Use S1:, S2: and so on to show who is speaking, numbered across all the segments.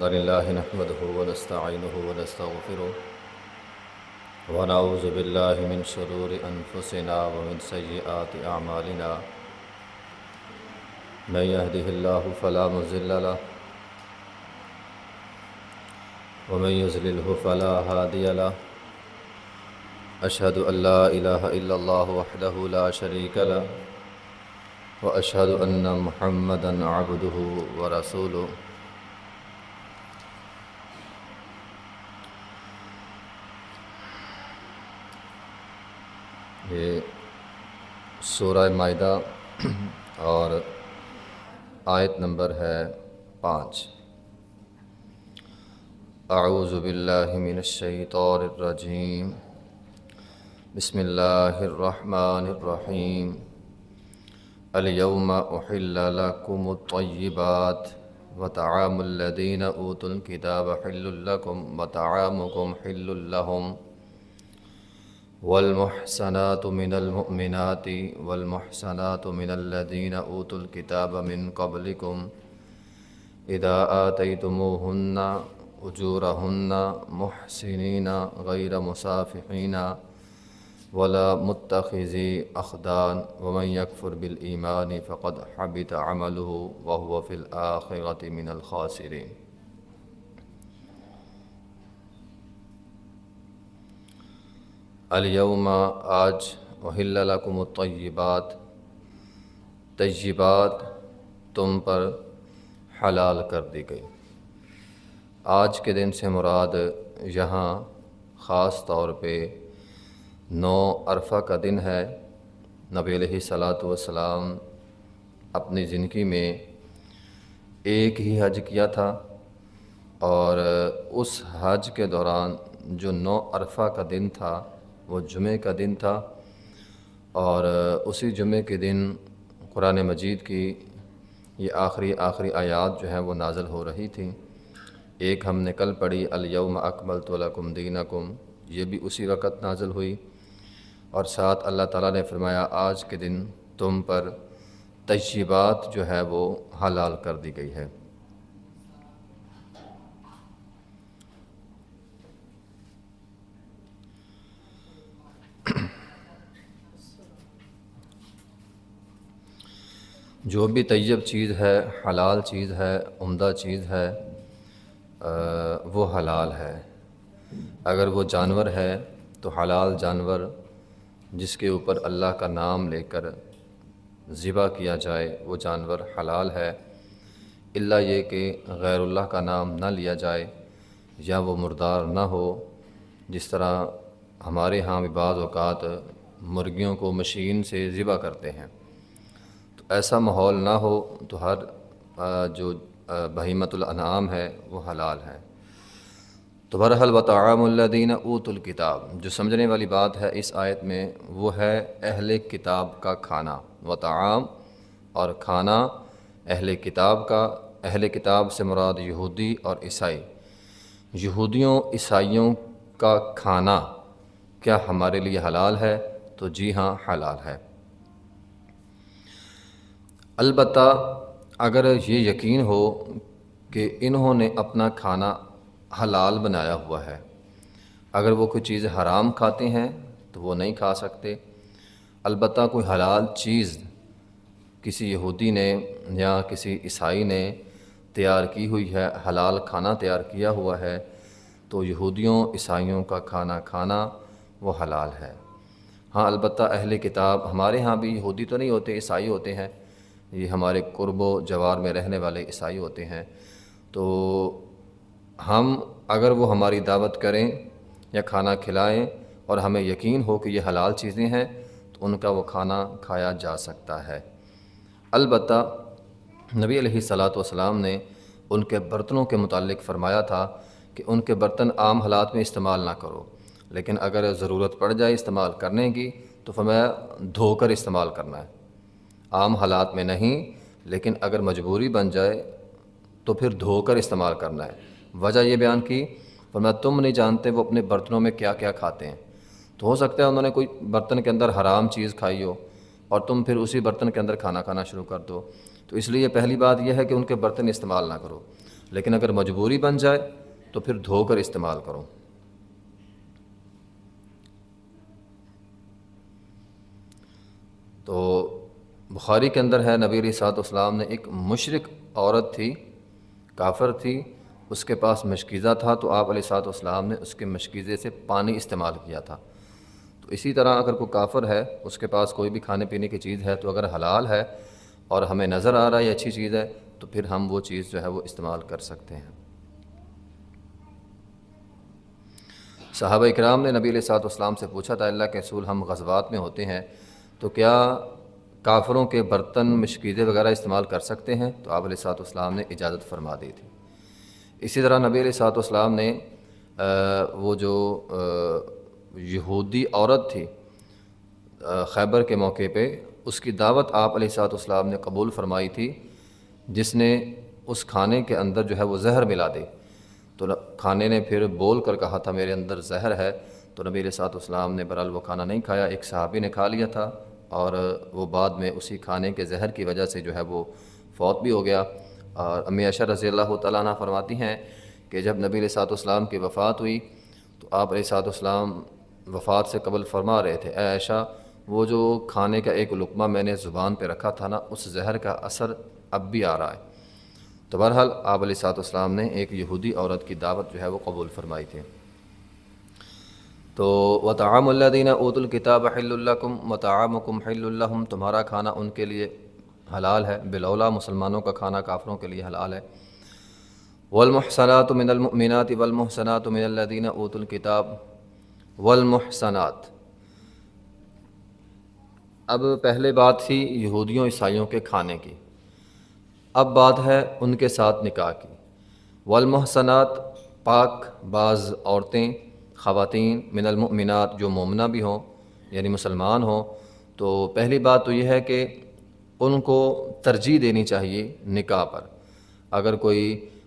S1: الحمد لله نحمده ونستعينه ونستغفره ونعوذ بالله من شرور أنفسنا ومن سيئات أعمالنا من يهده الله فلا مضل له ومن يضلله فلا هادي له أشهد أن لا إله إلا الله وحده لا شريك له وأشهد أن محمدًا عبده ورسوله یہ سورہ مائدہ اور آیت نمبر ہے 5۔ اعوذ باللہ من الشیطان الرجیم، بسم اللہ الرحمن الرحیم۔ اليوم احل لكم الطیبات وطعام الذین اوتوا الکتاب حل لكم وطعامکم حل لهم والمحصنات من المؤمنات والمحصنات من الذين أوتوا الكتاب من قبلكم إذا آتيتموهن أجورهن محسنين غير مسافحين ولا متخذي أخدان ومن يكفر بالإيمان فقد حبط عمله وهو في الآخرة من الخاسرين۔ الیوم آج، احل لکم الطیبات، طیبات تم پر حلال کر دی گئی۔ آج کے دن سے مراد یہاں خاص طور پہ 9 عرفہ کا دن ہے۔ نبی علیہ الصلاۃ والسلام اپنی زندگی میں ایک ہی حج کیا تھا، اور اس حج کے دوران جو 9 عرفہ کا دن تھا وہ جمعے کا دن تھا، اور اسی جمعے کے دن قرآن مجید کی یہ آخری آیات جو ہیں وہ نازل ہو رہی تھیں۔ ایک ہم نے کل پڑھی الیوم اکملت لکم دینکم، یہ بھی اسی وقت نازل ہوئی، اور ساتھ اللہ تعالیٰ نے فرمایا آج کے دن تم پر طیبات جو ہے وہ حلال کر دی گئی ہے۔ جو بھی طیب چیز ہے، حلال چیز ہے، عمدہ چیز ہے، وہ حلال ہے۔ اگر وہ جانور ہے تو حلال جانور جس کے اوپر اللہ کا نام لے کر ذبح کیا جائے وہ جانور حلال ہے، الا یہ کہ غیر اللہ کا نام نہ لیا جائے یا وہ مردار نہ ہو، جس طرح ہمارے ہاں بھی بعض اوقات مرغیوں کو مشین سے ذبح کرتے ہیں، ایسا ماحول نہ ہو تو ہر جو بہیمۃ الانعام ہے وہ حلال ہے۔ تو بہرحال وطعام الذین اوتوا الکتاب، جو سمجھنے والی بات ہے اس آیت میں وہ ہے اہل کتاب کا کھانا۔ وطعام اور کھانا اہل کتاب کا، اہل کتاب سے مراد یہودی اور عیسائی۔ یہودیوں عیسائیوں کا کھانا کیا ہمارے لیے حلال ہے؟ تو جی ہاں، حلال ہے۔ البتہ اگر یہ یقین ہو کہ انہوں نے اپنا کھانا حلال بنایا ہوا ہے، اگر وہ کوئی چیز حرام کھاتے ہیں تو وہ نہیں کھا سکتے۔ البتہ کوئی حلال چیز کسی یہودی نے یا کسی عیسائی نے تیار کی ہوئی ہے، حلال کھانا تیار کیا ہوا ہے، تو یہودیوں عیسائیوں کا کھانا کھانا وہ حلال ہے۔ ہاں البتہ اہل کتاب، ہمارے ہاں بھی یہودی تو نہیں ہوتے، عیسائی ہوتے ہیں، یہ ہمارے قرب و جوار میں رہنے والے عیسائی ہوتے ہیں، تو ہم اگر وہ ہماری دعوت کریں یا کھانا کھلائیں اور ہمیں یقین ہو کہ یہ حلال چیزیں ہیں تو ان کا وہ کھانا کھایا جا سکتا ہے۔ البتہ نبی علیہ الصلاۃ والسلام نے ان کے برتنوں کے متعلق فرمایا تھا کہ ان کے برتن عام حالات میں استعمال نہ کرو، لیکن اگر ضرورت پڑ جائے استعمال کرنے کی تو فرمایا دھو کر استعمال کرنا ہے، عام حالات میں نہیں، لیکن اگر مجبوری بن جائے تو پھر دھو کر استعمال کرنا ہے۔ وجہ یہ بیان کی، فرمایا تم نہیں جانتے وہ اپنے برتنوں میں کیا کیا کھاتے ہیں، تو ہو سکتا ہے انہوں نے کوئی برتن کے اندر حرام چیز کھائی ہو اور تم پھر اسی برتن کے اندر کھانا کھانا شروع کر دو، تو اس لیے پہلی بات یہ ہے کہ ان کے برتن استعمال نہ کرو۔ لیکن اگر مجبوری بن جائے تو پھر دھو کر استعمال کرو۔ تو بخاری کے اندر ہے، نبی علیہ الصلوۃ والسلام نے ایک مشرک عورت تھی، کافر تھی، اس کے پاس مشکیزہ تھا، تو آپ علیہ الصلوۃ والسلام نے اس کے مشکیزے سے پانی استعمال کیا تھا۔ تو اسی طرح اگر کوئی کافر ہے، اس کے پاس کوئی بھی کھانے پینے کی چیز ہے، تو اگر حلال ہے اور ہمیں نظر آ رہا ہے یہ اچھی چیز ہے، تو پھر ہم وہ چیز جو ہے وہ استعمال کر سکتے ہیں۔ صحابہ اکرام نے نبی علیہ الصلوۃ والسلام سے پوچھا تھا، اللہ کے رسول ہم غزوات میں ہوتے ہیں تو کیا کافروں کے برتن مشکیزے وغیرہ استعمال کر سکتے ہیں؟ تو آپ علیہ الصلوۃ والسلام نے اجازت فرما دی تھی۔ اسی طرح نبی علیہ الصلوۃ والسلام نے وہ جو یہودی عورت تھی خیبر کے موقع پہ، اس کی دعوت آپ علیہ الصلوۃ والسلام نے قبول فرمائی تھی، جس نے اس کھانے کے اندر جو ہے وہ زہر ملا دی۔ تو کھانے نے پھر بول کر کہا تھا میرے اندر زہر ہے، تو نبی علیہ الصلوۃ والسلام نے بہرحال وہ کھانا نہیں کھایا، ایک صحابی نے کھا لیا تھا اور وہ بعد میں اسی کھانے کے زہر کی وجہ سے جو ہے وہ فوت بھی ہو گیا۔ اور امی عائشہ رضی اللہ تعالیٰ عنہ فرماتی ہیں کہ جب نبی علیہ الصلوۃ والسلام کی وفات ہوئی تو آپ علیہ الصلوۃ والسلام وفات سے قبل فرما رہے تھے، اے عائشہ وہ جو کھانے کا ایک لقمہ میں نے زبان پہ رکھا تھا نا، اس زہر کا اثر اب بھی آ رہا ہے۔ تو بہرحال آپ علیہ الصلوۃ والسلام نے ایک یہودی عورت کی دعوت جو ہے وہ قبول فرمائی تھی۔ تو وطعام الذین اوتوا الکتاب حل لکم وطعامکم حل لہم، تمہارا کھانا ان کے لیے حلال ہے، بالاولیٰ مسلمانوں کا کھانا کافروں کے لیے حلال ہے۔ والمحصنات من المؤمنات والمحصنات من الذین اوتوا الکتاب والمحصنات۔ اب پہلے بات تھی یہودیوں عیسائیوں کے کھانے کی، اب بات ہے ان کے ساتھ نکاح کی۔ والمحصنات پاک باز عورتیں، خواتین، من المؤمنات جو مومنہ بھی ہوں یعنی مسلمان ہوں۔ تو پہلی بات تو یہ ہے کہ ان کو ترجیح دینی چاہیے نکاح پر۔ اگر کوئی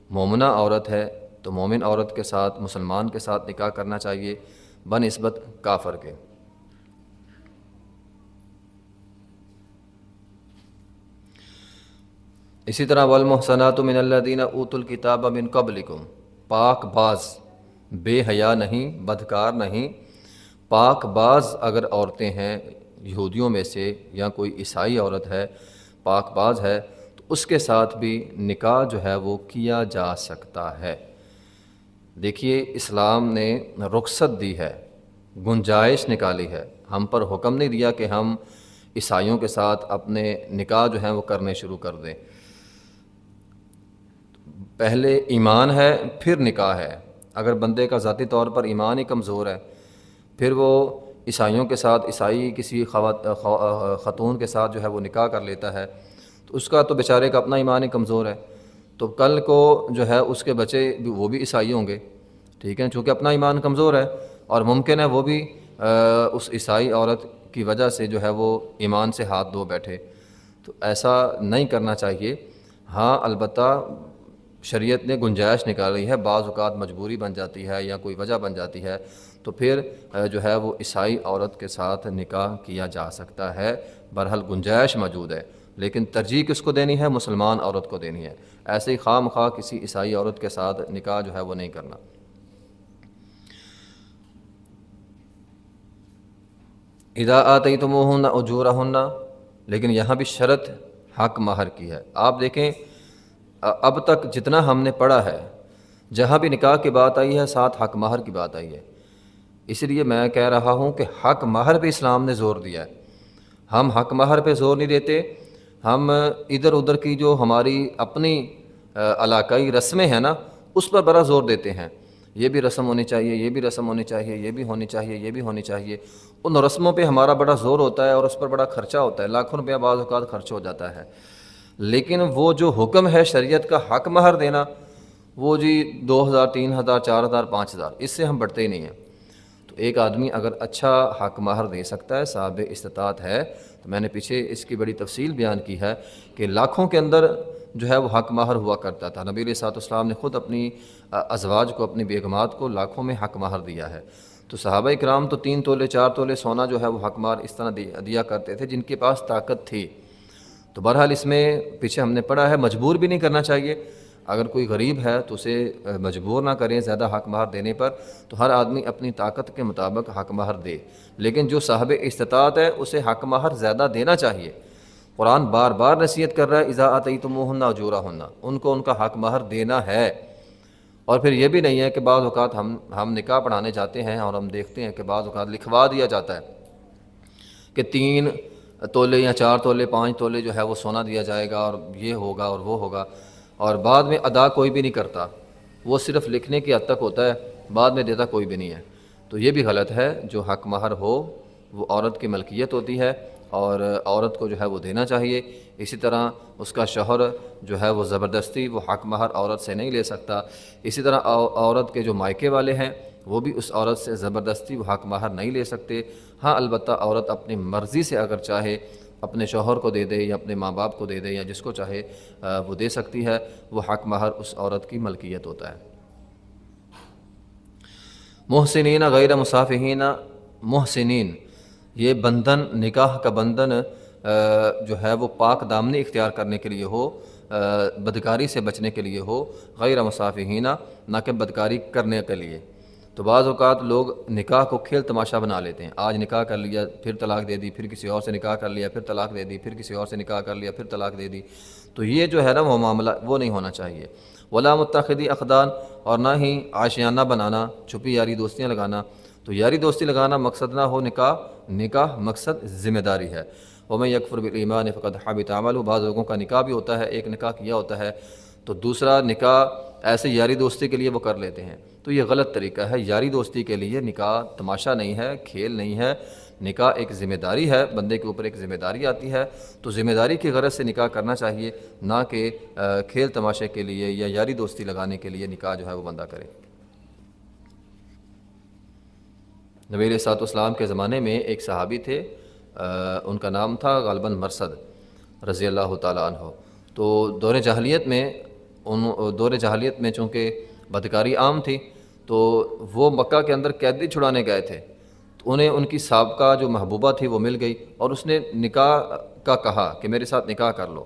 S1: مومنہ عورت ہے تو مومن عورت کے ساتھ، مسلمان کے ساتھ نکاح کرنا چاہیے بنسبت کافر کے۔ اسی طرح والمحصنات من الذین اوتوا الکتاب من قبلکم، پاک باز، بے حیا نہیں، بدکار نہیں، پاک باز اگر عورتیں ہیں یہودیوں میں سے یا کوئی عیسائی عورت ہے پاک باز ہے، تو اس کے ساتھ بھی نکاح جو ہے وہ کیا جا سکتا ہے۔ دیکھیے اسلام نے رخصت دی ہے، گنجائش نکالی ہے، ہم پر حکم نہیں دیا کہ ہم عیسائیوں کے ساتھ اپنے نکاح جو ہیں وہ کرنے شروع کر دیں۔ پہلے ایمان ہے پھر نکاح ہے۔ اگر بندے کا ذاتی طور پر ایمان ہی کمزور ہے، پھر وہ عیسائیوں کے ساتھ، عیسائی کسی خاتون کے ساتھ جو ہے وہ نکاح کر لیتا ہے، تو اس کا تو بیچارے کا اپنا ایمان ہی کمزور ہے، تو کل کو جو ہے اس کے بچے وہ بھی عیسائی ہوں گے، ٹھیک ہے، چونکہ اپنا ایمان کمزور ہے، اور ممکن ہے وہ بھی اس عیسائی عورت کی وجہ سے جو ہے وہ ایمان سے ہاتھ دھو بیٹھے۔ تو ایسا نہیں کرنا چاہیے۔ ہاں البتہ شریعت نے گنجائش نکالی ہے، بعض اوقات مجبوری بن جاتی ہے یا کوئی وجہ بن جاتی ہے، تو پھر جو ہے وہ عیسائی عورت کے ساتھ نکاح کیا جا سکتا ہے، بہرحال گنجائش موجود ہے، لیکن ترجیح کس کو دینی ہے؟ مسلمان عورت کو دینی ہے۔ ایسے ہی خواہ مخواہ کسی عیسائی عورت کے ساتھ نکاح جو ہے وہ نہیں کرنا۔ اذا آتیتموہن اجورہن، لیکن یہاں بھی شرط حق مہر کی ہے۔ آپ دیکھیں اب تک جتنا ہم نے پڑھا ہے، جہاں بھی نکاح کی بات آئی ہے ساتھ حق مہر کی بات آئی ہے، اس لیے میں کہہ رہا ہوں کہ حق مہر پہ اسلام نے زور دیا ہے۔ ہم حق مہر پہ زور نہیں دیتے، ہم ادھر ادھر کی جو ہماری اپنی علاقائی رسمیں ہیں نا، اس پر بڑا زور دیتے ہیں، یہ بھی رسم ہونی چاہیے، یہ بھی رسم ہونی چاہیے، یہ بھی ہونی چاہیے، یہ بھی ہونی چاہیے۔ ان رسموں پہ ہمارا بڑا زور ہوتا ہے اور اس پر بڑا خرچہ ہوتا ہے، لاکھوں روپیہ بعض اوقات خرچ ہو جاتا ہے، لیکن وہ جو حکم ہے شریعت کا حق مہر دینا، وہ جی 2000 3000 4000 5000، اس سے ہم بڑھتے ہی نہیں ہیں۔ تو ایک آدمی اگر اچھا حق مہر دے سکتا ہے، صاحب استطاعت ہے، تو میں نے پیچھے اس کی بڑی تفصیل بیان کی ہے کہ لاکھوں کے اندر جو ہے وہ حق مہر ہوا کرتا تھا۔ نبی علیہ الصلوۃ والسلام نے خود اپنی ازواج کو، اپنی بیگمات کو لاکھوں میں حق مہر دیا ہے۔ تو صحابہ اکرام تو 3 تولے 4 تولے سونا جو ہے وہ حق مہر اس طرح دیا کرتے تھے جن کے پاس طاقت تھی۔ تو بہرحال اس میں پیچھے ہم نے پڑھا ہے، مجبور بھی نہیں کرنا چاہیے۔ اگر کوئی غریب ہے تو اسے مجبور نہ کریں زیادہ حق مہر دینے پر، تو ہر آدمی اپنی طاقت کے مطابق حق مہر دے، لیکن جو صاحب استطاعت ہے اسے حق مہر زیادہ دینا چاہیے۔ قرآن بار بار نصیحت کر رہا ہے اذا آتیتموہن اجورہن، ان کو ان کا حق مہر دینا ہے۔ اور پھر یہ بھی نہیں ہے کہ بعض اوقات ہم نکاح پڑھانے جاتے ہیں اور ہم دیکھتے ہیں کہ بعض اوقات لکھوا دیا جاتا ہے کہ 3 تولے یا 4 تولے 5 تولے جو ہے وہ سونا دیا جائے گا اور یہ ہوگا اور وہ ہوگا، اور بعد میں ادا کوئی بھی نہیں کرتا، وہ صرف لکھنے کی حد تک ہوتا ہے، بعد میں دیتا کوئی بھی نہیں ہے۔ تو یہ بھی غلط ہے۔ جو حق مہر ہو وہ عورت کی ملکیت ہوتی ہے اور عورت کو جو ہے وہ دینا چاہیے۔ اسی طرح اس کا شوہر جو ہے وہ زبردستی وہ حق مہر عورت سے نہیں لے سکتا۔ اسی طرح عورت کے جو مائکے والے ہیں وہ بھی اس عورت سے زبردستی وہ حق مہر نہیں لے سکتے۔ ہاں البتہ عورت اپنی مرضی سے اگر چاہے اپنے شوہر کو دے دے یا اپنے ماں باپ کو دے دے یا جس کو چاہے وہ دے سکتی ہے، وہ حق مہر اس عورت کی ملکیت ہوتا ہے۔ محسنین غیر مصافحین، محسنین یہ بندھن، نکاح کا بندھن جو ہے وہ پاک دامنی اختیار کرنے کے لیے ہو، بدکاری سے بچنے کے لیے ہو، غیر مصافحین نہ کہ بدکاری کرنے کے لیے۔ تو بعض اوقات لوگ نکاح کو کھیل تماشا بنا لیتے ہیں، آج نکاح کر لیا پھر طلاق دے دی، پھر کسی اور سے نکاح کر لیا پھر طلاق دے دی، پھر کسی اور سے نکاح کر لیا پھر طلاق دے دی۔ تو یہ جو ہے نا وہ معاملہ وہ نہیں ہونا چاہیے۔ ولا متخذی اخدان، اور نہ ہی عاشیانہ بنانا، چھپی یاری دوستیاں لگانا۔ تو یاری دوستی لگانا مقصد نہ ہو نکاح مقصد ذمہ داری ہے۔ ومن یکفر بالایمان فقد حبط عملہ، بعض لوگوں کا نکاح بھی ہوتا ہے، ایک نکاح کیا ہوتا ہے تو دوسرا نکاح ایسے یاری دوستی کے لیے وہ کر لیتے ہیں، تو یہ غلط طریقہ ہے۔ یاری دوستی کے لیے نکاح تماشا نہیں ہے، کھیل نہیں ہے، نکاح ایک ذمہ داری ہے، بندے کے اوپر ایک ذمہ داری آتی ہے، تو ذمہ داری کی غرض سے نکاح کرنا چاہیے، نہ کہ کھیل تماشے کے لیے یا یاری دوستی لگانے کے لیے نکاح جو ہے وہ بندہ کرے۔ نبی علیہ الصلوۃ والسلام کے زمانے میں ایک صحابی تھے، ان کا نام تھا غالباً مرثد رضی اللہ تعالیٰ عنہ۔ تو دور جاہلیت میں چونکہ بدکاری عام تھی، تو وہ مکہ کے اندر قیدی چھڑانے گئے تھے، تو انہیں ان کی سابقہ جو محبوبہ تھی وہ مل گئی اور اس نے نکاح کا کہا کہ میرے ساتھ نکاح کر لو۔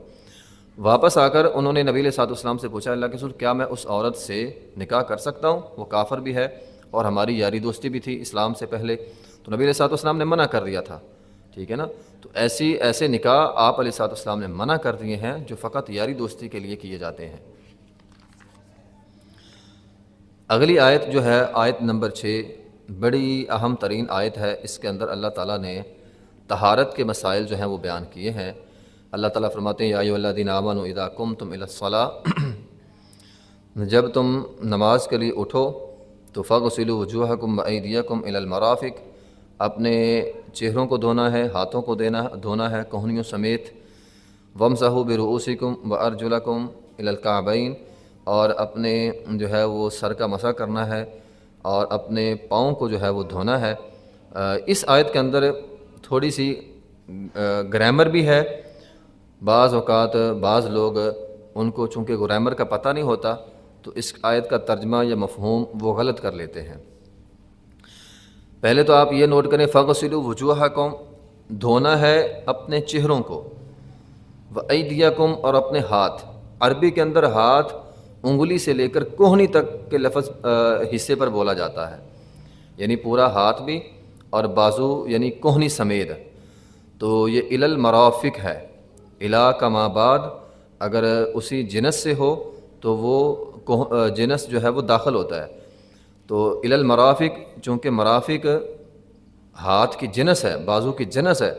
S1: واپس آ کر انہوں نے نبی علیہ الصلوۃ والسلام سے پوچھا اللہ کے رسول کیا میں اس عورت سے نکاح کر سکتا ہوں؟ وہ کافر بھی ہے اور ہماری یاری دوستی بھی تھی اسلام سے پہلے۔ تو نبی علیہ الصلوۃ والسلام نے منع کر دیا تھا، ٹھیک ہے نا۔ تو ایسے نکاح آپ علیہ الصلوۃ والسلام نے منع کر دیے ہیں جو فقط یاری دوستی کے لیے کیے جاتے ہیں۔ اگلی آیت جو ہے آیت نمبر 6 بڑی اہم ترین آیت ہے۔ اس کے اندر اللہ تعالیٰ نے طہارت کے مسائل جو ہیں وہ بیان کیے ہیں۔ اللہ تعالیٰ فرماتے ہیں یا ایھا الذین آمنوا اذا قمتم الی الصلاۃ، جب تم نماز کے لیے اٹھو تو فاغسلوا وجوہکم وایدیکم الی المرافق، اپنے چہروں کو دھونا ہے، ہاتھوں کو دھونا ہے کہنیوں سمیت، وامسحوا برؤوسکم وارجلکم الی الکعبین، اور اپنے جو ہے وہ سر کا مسح کرنا ہے اور اپنے پاؤں کو جو ہے وہ دھونا ہے۔ اس آیت کے اندر تھوڑی سی گرامر بھی ہے، بعض اوقات بعض لوگ ان کو چونکہ گرامر کا پتہ نہیں ہوتا تو اس آیت کا ترجمہ یا مفہوم وہ غلط کر لیتے ہیں۔ پہلے تو آپ یہ نوٹ کریں فاغسلوا وجوہکم، دھونا ہے اپنے چہروں کو، وایدیکم، اور اپنے ہاتھ۔ عربی کے اندر ہاتھ انگلی سے لے کر کوہنی تک کے لفظ حصے پر بولا جاتا ہے، یعنی پورا ہاتھ بھی اور بازو یعنی کوہنی سمیت۔ تو یہ الی المرافق ہے، الا کا ما بعد اگر اسی جنس سے ہو تو وہ جنس جو ہے وہ داخل ہوتا ہے۔ تو الی المرافق، چونکہ مرافق ہاتھ کی جنس ہے، بازو کی جنس ہے،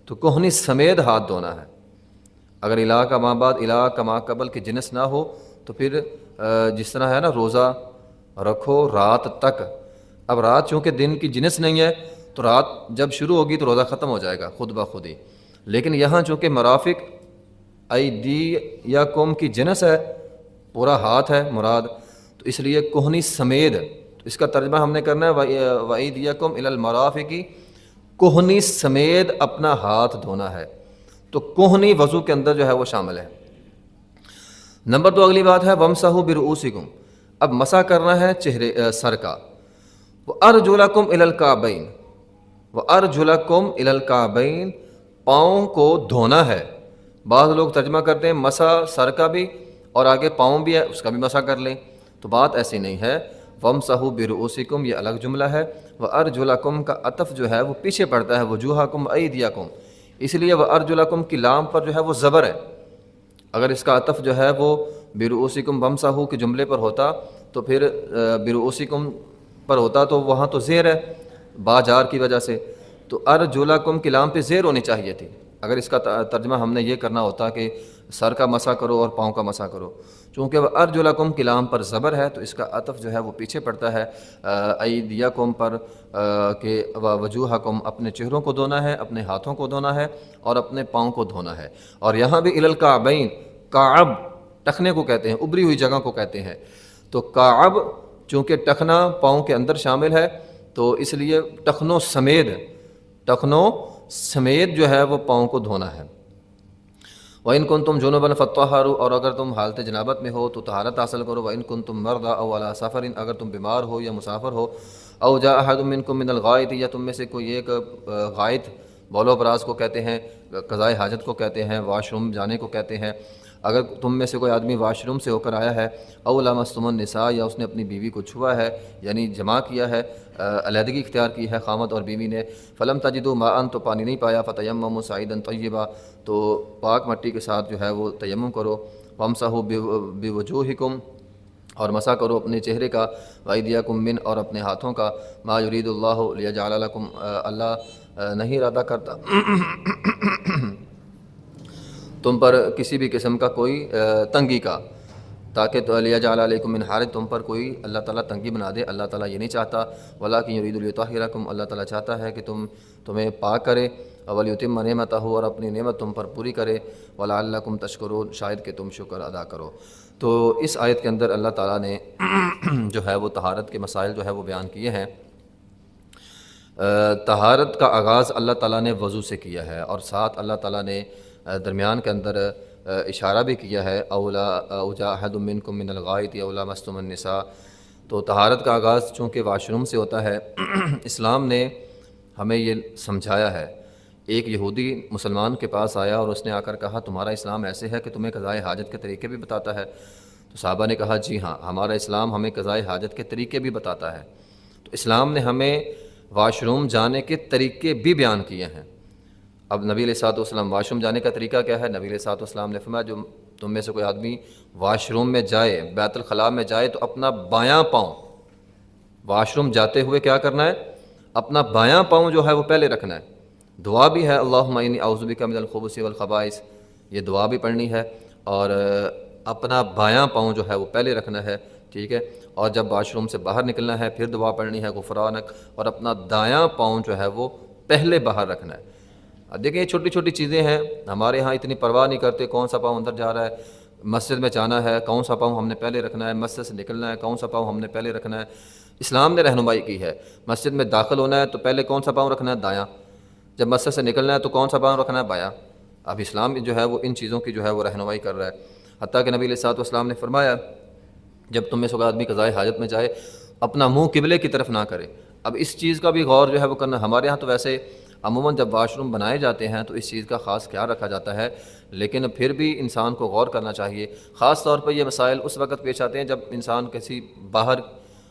S1: تو کوہنی سمیت ہاتھ دھونا ہے۔ اگر الا کا ما بعد الا کا ما قبل کی جنس نہ ہو تو پھر جس طرح ہے نا روزہ رکھو رات تک، اب رات چونکہ دن کی جنس نہیں ہے تو رات جب شروع ہوگی تو روزہ ختم ہو جائے گا خود بخود ہی، لیکن یہاں چونکہ مرافق ایدیکم کی جنس ہے، پورا ہاتھ ہے مراد، تو اس لیے کوہنی سمیت، تو اس کا ترجمہ ہم نے کرنا ہے وایدیکم الی المرافق، کوہنی سمیت اپنا ہاتھ دھونا ہے۔ تو کوہنی وضو کے اندر جو ہے وہ شامل ہے۔ نمبر 2 اگلی بات ہے وامسحوا برؤوسکم، اب مسح کرنا ہے سر کا، وارجلکم الی الکعبین، وارجلکم الی الکعبین، پاؤں کو دھونا ہے۔ بعض لوگ ترجمہ کرتے ہیں مسح سر کا بھی اور آگے پاؤں بھی ہے اس کا بھی مسح کر لیں، تو بات ایسی نہیں ہے۔ وَامْسَحُوا بِرُؤُوسِكُمْ یہ الگ جملہ ہے، وَأَرْجُلَكُمْ کا عطف جو ہے وہ پیچھے پڑتا ہے وجوہکم ایدیکم، اس لیے وَأَرْجُلَكُمْ کی لام پر جو ہے وہ زبر ہے۔ اگر اس کا عطف جو ہے وہ برؤوسکم وامسحوا کے جملے پر ہوتا تو پھر برؤوسکم پر ہوتا تو وہاں تو زیر ہے با جار کی وجہ سے، تو ارجلکم کی لام پہ زیر ہونی چاہیے تھی۔ اگر اس کا ترجمہ ہم نے یہ کرنا ہوتا کہ سر کا مسح کرو اور پاؤں کا مسح کرو، چونکہ وہ ارجلکم کی لام پر زبر ہے تو اس کا عطف جو ہے وہ پیچھے پڑتا ہے ایدیکم پر، کہ وجوہکم اپنے چہروں کو دھونا ہے، اپنے ہاتھوں کو دھونا ہے اور اپنے پاؤں کو دھونا ہے۔ اور یہاں بھی الالکعبین، کعب ٹخنے کو کہتے ہیں، ابری ہوئی جگہ کو کہتے ہیں، تو کعب چونکہ ٹخنا پاؤں کے اندر شامل ہے تو اس لیے ٹخنوں سمیت جو ہے وہ پاؤں کو دھونا ہے۔ وَإِن كُنتُمْ جُنُبًا فَاطَّهَّرُوا اور اگر تم حالت جنابت میں ہو تو طہارت حاصل کرو۔ وَإِن كُنتُمْ مَرْضَىٰ أَوْ عَلَىٰ سَفَرٍ اگر تم بیمار ہو یا مسافر ہو، أَوْ جَاءَ أَحَدٌ مِّنكُم مِّنَ الْغَائِطِ یا تم میں سے کوئی ایک غائط، بول و براز کو کہتے ہیں، قضائے حاجت کو کہتے ہیں، واش روم جانے کو کہتے ہیں، اگر تم میں سے کوئی آدمی واش روم سے ہو کر آیا ہے، أَوْ لَامَسْتُمُ النِّسَاءَ یا اس نے اپنی بیوی کو چھوا ہے، یعنی جماع کیا ہے، علیحدگی اختیار کی ہے خامد اور بیوی نے، فَلَمْ تَجِدُوا مَاءً تو پانی نہیں پایا، فَتَيَمَّمُوا صَعِيدًا طَيِّبًا تو پاک مٹی کے ساتھ جو ہے وہ تیمم کرو، وَامْسَحُوا بِوُجُوهِكُمْ اور مسح کرو اپنے چہرے کا، وَأَيْدِيَكُمْ مِنْ اور اپنے ہاتھوں کا، مَا يُرِيدُ اللَّهُ لِيَجْعَلَ لَكُمْ اللہ نہیں ارادہ کرتا تم پر کسی بھی قسم کا کوئی تنگی کا، تاکہ تو لِيَجْعَلَ عَلَيْكُمْ مِنْ حَرَجٍ تم پر کوئی اللہ تعالیٰ تنگی بنا دے، اللہ تعالیٰ یہ نہیں چاہتا، وَلَٰكِنْ يُرِيدُ لِيُطَهِّرَكُمْ اللہ تعالیٰ چاہتا ہے کہ تمہیں پاک کرے، وَلِيُتِمَّ نِعْمَتَهُ اور اپنی نعمت تم پر پوری کرے، وَلَعَلَّكُمْ تَشْكُرُونَ شاید کہ تم شکر ادا کرو۔ تو اس آیت کے اندر اللہ تعالیٰ نے جو ہے وہ طہارت کے مسائل جو ہے وہ بیان کیے ہیں۔ طہارت کا آغاز اللہ تعالیٰ نے وضو سے کیا ہے، اور ساتھ اللہ تعالیٰ نے درمیان کے اندر اشارہ بھی کیا ہے، أَوْ جَاءَ أَحَدٌ مِّنكُم مِّنَ الْغَائِطِ أَوْ لَامَسْتُمُ النِّسَاءَ تو طہارت کا آغاز چونکہ واش روم سے ہوتا ہے، اسلام نے ہمیں یہ سمجھایا ہے۔ ایک یہودی مسلمان کے پاس آیا اور اس نے آ کر کہا تمہارا اسلام ایسے ہے کہ تمہیں قضائے حاجت کے طریقے بھی بتاتا ہے؟ تو صحابہ نے کہا جی ہاں، ہمارا اسلام ہمیں قضائے حاجت کے طریقے بھی بتاتا ہے۔ تو اسلام نے ہمیں واش روم جانے کے طریقے بھی بیان کیے ہیں۔ اب نبی علیہ الصلوۃ والسلام واش روم جانے کا طریقہ کیا ہے؟ نبی علیہ الصلوۃ والسلام نے فرمایا جو تم میں سے کوئی آدمی واش روم میں جائے، بیت الخلاء میں جائے تو اپنا بایاں پاؤں، واش روم جاتے ہوئے کیا کرنا ہے؟ اپنا بایاں پاؤں جو ہے وہ پہلے رکھنا ہے۔ دعا بھی ہے اللہم انی اعوذ بک من الخبث والخبائث، یہ دعا بھی پڑھنی ہے، اور اپنا بایاں پاؤں جو ہے وہ پہلے رکھنا ہے، ٹھیک ہے، اور جب واش روم سے باہر نکلنا ہے پھر دعا پڑھنی ہے غفرانک، اور اپنا دایاں پاؤں جو ہے وہ پہلے باہر رکھنا ہے۔ اب دیکھیں یہ چھوٹی چھوٹی چیزیں ہیں، ہمارے ہاں اتنی پرواہ نہیں کرتے کون سا پاؤں اندر جا رہا ہے، مسجد میں جانا ہے کون سا پاؤں ہم نے پہلے رکھنا ہے، مسجد سے نکلنا ہے کون سا پاؤں ہم نے پہلے رکھنا ہے۔ اسلام نے رہنمائی کی ہے، مسجد میں داخل ہونا ہے تو پہلے کون سا پاؤں رکھنا ہے؟ دایاں، جب مسجد سے نکلنا ہے تو کون سا پاؤں رکھنا ہے؟ بایاں۔ اب اسلام جو ہے وہ ان چیزوں کی جو ہے وہ رہنمائی کر رہا ہے، حتیٰ کہ نبی علیہ الصلوۃ والسلام نے فرمایا جب تم میں سے کوئی آدمی قضائے حاجت میں جائے اپنا منہ قبلے کی طرف نہ کرے۔ اب اس چیز کا بھی غور جو ہے وہ کرنا، ہمارے یہاں تو ویسے عموماً جب واش روم بنائے جاتے ہیں تو اس چیز کا خاص خیال رکھا جاتا ہے، لیکن پھر بھی انسان کو غور کرنا چاہیے۔ خاص طور پر یہ مسائل اس وقت پیش آتے ہیں جب انسان کسی باہر،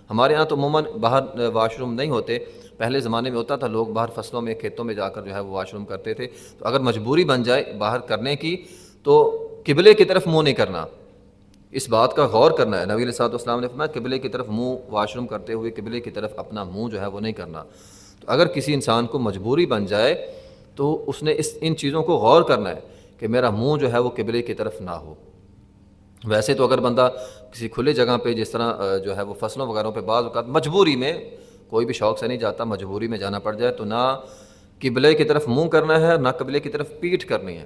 S1: ہمارے ہاں تو عموماً باہر واش روم نہیں ہوتے، پہلے زمانے میں ہوتا تھا، لوگ باہر فصلوں میں کھیتوں میں جا کر جو ہے وہ واش روم کرتے تھے، تو اگر مجبوری بن جائے باہر کرنے کی تو قبلے کی طرف منہ نہیں کرنا، اس بات کا غور کرنا ہے۔ نبی علیہ الصلوۃ والسلام نے فرمایا قبلے کی طرف منہ، واش روم کرتے ہوئے قبلے کی طرف اپنا منہ جو ہے وہ نہیں کرنا۔ تو اگر کسی انسان کو مجبوری بن جائے تو اس نے ان چیزوں کو غور کرنا ہے کہ میرا منہ جو ہے وہ قبلے کی طرف نہ ہو۔ ویسے تو اگر بندہ کسی کھلے جگہ پہ جس طرح جو ہے وہ فصلوں وغیرہ پہ بعض اوقات مجبوری میں، کوئی بھی شوق سے نہیں جاتا، مجبوری میں جانا پڑ جائے تو نہ قبلے کی طرف منہ کرنا ہے نہ قبلے کی طرف پیٹھ کرنی ہے۔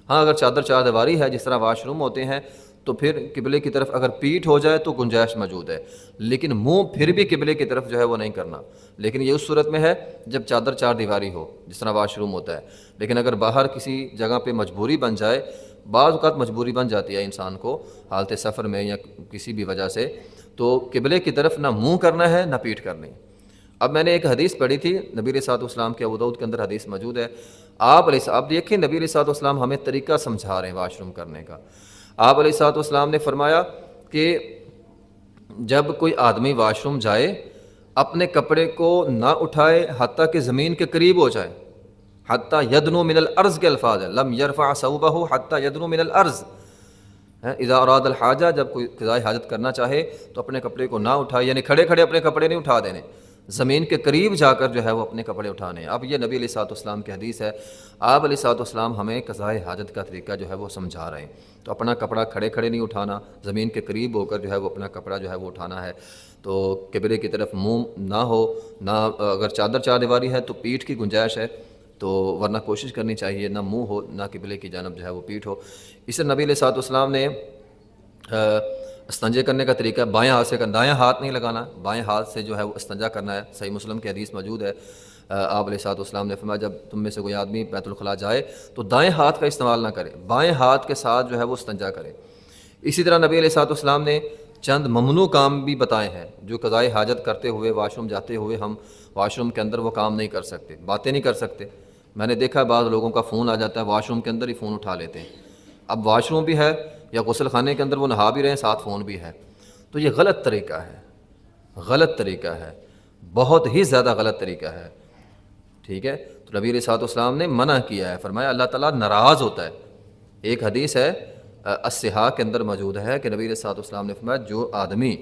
S1: ہاں اگر چادر چار دیواری ہے جس طرح واش روم ہوتے ہیں تو پھر قبلے کی طرف اگر پیٹھ ہو جائے تو گنجائش موجود ہے، لیکن منہ پھر بھی قبلے کی طرف جو ہے وہ نہیں کرنا۔ لیکن یہ اس صورت میں ہے جب چادر چار دیواری ہو جس طرح واش روم ہوتا ہے، لیکن اگر باہر کسی جگہ پہ مجبوری بن جائے، بعض اوقات مجبوری بن جاتی ہے انسان کو حالت سفر میں یا کسی بھی وجہ سے، تو قبلے کی طرف نہ منہ کرنا ہے نہ پیٹھ کرنی۔ اب میں نے ایک حدیث پڑھی تھی، نبی علیہ الصلوۃ والسلام کے ابو داؤد کے اندر حدیث موجود ہے، آپ دیکھیں نبی علیہ الصلوۃ والسلام ہمیں طریقہ سمجھا رہے ہیں واش روم کرنے کا۔ آپ علیہ الصلوۃ والسلام نے فرمایا کہ جب کوئی آدمی واش روم جائے اپنے کپڑے کو نہ اٹھائے حتیٰ کہ زمین کے قریب ہو جائے، حتیٰ یدنو من الارض کے الفاظ ہیں، لم یرفع ثوبہ حتیٰ یدنو من الارض، اذا اراد الحاجہ، جب کوئی قضائے حاجت کرنا چاہے تو اپنے کپڑے کو نہ اٹھائے، یعنی کھڑے کھڑے اپنے کپڑے نہیں اٹھا دینے، زمین کے قریب جا کر جو ہے وہ اپنے کپڑے اٹھانے۔ اب یہ نبی علیہ الصلوۃ والسلام کی حدیث ہے، آپ علیہ الصلوۃ والسلام ہمیں قضائے حاجت کا طریقہ جو ہے وہ سمجھا رہے ہیں۔ تو اپنا کپڑا کھڑے کھڑے نہیں اٹھانا، زمین کے قریب ہو کر جو ہے وہ اپنا کپڑا جو ہے وہ اٹھانا ہے۔ تو قبلے کی طرف منہ نہ ہو، نہ اگر چادر چار دیواری ہے تو پیٹھ کی گنجائش ہے، تو ورنہ کوشش کرنی چاہیے نہ منہ ہو نہ قبلے کی جانب جو ہے وہ پیٹھ ہو۔ اس سے نبی علیہ الصلوۃ والسلام نے استنجے کرنے کا طریقہ بائیں ہاتھ سے کرنا، دائیں ہاتھ نہیں لگانا، بائیں ہاتھ سے جو ہے وہ استنجا کرنا ہے۔ صحیح مسلم کی حدیث موجود ہے، آپ علیہ الصلوۃ والسلام نے فرمایا جب تم میں سے کوئی آدمی بیت الخلاء جائے تو دائیں ہاتھ کا استعمال نہ کرے، بائیں ہاتھ کے ساتھ جو ہے وہ استنجا کرے۔ اسی طرح نبی علیہ الصلوۃ والسلام نے چند ممنوع کام بھی بتائے ہیں جو قضائے حاجت کرتے ہوئے واش روم جاتے ہوئے ہم واش روم کے اندر وہ کام نہیں کر سکتے، باتیں نہیں کر سکتے۔ میں نے دیکھا بعض لوگوں کا فون آ جاتا ہے، واش روم کے اندر ہی فون اٹھا لیتے ہیں۔ اب واش روم بھی ہے یا غسل خانے کے اندر وہ نہا بھی رہے ہیں، ساتھ فون بھی ہے، تو یہ غلط طریقہ ہے، غلط طریقہ ہے، بہت ہی زیادہ غلط طریقہ ہے، ٹھیک ہے۔ تو نبی علیہ الصلوۃ والسلام نے منع کیا ہے، فرمایا اللہ تعالیٰ ناراض ہوتا ہے۔ ایک حدیث ہے الصحاح کے اندر موجود ہے کہ نبی علیہ الصلوۃ والسلام نے فرمایا جو آدمی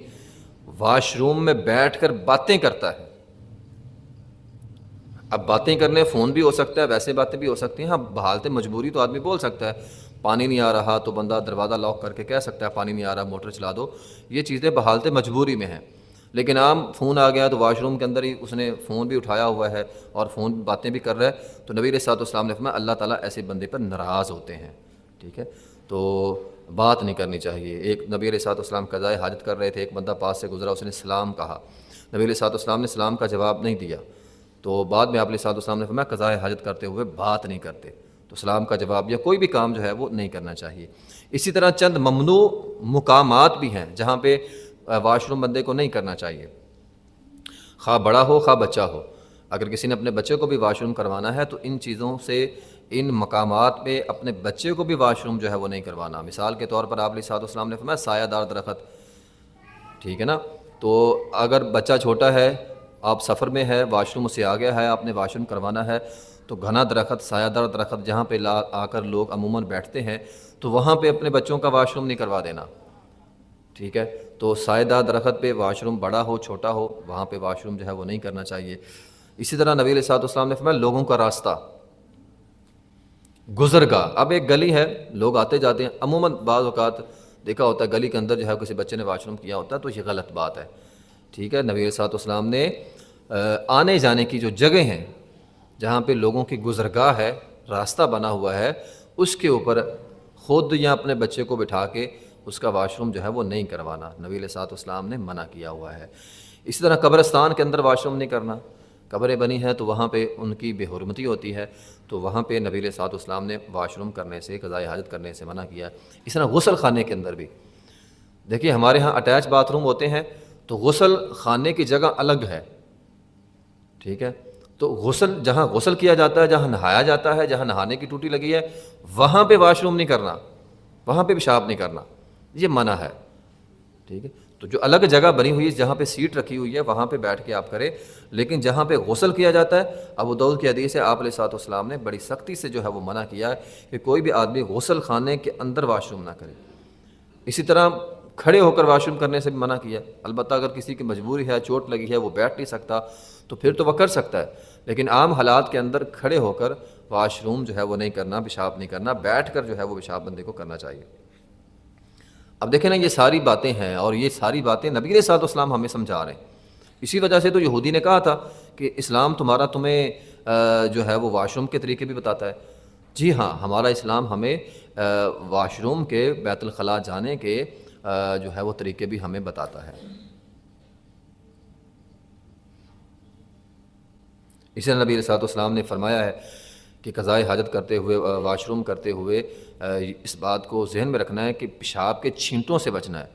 S1: واش روم میں بیٹھ کر باتیں کرتا ہے، اب باتیں کرنے فون بھی ہو سکتا ہے، ویسے باتیں بھی ہو سکتی ہیں، ہاں بحالت مجبوری تو آدمی بول سکتا ہے، پانی نہیں آ رہا تو بندہ دروازہ لاک کر کے کہہ سکتا ہے پانی نہیں آ رہا موٹر چلا دو، یہ چیزیں بحالت مجبوری میں ہیں۔ لیکن عام فون آ گیا تو واش روم کے اندر ہی اس نے فون بھی اٹھایا ہوا ہے اور فون باتیں بھی کر رہا ہے، تو نبی علیہ الصلوۃ والسلام نے فرمایا اللہ تعالیٰ ایسے بندے پر ناراض ہوتے ہیں، ٹھیک ہے۔ تو بات نہیں کرنی چاہیے۔ ایک نبی علیہ الصلوۃ والسلام قضائے حاجت کر رہے تھے، ایک بندہ پاس سے گزرا، اس نے سلام کہا، نبی علیہ الصلوۃ والسلام نے سلام کا جواب نہیں دیا، تو بعد میں آپ علیہ الصلوۃ والسلام نے فرمایا قضائے حاجت کرتے ہوئے بات نہیں کرتے، تو سلام کا جواب یا کوئی بھی کام جو ہے وہ نہیں کرنا چاہیے۔ اسی طرح چند ممنوع مقامات بھی ہیں جہاں پہ واش روم بندے کو نہیں کرنا چاہیے، خواہ بڑا ہو خواہ بچہ ہو۔ اگر کسی نے اپنے بچے کو بھی واش روم کروانا ہے تو ان چیزوں سے، ان مقامات پہ اپنے بچے کو بھی واش روم جو ہے وہ نہیں کروانا۔ مثال کے طور پر آپ علیہ الصلوۃ والسلام نے فرمایا سایہ دار درخت، ٹھیک ہے نا، تو اگر بچہ چھوٹا ہے، آپ سفر میں ہے، واش روم سے آ گیا ہے، آپ نے واش روم کروانا ہے، تو گھنا درخت، سایہ دار درخت جہاں پہ آ کر لوگ عموماً بیٹھتے ہیں تو وہاں پہ اپنے بچوں کا واش روم نہیں کروا دینا، ٹھیک ہے۔ تو سایہ دار درخت پہ واش روم بڑا ہو چھوٹا ہو وہاں پہ واش روم جو ہے وہ نہیں کرنا چاہیے۔ اسی طرح نبی علیہ الصلوۃ والسلام نے فرمایا لوگوں کا راستہ، گزرگاہ، اب ایک گلی ہے، لوگ آتے جاتے ہیں، عموماً بعض اوقات دیکھا ہوتا ہے گلی کے اندر جو ہے کسی بچے نے واش روم کیا ہوتا ہے، تو یہ غلط بات ہے، ٹھیک ہے۔ نبی علیہ الصلوۃ والسلام نے آنے جانے کی جو جگہ ہیں جہاں پہ لوگوں کی گزرگاہ ہے، راستہ بنا ہوا ہے، اس کے اوپر خود یا اپنے بچے کو بٹھا کے اس کا واش روم جو ہے وہ نہیں کروانا، نبی علیہ الصلوۃ والسلام نے منع کیا ہوا ہے۔ اسی طرح قبرستان کے اندر واش روم نہیں کرنا، قبریں بنی ہیں تو وہاں پہ ان کی بے حرمتی ہوتی ہے، تو وہاں پہ نبی علیہ الصلوۃ والسلام نے واش روم کرنے سے، قضائے حاجت کرنے سے منع کیا ہے۔ اس طرح غسل خانے کے اندر بھی دیکھیے ہمارے ہاں اٹیچ باتھ روم ہوتے ہیں تو غسل خانے کی جگہ الگ ہے، ٹھیک ہے۔ تو غسل جہاں غسل کیا جاتا ہے، جہاں نہایا جاتا ہے، جہاں نہانے کی ٹوٹی لگی ہے، وہاں پہ واش روم نہیں کرنا، وہاں پہ پیشاب نہیں کرنا، یہ منع ہے، ٹھیک ہے۔ تو جو الگ جگہ بنی ہوئی ہے جہاں پہ سیٹ رکھی ہوئی ہے وہاں پہ بیٹھ کے آپ کریں، لیکن جہاں پہ غسل کیا جاتا ہے، ابو داؤد کی حدیث ہے آپ علیہ الصلوۃ والسلام نے بڑی سختی سے جو ہے وہ منع کیا ہے کہ کوئی بھی آدمی غسل خانے کے اندر واش روم نہ کرے۔ اسی طرح کھڑے ہو کر واش روم کرنے سے بھی منع کیا ہے، البتہ اگر کسی کی مجبوری ہے، چوٹ لگی ہے، وہ بیٹھ نہیں سکتا تو پھر تو وہ کر سکتا ہے، لیکن عام حالات کے اندر کھڑے ہو کر واش روم جو ہے وہ نہیں کرنا، پیشاب نہیں کرنا، بیٹھ کر جو ہے وہ پیشاب بندے کو کرنا چاہیے۔ اب دیکھیں نا یہ ساری باتیں ہیں اور یہ ساری باتیں نبی علیہ الصلوۃ والسلام ہمیں سمجھا رہے ہیں۔ اسی وجہ سے تو یہودی نے کہا تھا کہ اسلام تمہیں جو ہے وہ واش روم کے طریقے بھی بتاتا ہے۔ جی ہاں، ہمارا اسلام ہمیں واش روم کے، بیت الخلاء جانے کے جو ہے وہ طریقے بھی ہمیں بتاتا ہے۔ اسی طرح نبی علیہ الصلوۃ والسلام نے فرمایا ہے کہ قضائے حاجت کرتے ہوئے، واش روم کرتے ہوئے اس بات کو ذہن میں رکھنا ہے کہ پیشاب کے چھینٹوں سے بچنا ہے۔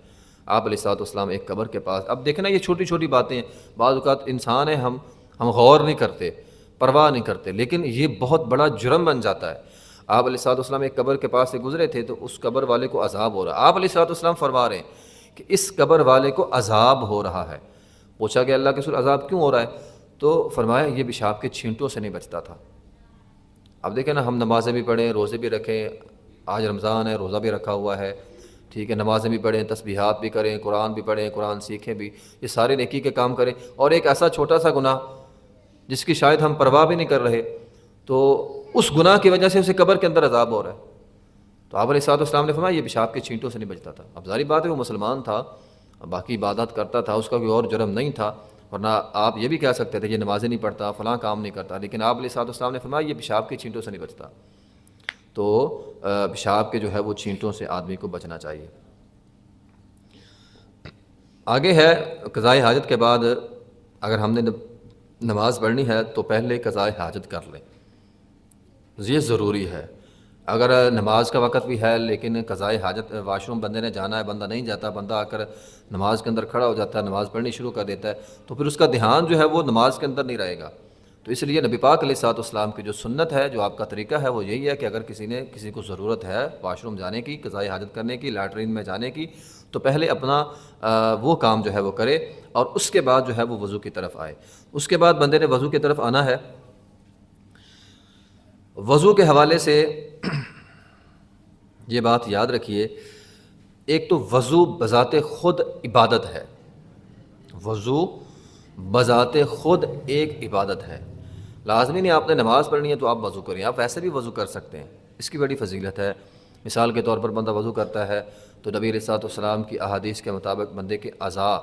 S1: آپ علیہ الصلوۃ والسلام ایک قبر کے پاس، اب دیکھیں نا یہ چھوٹی چھوٹی باتیں، بعض اوقات انسان ہیں ہم غور نہیں کرتے، پرواہ نہیں کرتے، لیکن یہ بہت بڑا جرم بن جاتا ہے۔ آپ علیہ الصلوۃ والسلام ایک قبر کے پاس سے گزرے تھے تو اس قبر والے کو عذاب ہو رہا ہے۔ آپ علیہ الصلوۃ والسلام فرما رہے ہیں کہ اس قبر والے کو عذاب ہو رہا ہے۔ پوچھا کہ اللہ کے رسول عذاب کیوں ہو رہا ہے؟ تو فرمایا یہ پیشاب کے چھینٹوں سے نہیں بچتا تھا۔ اب دیکھیں نا، ہم نمازیں بھی پڑھیں، روزے بھی رکھیں، آج رمضان ہے، روزہ بھی رکھا ہوا ہے، ٹھیک ہے، نمازیں بھی پڑھیں، تسبیحات بھی کریں، قرآن بھی پڑھیں، قرآن سیکھیں بھی، یہ سارے نیکی کے کام کریں، اور ایک ایسا چھوٹا سا گناہ جس کی شاید ہم پرواہ بھی نہیں کر رہے، تو اس گناہ کی وجہ سے اسے قبر کے اندر عذاب ہو رہا ہے۔ تو آپ علیہ الصلوۃ والسلام نے فرمایا یہ پیشاب کے چھینٹوں سے نہیں بچتا تھا۔ اب ظاہری بات ہے وہ مسلمان تھا، باقی عبادت کرتا تھا، اس کا کوئی اور جرم نہیں تھا، ورنہ آپ یہ بھی کہہ سکتے تھے یہ نمازیں نہیں پڑھتا، فلاں کام نہیں کرتا، لیکن آپ علیہ الصلوۃ والسلام نے فرمایا یہ پیشاب کے چھینٹوں سے نہیں بچتا۔ تو پیشاب کے جو ہے وہ چھینٹوں سے آدمی کو بچنا چاہیے۔ آگے ہے قضاء حاجت کے بعد اگر ہم نے نماز پڑھنی ہے تو پہلے قضاء حاجت کر لیں، یہ ضروری ہے۔ اگر نماز کا وقت بھی ہے لیکن قضاء حاجت، واش روم بندے نے جانا ہے، بندہ نہیں جاتا، بندہ آ کر نماز کے اندر کھڑا ہو جاتا ہے، نماز پڑھنی شروع کر دیتا ہے، تو پھر اس کا دھیان جو ہے وہ نماز کے اندر نہیں رہے گا۔ تو اس لیے نبی پاک علیہ الصلوۃ والسلام کی جو سنت ہے، جو آپ کا طریقہ ہے، وہ یہی ہے کہ اگر کسی کو ضرورت ہے واش روم جانے کی، قضاء حاجت کرنے کی، لیٹرین میں جانے کی، تو پہلے اپنا وہ کام جو ہے وہ کرے، اور اس کے بعد جو ہے وہ وضو کی طرف آئے۔ اس کے بعد بندے نے وضو کی طرف آنا ہے۔ وضو کے حوالے سے یہ بات یاد رکھیے، ایک تو وضو بذات خود عبادت ہے، وضو بذات خود ایک عبادت ہے۔ لازمی نہیں آپ نے نماز پڑھنی ہے تو آپ وضو کریں، آپ ویسے بھی وضو کر سکتے ہیں، اس کی بڑی فضیلت ہے۔ مثال کے طور پر بندہ وضو کرتا ہے تو نبی علیہ الصلوۃ والسلام کی احادیث کے مطابق بندے کے اعضاء،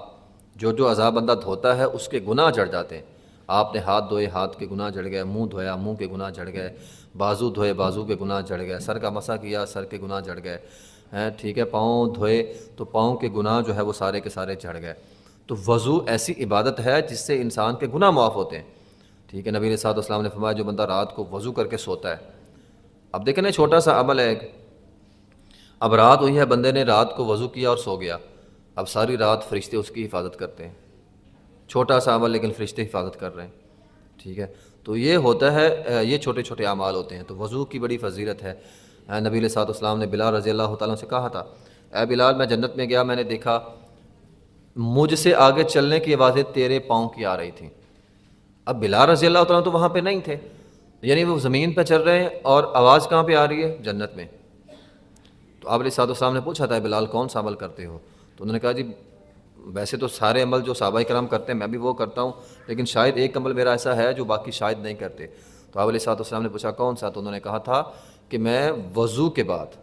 S1: جو اعضاء بندہ دھوتا ہے اس کے گناہ جڑ جاتے ہیں۔ آپ نے ہاتھ دھوئے، ہاتھ کے گناہ جڑ گئے، منہ دھویا، منہ کے گناہ جڑ گئے، بازو دھوئے، بازو کے گناہ جڑ گئے، سر کا مسح کیا، سر کے گناہ جڑ گئے، ٹھیک ہے، پاؤں دھوئے تو پاؤں کے گناہ جو ہے وہ سارے کے سارے جڑ گئے۔ تو وضو ایسی عبادت ہے جس سے انسان کے گناہ معاف ہوتے ہیں، ٹھیک ہے۔ نبی علیہ الصلوۃ والسلام نے فرمایا جو بندہ رات کو وضو کر کے سوتا ہے، اب دیکھیں نا چھوٹا سا عمل ہے، اب رات ہوئی ہے، بندے نے رات کو وضو کیا اور سو گیا، اب ساری رات فرشتے اس کی حفاظت کرتے ہیں، چھوٹا سا عمل لیکن فرشتے حفاظت کر رہے ہیں، ٹھیک ہے۔ تو یہ ہوتا ہے، یہ چھوٹے چھوٹے اعمال ہوتے ہیں، تو وضو کی بڑی فضیلت ہے۔ نبی علیہ الصلوۃ والسلام نے بلال رضی اللہ تعالیٰ سے کہا تھا، اے بلال میں جنت میں گیا، میں نے دیکھا مجھ سے آگے چلنے کی آوازیں تیرے پاؤں کی آ رہی تھیں۔ اب بلال رضی اللہ تعالیٰ تو وہاں پہ نہیں تھے، یعنی وہ زمین پہ چل رہے ہیں اور آواز کہاں پہ آ رہی ہے؟ جنت میں۔ تو آپ علیہ الصلوۃ والسلام نے پوچھا تھا بلال کون سا عمل کرتے ہو؟ تو انہوں نے کہا جی ویسے تو سارے عمل جو صحابہ کرام کرتے ہیں میں بھی وہ کرتا ہوں، لیکن شاید ایک عمل میرا ایسا ہے جو باقی شاید نہیں کرتے۔ تو آپ علیہ الصلوۃ والسلام نے پوچھا کون سا؟ تو انہوں نے کہا تھا کہ میں وضو کے بعد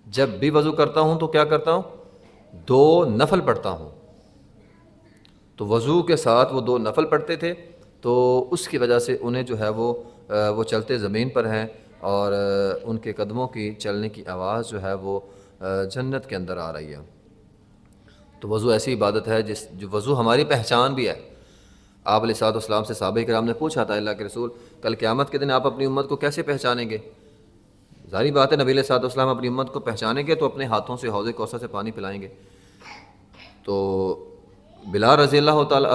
S1: جب بھی وضو کرتا ہوں تو کیا کرتا ہوں؟ 2 نفل پڑھتا ہوں۔ تو وضو کے ساتھ وہ 2 نفل پڑھتے تھے، تو اس کی وجہ سے انہیں جو ہے وہ چلتے زمین پر ہیں، اور ان کے قدموں کی چلنے کی آواز جو ہے وہ جنت کے اندر آ رہی ہے۔ تو وضو ایسی عبادت ہے جو وضو ہماری پہچان بھی ہے۔ آپ علیہ الصلوۃ والسلام سے صحابہ کرام نے پوچھا تھا اللہ کے رسول کل قیامت کے دن آپ اپنی امت کو کیسے پہچانیں گے؟ ظاہری بات ہے نبی علیہ الصلوۃ والسلام اپنی امت کو پہچانیں گے تو اپنے ہاتھوں سے حوض کوثر سے پانی پلائیں گے۔ تو بلال رضی اللہ تعالیٰ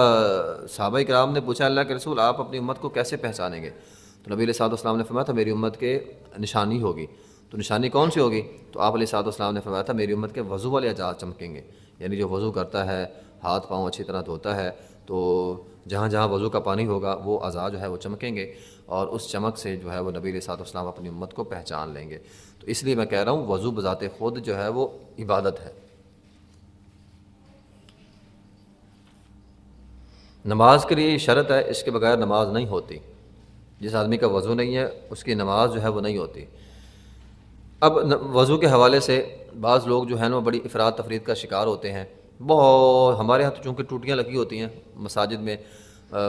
S1: صحابہ کرام نے پوچھا اللہ کے رسول آپ اپنی امت کو کیسے پہچانیں گے؟ تو نبی علیہ الصلوۃ والسلام نے فرمایا تھا میری امت کے نشانی ہوگی۔ تو نشانی کون سی ہوگی؟ تو آپ علیہ الصلوۃ والسلام نے فرمایا تھا میری امت کے وضو والے اعضاء چمکیں گے، یعنی جو وضو کرتا ہے، ہاتھ پاؤں اچھی طرح دھوتا ہے، تو جہاں جہاں وضو کا پانی ہوگا وہ اعضاء جو ہے وہ چمکیں گے، اور اس چمک سے جو ہے وہ نبی علیہ الصلوۃ والسلام اپنی امت کو پہچان لیں گے۔ تو اس لیے میں کہہ رہا ہوں وضو بذات خود جو ہے وہ عبادت ہے۔ نماز کے لیے شرط ہے، اس کے بغیر نماز نہیں ہوتی۔ جس آدمی کا وضو نہیں ہے اس کی نماز جو ہے وہ نہیں ہوتی۔ اب وضو کے حوالے سے بعض لوگ جو ہیں وہ بڑی افراد تفرید کا شکار ہوتے ہیں۔ بہت ہمارے یہاں تو چونکہ ٹوٹیاں لگی ہوتی ہیں مساجد میں،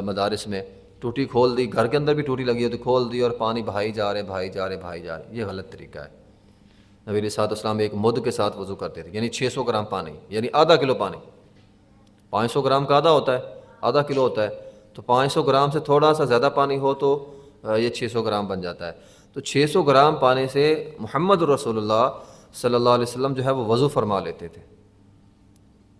S1: مدارس میں، ٹوٹی کھول دی، گھر کے اندر بھی ٹوٹی لگی ہوتی، کھول دی اور پانی بہائی جا رہے بہائی جا رہے، یہ غلط طریقہ ہے۔ نبی علیہ الصلوۃ والسلام ایک مد کے ساتھ وضو کرتے تھے، یعنی 600 گرام پانی، یعنی آدھا کلو پانی۔ 500 گرام کا آدھا کلو ہوتا ہے، تو 500 گرام سے تھوڑا سا زیادہ پانی ہو تو یہ 600 گرام بن جاتا ہے۔ تو 600 گرام پانی سے محمد رسول اللہ صلی اللہ علیہ وسلم جو ہے وہ وضو فرما لیتے تھے۔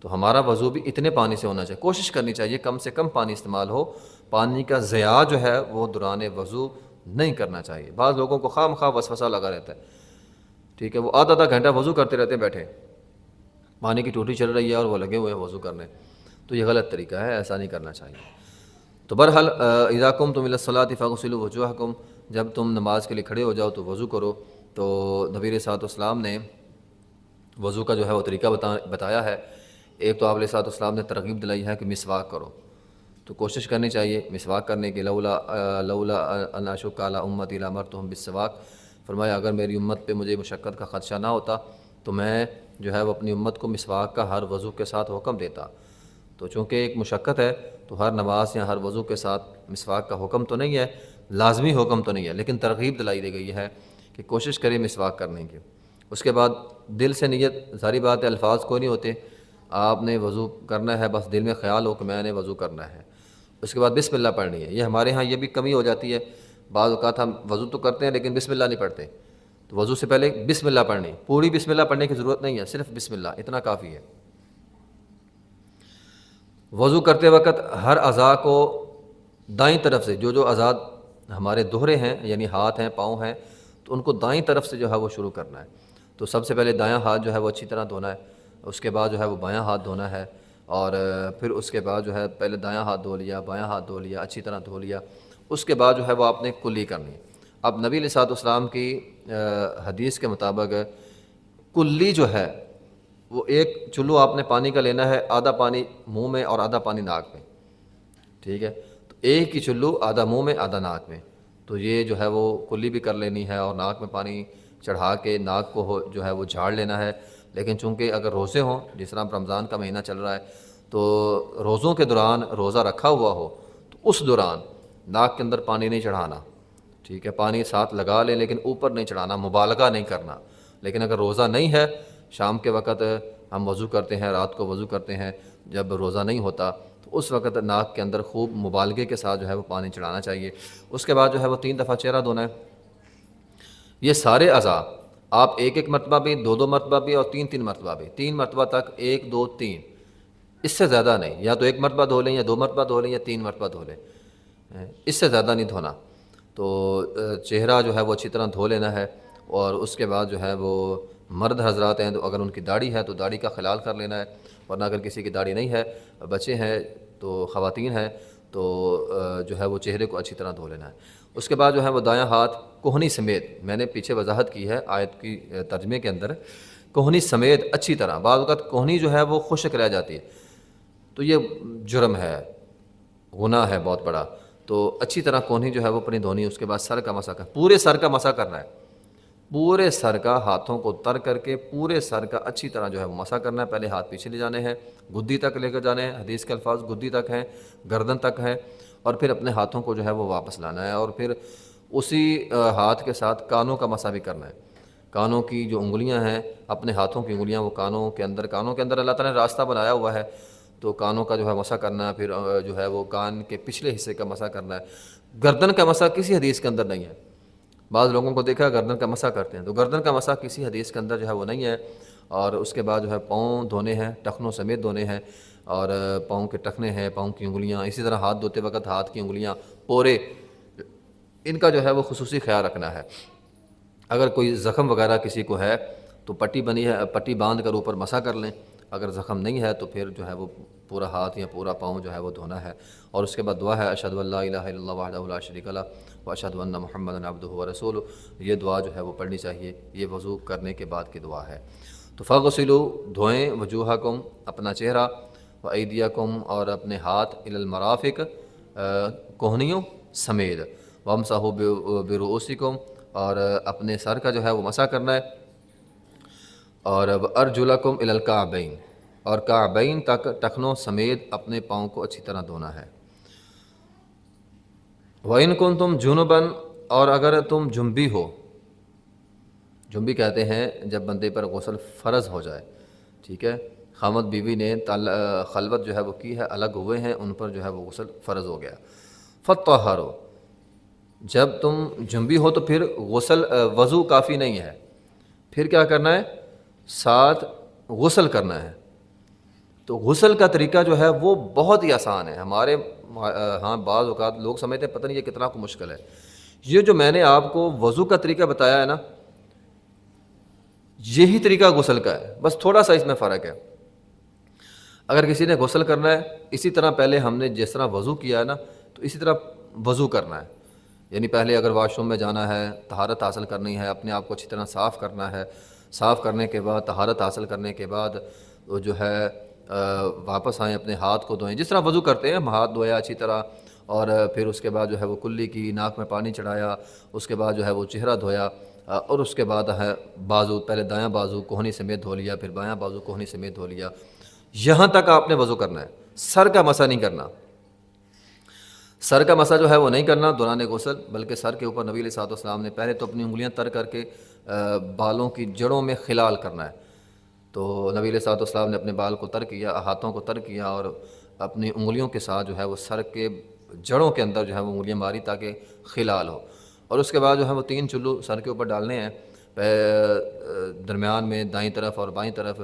S1: تو ہمارا وضو بھی اتنے پانی سے ہونا چاہیے، کوشش کرنی چاہیے کم سے کم پانی استعمال ہو، پانی کا ضیاع جو ہے وہ دوران وضو نہیں کرنا چاہیے۔ بعض لوگوں کو خواہ مخواہ وسوسہ لگا رہتا ہے، ٹھیک ہے، وہ آدھا آدھا گھنٹہ وضو کرتے رہتے ہیں بیٹھے، پانی کی ٹوٹی چل رہی ہے اور وہ لگے ہوئے ہیں وضو کرنے، تو یہ غلط طریقہ ہے، ایسا نہیں کرنا چاہیے۔ تو بہرحال اذا قمتم الی الصلاۃ فاغسلوا وجوہکم، جب تم نماز کے لیے کھڑے ہو جاؤ تو وضو کرو۔ تو نبی علیہ الصلوۃ والسلام نے وضو کا جو ہے وہ طریقہ بتایا ہے۔ ایک تو آپ علیہ الصلوۃ والسلام نے ترغیب دلائی ہے کہ مسواک کرو، تو کوشش کرنی چاہیے مسواک کرنے کی۔ لولا ان اشق علی امتی لامرتہم بالسواک، فرمایا اگر میری امت پہ مجھے مشقت کا خدشہ نہ ہوتا تو میں جو ہے وہ اپنی امت کو مسواک کا ہر وضو کے ساتھ حکم دیتا۔ تو چونکہ ایک مشقت ہے تو ہر نماز یا ہر وضو کے ساتھ مسواک کا حکم تو نہیں ہے، لازمی حکم تو نہیں ہے، لیکن ترغیب دلائی دی گئی ہے کہ کوشش کریں مسواک کرنے کی۔ اس کے بعد دل سے نیت، ظاہری بات ہے الفاظ کوئی نہیں ہوتے، آپ نے وضو کرنا ہے، بس دل میں خیال ہو کہ میں نے وضو کرنا ہے۔ اس کے بعد بسم اللہ پڑھنی ہے۔ یہ ہمارے ہاں یہ بھی کمی ہو جاتی ہے، بعض اوقات ہم وضو تو کرتے ہیں لیکن بسم اللہ نہیں پڑھتے، تو وضو سے پہلے بسم اللہ پڑھنی، پوری بسم اللہ پڑھنے کی ضرورت نہیں ہے، صرف بسم اللہ اتنا کافی ہے۔ وضو کرتے وقت ہر اعضاء کو دائیں طرف سے، جو اعضاء ہمارے دوہرے ہیں یعنی ہاتھ ہیں، پاؤں ہیں، تو ان کو دائیں طرف سے جو ہے وہ شروع کرنا ہے۔ تو سب سے پہلے دایاں ہاتھ جو ہے وہ اچھی طرح دھونا ہے، اس کے بعد جو ہے وہ بایاں ہاتھ دھونا ہے، اور پھر اس کے بعد جو ہے پہلے دایاں ہاتھ دھو لیا، بایاں ہاتھ دھو لیا، اچھی طرح دھو لیا، اس کے بعد جو ہے وہ آپ نے کلی کرنی ہے۔ اب نبی علیہ الصلوۃ والسلام کی حدیث کے مطابق کلی جو ہے وہ ایک چلو آپ نے پانی کا لینا ہے، آدھا پانی منہ میں اور آدھا پانی ناک میں، ٹھیک ہے، تو ایک ہی چلو آدھا منہ میں آدھا ناک میں، تو یہ جو ہے وہ کلی بھی کر لینی ہے، اور ناک میں پانی چڑھا کے ناک کو جو ہے وہ جھاڑ لینا ہے۔ لیکن چونکہ اگر روزے ہوں، جس طرح رمضان کا مہینہ چل رہا ہے، تو روزوں کے دوران روزہ رکھا ہوا ہو تو اس دوران ناک کے اندر پانی نہیں چڑھانا، ٹھیک ہے، پانی ساتھ لگا لیں لیکن اوپر نہیں چڑھانا، مبالغہ نہیں کرنا۔ لیکن اگر روزہ نہیں ہے، شام کے وقت ہم وضو کرتے ہیں، رات کو وضو کرتے ہیں، جب روزہ نہیں ہوتا تو اس وقت ناک کے اندر خوب مبالغے کے ساتھ جو ہے وہ پانی چڑھانا چاہیے۔ اس کے بعد جو ہے وہ 3 دفعہ چہرہ دھونا ہے۔ یہ سارے اعضاء آپ ایک ایک مرتبہ بھی، 2 مرتبہ بھی، اور 3 مرتبہ بھی، 3 مرتبہ تک، 1 2 3، اس سے زیادہ نہیں، یا تو 1 مرتبہ دھو لیں، یا 2 مرتبہ دھو لیں، یا 3 مرتبہ دھو لیں، اس سے زیادہ نہیں دھونا۔ تو چہرہ جو ہے وہ اچھی طرح دھو لینا ہے، اور اس کے بعد جو ہے وہ مرد حضرات ہیں تو اگر ان کی داڑھی ہے تو داڑھی کا خلال کر لینا ہے، ورنہ اگر کسی کی داڑھی نہیں ہے، بچے ہیں تو خواتین ہیں تو جو ہے وہ چہرے کو اچھی طرح دھو لینا ہے۔ اس کے بعد جو ہے وہ دایاں ہاتھ کوہنی سمیت، میں نے پیچھے وضاحت کی ہے آیت کی ترجمے کے اندر، کوہنی سمیت اچھی طرح، بعض اوقات کوہنی جو ہے وہ خشک رہ جاتی ہے تو یہ جرم ہے، گناہ ہے بہت بڑا، تو اچھی طرح کوہنی جو ہے وہ اپنی دھونی۔ اس کے بعد سر کا مسح کرنا، پورے سر کا مسح کرنا ہے، پورے سر کا، ہاتھوں کو تر کر کے پورے سر کا اچھی طرح جو ہے وہ مسح کرنا ہے۔ پہلے ہاتھ پیچھے لے جانے ہیں، گدی تک لے کر جانے ہیں، حدیث کے الفاظ گدی تک ہیں، گردن تک ہیں، اور پھر اپنے ہاتھوں کو جو ہے وہ واپس لانا ہے، اور پھر اسی ہاتھ کے ساتھ کانوں کا مسح بھی کرنا ہے۔ کانوں کی جو انگلیاں ہیں، اپنے ہاتھوں کی انگلیاں وہ کانوں کے اندر اللہ تعالیٰ نے راستہ بنایا ہوا ہے، تو کانوں کا جو ہے مسح کرنا ہے، پھر جو ہے وہ کان کے پچھلے حصے کا مسح کرنا ہے۔ گردن کا مسح کسی حدیث کے اندر نہیں ہے، بعض لوگوں کو دیکھا گردن کا مسح کرتے ہیں، تو گردن کا مسح کسی حدیث کے اندر جو ہے وہ نہیں ہے۔ اور اس کے بعد جو ہے پاؤں دھونے ہیں، ٹخنوں سمیت دھونے ہیں، اور پاؤں کے ٹخنے ہیں، پاؤں کی انگلیاں، اسی طرح ہاتھ دھوتے وقت ہاتھ کی انگلیاں، پورے، ان کا جو ہے وہ خصوصی خیال رکھنا ہے۔ اگر کوئی زخم وغیرہ کسی کو ہے تو پٹی بنی ہے، پٹی باندھ کر اوپر مسح کر لیں، اگر زخم نہیں ہے تو پھر جو ہے وہ پورا ہاتھ یا پورا پاؤں جو ہے وہ دھونا ہے۔ اور اس کے بعد دعا ہے اشہد ان لا الہ الا اللہ وحدہ لا شریک لہ واشہد ان محمدا عبدہ ورسولہ، یہ دعا جو ہے وہ پڑھنی چاہیے، یہ وضو کرنے کے بعد کی دعا ہے۔ تو فاغسلوا، دھوئیں، وجوہکم، اپنا چہرہ، وایدیکم، اور اپنے ہاتھ، الی المرافق، کوہنیوں سمیت، وامسحوا برؤوسکم، اور اپنے سر کا جو ہے وہ مسح کرنا ہے، اور ارجلکم الی الکعبین، اور کعبین تک ٹخنوں سمیت اپنے پاؤں کو اچھی طرح دھونا ہے۔ وَإِن كُنتُمْ جُنُبًا، اور اگر تم جنبی ہو، جنبی کہتے ہیں جب بندے پر غسل فرض ہو جائے، ٹھیک ہے، خامد بیوی نے خلوت جو ہے وہ کی ہے، الگ ہوئے ہیں، ان پر جو ہے وہ غسل فرض ہو گیا۔ فَطَّهَّرُوا، جب تم جنبی ہو تو پھر غسل وضو کافی نہیں ہے، پھر کیا کرنا ہے، ساتھ غسل کرنا ہے۔ تو غسل کا طریقہ جو ہے وہ بہت ہی آسان ہے، ہمارے ہاں بعض اوقات لوگ سمجھتے ہیں پتہ نہیں یہ کتنا کو مشکل ہے۔ یہ جو میں نے آپ کو وضو کا طریقہ بتایا ہے نا، یہی طریقہ غسل کا ہے، بس تھوڑا سا اس میں فرق ہے۔ اگر کسی نے غسل کرنا ہے، اسی طرح پہلے ہم نے جس طرح وضو کیا ہے نا، تو اسی طرح وضو کرنا ہے۔ یعنی پہلے اگر واش روم میں جانا ہے، طہارت حاصل کرنی ہے، اپنے آپ کو اچھی طرح صاف کرنا ہے، صاف کرنے کے بعد طہارت حاصل کرنے کے بعد وہ جو ہے واپس آئیں، اپنے ہاتھ کو دھوئیں، جس طرح وضو کرتے ہیں ہم، ہاتھ دھویا اچھی طرح، اور پھر اس کے بعد جو ہے وہ کلی کی، ناک میں پانی چڑھایا، اس کے بعد جو ہے وہ چہرہ دھویا، اور اس کے بعد ہے بازو، پہلے دایاں بازو کوہنی سمیت دھو لیا، پھر بایاں بازو کوہنی سمیت دھو لیا۔ یہاں تک آپ نے وضو کرنا ہے، سر کا مسح نہیں کرنا۔ سر کا مسح جو ہے وہ نہیں کرنا دوران غسل، بلکہ سر کے اوپر نبی علیہ الصلوۃ والسلام نے پہلے تو اپنی انگلیاں تر کر کے بالوں کی جڑوں میں خلال کرنا ہے۔ تو نبی علیہ الصلوۃ والسلام نے اپنے بال کو تر کیا، ہاتھوں کو تر کیا، اور اپنی انگلیوں کے ساتھ جو ہے وہ سر کے جڑوں کے اندر جو ہے وہ انگلیاں ماری تاکہ خلال ہو، اور اس کے بعد جو ہے وہ 3 چلو سر کے اوپر ڈالنے ہیں، درمیان میں دائیں طرف اور بائیں طرف۔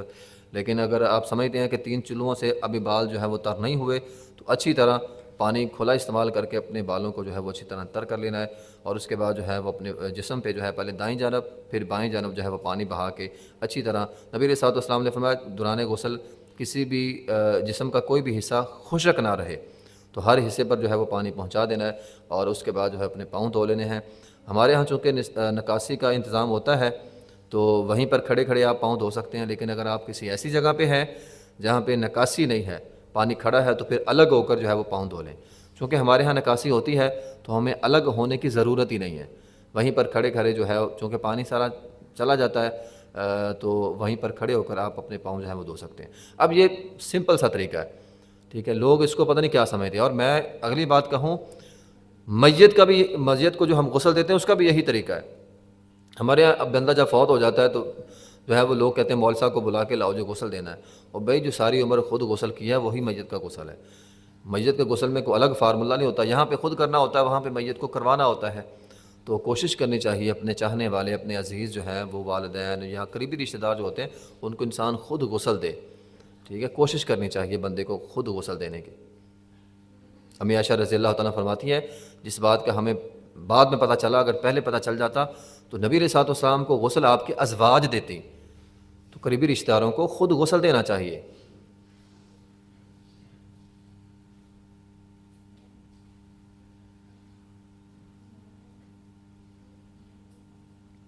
S1: لیکن اگر آپ سمجھتے ہیں کہ 3 چلوؤں سے ابھی بال جو ہے وہ تر نہیں ہوئے، تو اچھی طرح پانی کھلا استعمال کر کے اپنے بالوں کو جو ہے وہ اچھی طرح تر کر لینا ہے، اور اس کے بعد جو ہے وہ اپنے جسم پہ جو ہے پہلے دائیں جانب پھر بائیں جانب جو ہے وہ پانی بہا کے اچھی طرح، نبی علیہ الصلوۃ والسلام نے فرمایا دوران غسل کسی بھی جسم کا کوئی بھی حصہ خشک نہ رہے، تو ہر حصے پر جو ہے وہ پانی پہنچا دینا ہے، اور اس کے بعد جو ہے اپنے پاؤں دھو لینے ہیں۔ ہمارے ہاں چونکہ نکاسی کا انتظام ہوتا ہے تو وہیں پر کھڑے کھڑے آپ پاؤں دھو سکتے ہیں، لیکن اگر آپ کسی ایسی جگہ پہ ہیں جہاں پہ نکاسی نہیں ہے، پانی کھڑا ہے، تو پھر الگ ہو کر جو ہے وہ پاؤں دھو لیں۔ چونکہ ہمارے ہاں نکاسی ہوتی ہے تو ہمیں الگ ہونے کی ضرورت ہی نہیں ہے، وہیں پر کھڑے کھڑے جو ہے، چونکہ پانی سارا چلا جاتا ہے تو وہیں پر کھڑے ہو کر آپ اپنے پاؤں جو ہے وہ دھو سکتے ہیں۔ اب یہ سمپل سا طریقہ ہے، ٹھیک ہے، لوگ اس کو پتہ نہیں کیا سمجھتے ہیں۔ اور میں اگلی بات کہوں، میت کا بھی، میت کو جو ہم غسل دیتے ہیں اس کا بھی یہی طریقہ ہے۔ ہمارے یہاں اب بندہ جب فوت ہو جاتا ہے تو جو ہے وہ لوگ کہتے ہیں مول صاحب کو بلا کے لاؤ جو غسل دینا ہے، اور بھائی جو ساری عمر خود غسل کیا ہے وہی میت کا غسل ہے۔ میت کے غسل میں کوئی الگ فارمولہ نہیں ہوتا، یہاں پہ خود کرنا ہوتا ہے، وہاں پہ میت کو کروانا ہوتا ہے۔ تو کوشش کرنی چاہیے اپنے چاہنے والے، اپنے عزیز جو ہیں وہ والدین یا قریبی رشتہ دار جو ہوتے ہیں ان کو انسان خود غسل دے، ٹھیک ہے، کوشش کرنی چاہیے بندے کو خود غسل دینے کی۔ امی عائشہ رضی اللہ تعالیٰ فرماتی ہے جس بات کا ہمیں بعد میں پتہ چلا، اگر پہلے پتہ چل جاتا تو نبی علیہ الصلوۃ والسلام کو غسل آپ کے ازواج دیتی، تو قریبی رشتہ داروں کو خود غسل دینا چاہیے۔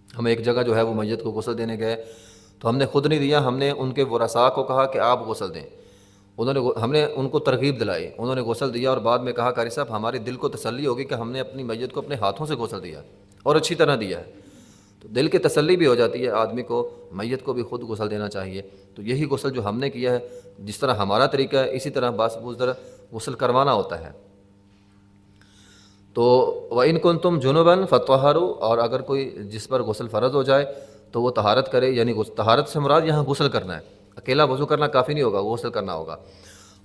S1: ہم ایک جگہ جو ہے وہ میت کو غسل دینے گئے تو ہم نے خود نہیں دیا، ہم نے ان کے ورثاء کو کہا کہ آپ غسل دیں، ہم نے ان کو ترغیب دلائی، انہوں نے غسل دیا، اور بعد میں کہا قاری صاحب ہمارے دل کو تسلی ہوگی کہ ہم نے اپنی میت کو اپنے ہاتھوں سے غسل دیا اور اچھی طرح دیا ہے، تو دل کی تسلی بھی ہو جاتی ہے آدمی کو۔ میت کو بھی خود غسل دینا چاہیے۔ تو یہی غسل جو ہم نے کیا ہے، جس طرح ہمارا طریقہ ہے اسی طرح بس بزدر غسل کروانا ہوتا ہے۔ تو وَإِن كُنتُمْ جُنُبًا فَطَهَّرُوا، اور اگر کوئی جس پر غسل فرض ہو جائے تو وہ طہارت کرے، یعنی طہارت سے مراد یہاں غسل کرنا ہے، اکیلا وضو کرنا کافی نہیں ہوگا، غسل کرنا ہوگا۔